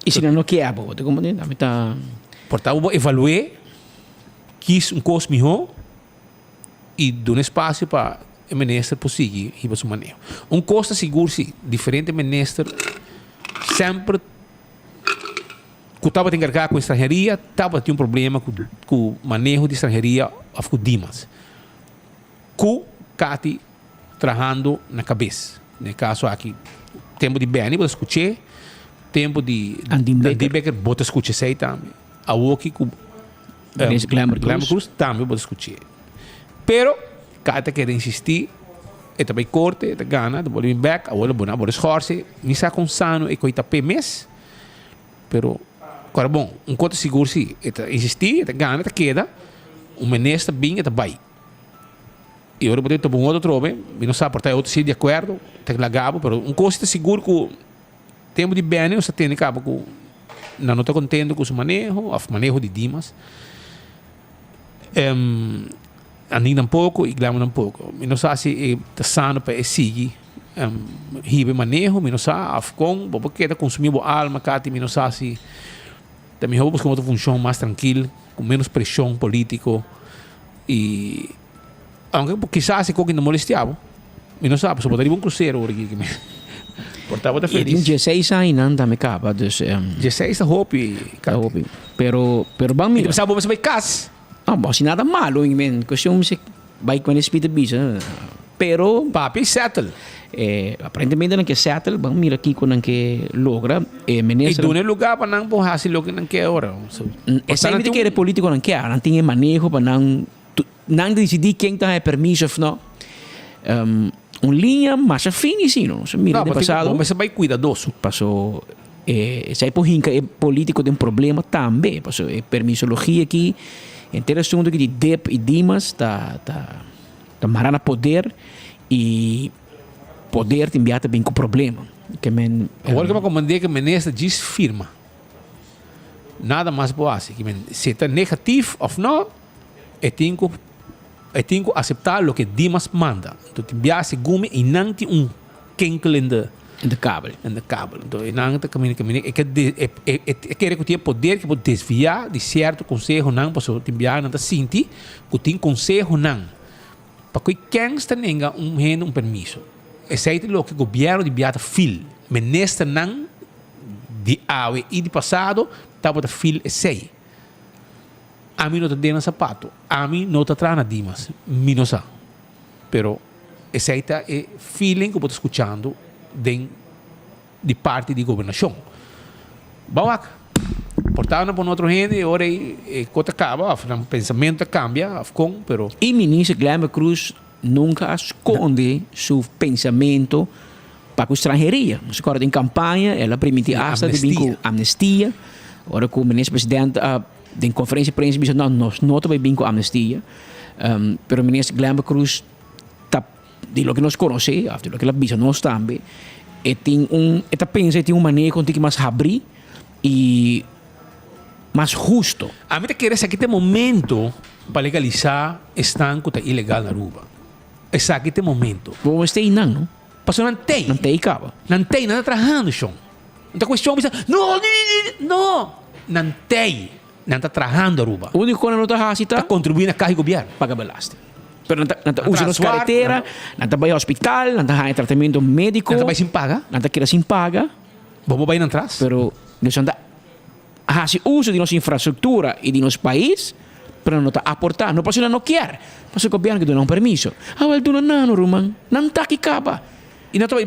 E se não quer, como né? A mim tá portanto vou evaluar quis custo melhor e dar espaço para o ministro conseguir ir para seu manejo. Custo seguro se diferente ministro sempre que estava a encarregar com a estrangeria, estava a ter problema com o manejo de estrangeria ou com Dimas. Com Cathy trabalhando na cabeça. No caso aqui, tempo de Benny, vou escutar, tempo de Andy Becker, vou escutar sei também. A Woki com Glamour Cruz também vou escutar. Pero, Cathy quer insistir, e também corte, e gana, de voltar back, a outra vou esforçar, me está com sano e coita PMS, pero agora bom, conto seguro se insistir, gana, queda, ministro bem, vai. E agora vou ter um outro trobe, não sabe portar outro se de acordo, te lagabo, pero coisa está seguro que tempo de bem, você tem cabo que não está contente com o manejo de Dimas. Anin tampouco e Glamo tampouco. Não sei se está sano para seguir ribe manejo, não sei, afcom, porque está consumindo alma, cati, não sei se também vamos com outra função mais tranquila, com menos pressão político e aunque quizás se coque não molestiava, não sei, só botaria um cruzeiro hoje aqui que me portava da feliz. E 16 anos não também acaba, dus 16 a hope, pero bang mira. Sabe você vai cas? Ah, bom, se nada malo, men, questão se vai com esse pita bisa, pero papi settle. Aparentemente não que settle, bang mira aqui quando que logra, ministro. E do lugar para não porra se logo não quer hora. Essa é que é político não quer, não tem manejo para não decidir quem tá permisso ou não. Linha mais fina sim, não. Mira no passado. Mas você vai cuidadoso. Passou sai por hinca é político tem problema também, passou permissologia aqui. Interessante que de DEP e Dimas tá marana poder e poder te enviar também com problema. Que men agora que eu comandei que ministra diz firma. Nada mais boa assim, que se está negativo ou não, tenho que aceitar o que Dimas manda. Então te enviar se gume e não te kenkel in de kabel. Então, não está caminho. É que tem poder que pode desviar de certo conselho não, para te enviar não está sentir que tem conselho não. Para que quem está nenga um permisso. Exceto o que o governo de biata fil, ministra não de ave e de passado, tá para fil é sei. A mim não está dentro sapato, a mim não está atrás na Dimas, mim não sabe. Pero exceto é feeling que eu estou escutando de parte de governação. Bawak, portava para outro gente, agora a coisa acaba, o pensamento cambia, pero... E ministro Glamo Cruz nunca esconde seu pensamento para a estrangeria. Mas agora em campanha, ela permitiu de amnistia. Agora com o ministro-presidente em conferência de prensa disse, não, nós não vamos com amnistia. Pero o ministro Glamo Cruz de lo que nós conhecemos, de lo que ela disse, nós também, ela pensa que tem manejo que mais abrir e mais justo. A mim quer dizer que tem momento para legalizar estanco ilegal na Aruba. Esse aqui tem momento. Vamos ter não? Passou não tem. Não tem caba. Não tem, não está trabalhando, Sean. Então a questão é, não tem. Não está trabalhando Aruba. O único que não está fazendo está contribuindo a carga governo. Paga belaste. Pero não está usando as carreteras, não está ao hospital, não está em tratamento médico. Não está sem paga. Não está querendo sem paga. Vamos ir atrás. Pero nós está fazendo uso de nossa infraestrutura e de nosso país, pero não está aportando. Não passa não quer. Passa o governo que dá um permisso. Ah, ele dá não, Roman. Não está aqui capa. E não está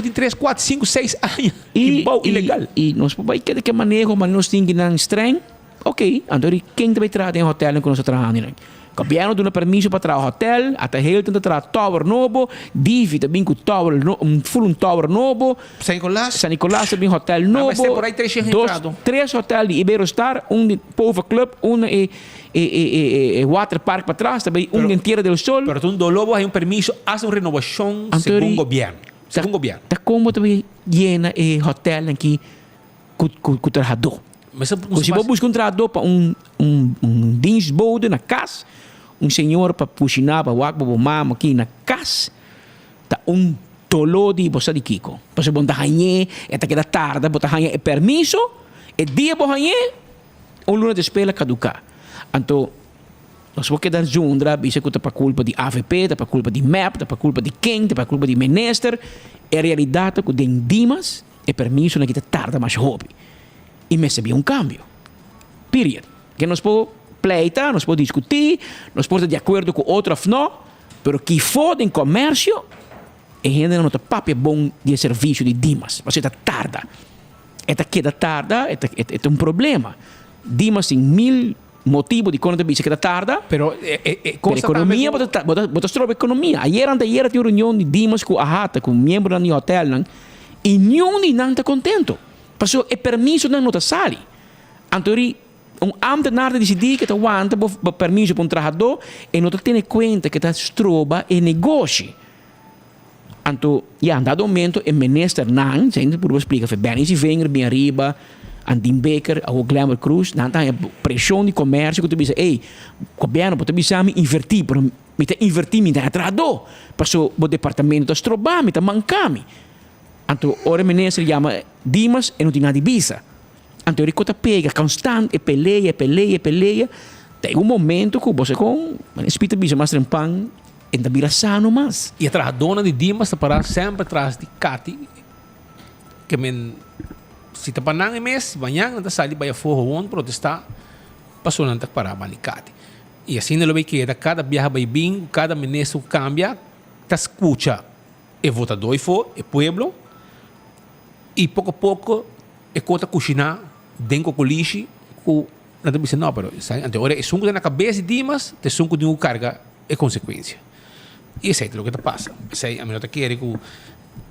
tem 3, 4, 5, 6 anos. E ilegal. E nós vai querer que manejo, mas nós temos que dar estranho. Ok, então quem vai trabalhar em hotel que nós trabalhamos? O governo dá permisso para trabalhar hotel, até ele tenta trabalhar tower novo, Divi também com tower, full tower novo, San Nicolás também hotel novo, mas tem por aí 3 hotéis de Iberostar, de Povo Club, Water Park para trás, também em Tierra del Sol. Pero tu Lobo hay permisso, hace uma renovação segundo o governo. Tá como também llena hotel aqui com trabalhador. Se você busca trabalhador para dienstbode na casa, senhor para cozinhar, para wak, para mama aqui na casa, tá tolo de você de Kiko. Para você botar hanhe, queda tarde, botar hanhe permisso, dia para hanhe, luna de espera caducar. Então, nós vamos quedar juntos, isso é para culpa de AVP, para culpa de MAP, para culpa de quem, para culpa de minister. É realidade que tem Dimas, permisso na que tarde mais hobby. E me sabia cambio. Period. Que nós podemos pleitar, nós podemos discutir, nós podemos estar de acordo com outro ou não, mas que for em comércio, a gente não está papel bom de serviço de Dimas. Mas está tarde. Queda tarde, é problema. Dimas tem 1000 motivos de quando você queda tarde, pero a economia, você trouxe a economia. Ayer tinha uma reunião de Dimas com a Hata, com membros do hotel, e nenhum não está contente. Passou é permisso não está sali. Então, ambtenaar decidir que está aguanta permisso para trabalhador e não tem conta que está estroba e negócio. Anto, en dado momento, el minister Nang, zijn por explicar, Benny si vinger, bien arriba, Andim Baker, a Glamour Cruz, dan a pressão de comércio que tu diz, ei, governo, tu bisa me invertir, pero me te invertir me dá atrado, passo o departamento da stroba, me te mancami. Anto, ora minister chama Dimas e não tem nada de bisa. Anto, eu ricotta pega, constante, e peleia. Tem momento que você com, espírito bisa mais trempang, e da vira sano mas. E atrás a dona de Dimas está para sempre atrás de Kati, que se está para nang mes, banhang nanta sali vai a forro on protestar, passou nanta para manicate. E assim não vai que cada viaja vai bem, cada ministro cambia, tá escuta e votador e for, e pueblo, e pouco a pouco e conta cozinhar dentro do lixo, com nada me não, pero agora é sunco na cabeça de Dimas, te sunco de uma carga e consequência. E isso é o que está passando. Isso é a minha querer que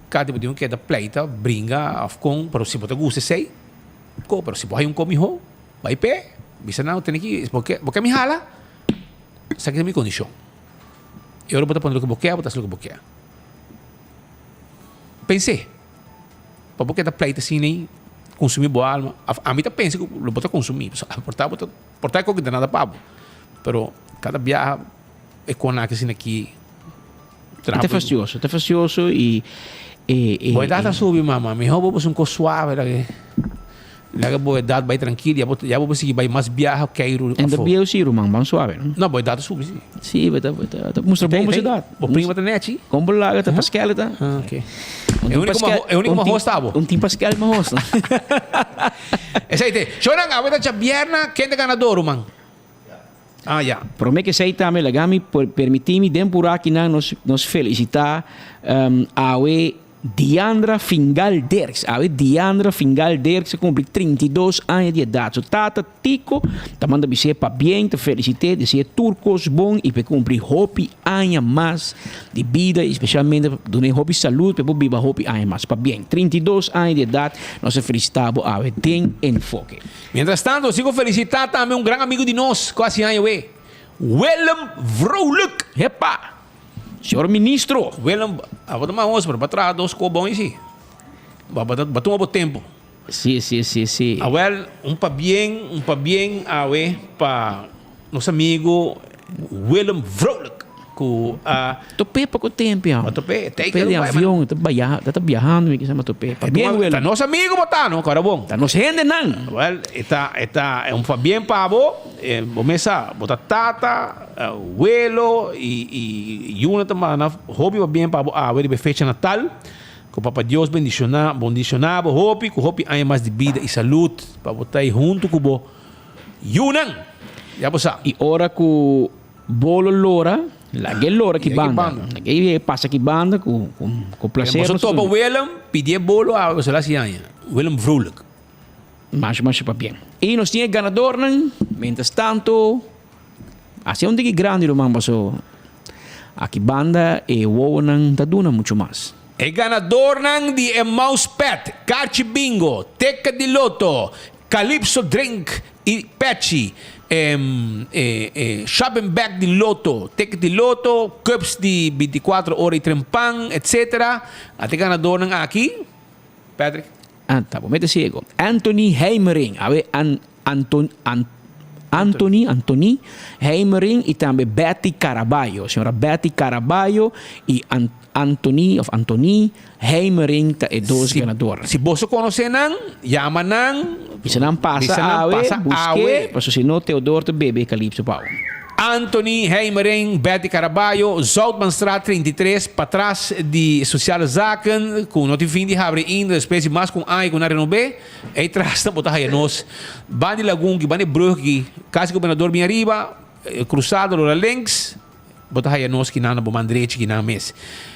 cada um que é da pleita brinca com, pero se você gosta sei, pero se você come ho, vai pé, bisa não tem que porque me hala, sabe que é minha condição. Eu não vou poner o que boqueia, vou o que boqueia. Pensei, para porque da pleita assim nem consumir boa alma, a mim tá pensa que eu vou consumir, portar com que nada pago, pero cada viagem é com a que assim aqui. Está fastidioso e boa data subir, mamãe. Me roubo um pouco suave, lá boa data vai tranquila, já vou conseguir vai mais viajar que ir. Ainda bem o Ciro, bem suave, não? Não, boa data subir, sim. Sim, vai mostra bom você dá. O primo da net. Como lá, tá Pascal tá. Ok. É o único uma hosta, abo. Tim Pascal uma hosta. Esse aí, chora nga, vai dar vierna, quem é ganador, man? Já. Para mim que sei também, lagami permitir-me dempurar aqui nos felicitar a Diandra Fingal Derks. A Diandra Fingal Derks cumpre 32 anos de idade. So, tata tico, te manda dizer para bem, te felicite, dizer turcos bom e para cumprir hopi anos mais de vida, especialmente durante hopi saúde, para viver hopi anos mais. Para bem, 32 anos de idade, nós felicitamos a tem enfoque. Mientras tanto, sigo felicitar também um grande amigo de nós, quase ano, Willem Vrolijk. Epa! Senhor ministro, Willem, vou mais onze para trás dos cobões e batum ao tempo. Sim. Well, para bem, para nosso amigo Willem Vrolijk. Topé pouco tempo, já. Topé de avião, tá viajando, que chama topé. Bem, Willem. Tá nosso amigo botando, cara bom. Tá nossa gente não. Well, é um bem para começa botar tata, Welo e Yuna também na hobby bem para a fecha Natal. Que o Papa Deus bendicionava, hobby, que o hobby há mais de vida e saúde para botar junto com o Yunan. Já você. E ora com bolo lora, lagi lora que banda. Lagi passa que banda com prazer. Você topa Willem, pedir bolo a você lá se anha. Willem Vrolijk. Mas para bem. E nós tínhamos ganador, não? Mientras tanto, assim um dia grande, irmão, passou. Aqui banda e o não tá dando muito mais. E ganador não de Mouse Pet, Carchi Bingo, Teca de Loto, Calypso Drink e Petchi. Shopping bag de Loto, ticket de Loto, cups de 24 horas e trempang, etc. Até ganador ng aqui, Patrick. Tá bom, mete ciego. Anthony Heimering, Anthony Heimering e também Betty Caraballo, senhora Betty Caraballo e Anthony Heimering é dois ganadores. Se você conhece não, chama não. Se não passa busque, para se não Teodoro te bebe Calypso Pau. Anthony Heimering, Betty Caraballo, Zoutmanstraat 33, para trás de Sociale Zaken, com notifim de abre ainda, espécie mais com ai com na renové, e traz na botar aí nós, Bani Lagungi, Bani Bruggi, Casa Governador bem arriba, Cruzado Lora Links, botar aí nós que na bomandrete que na mes.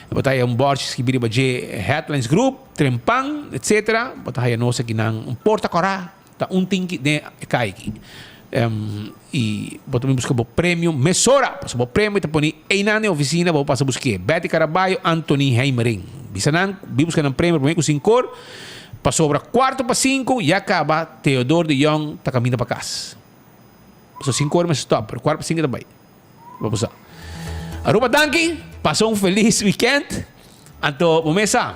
Botar aí borges que vira de Headlines Group, Trempang, etc. Botar aí nós aqui na Porta Corá, tá ting de cai aqui. E botar buscar o prêmio Mesora, passa o prêmio tá poni aí na oficina, vou passar buscar Betty Caraballo, Anthony Heimering. Bisanan, buscar um prêmio para mim com 5 passou para 4 para 5 e acaba Teodoro de Jong tá caminho para casa. Passou 5 horas mas stop, para 4 para 5 também. Vamos lá. Aruba Danki, passou um feliz weekend. Anto, umesa.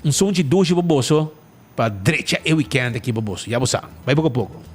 Um som de dois de boboso para direita e weekend aqui boboso. Já você. Vai pouco a pouco.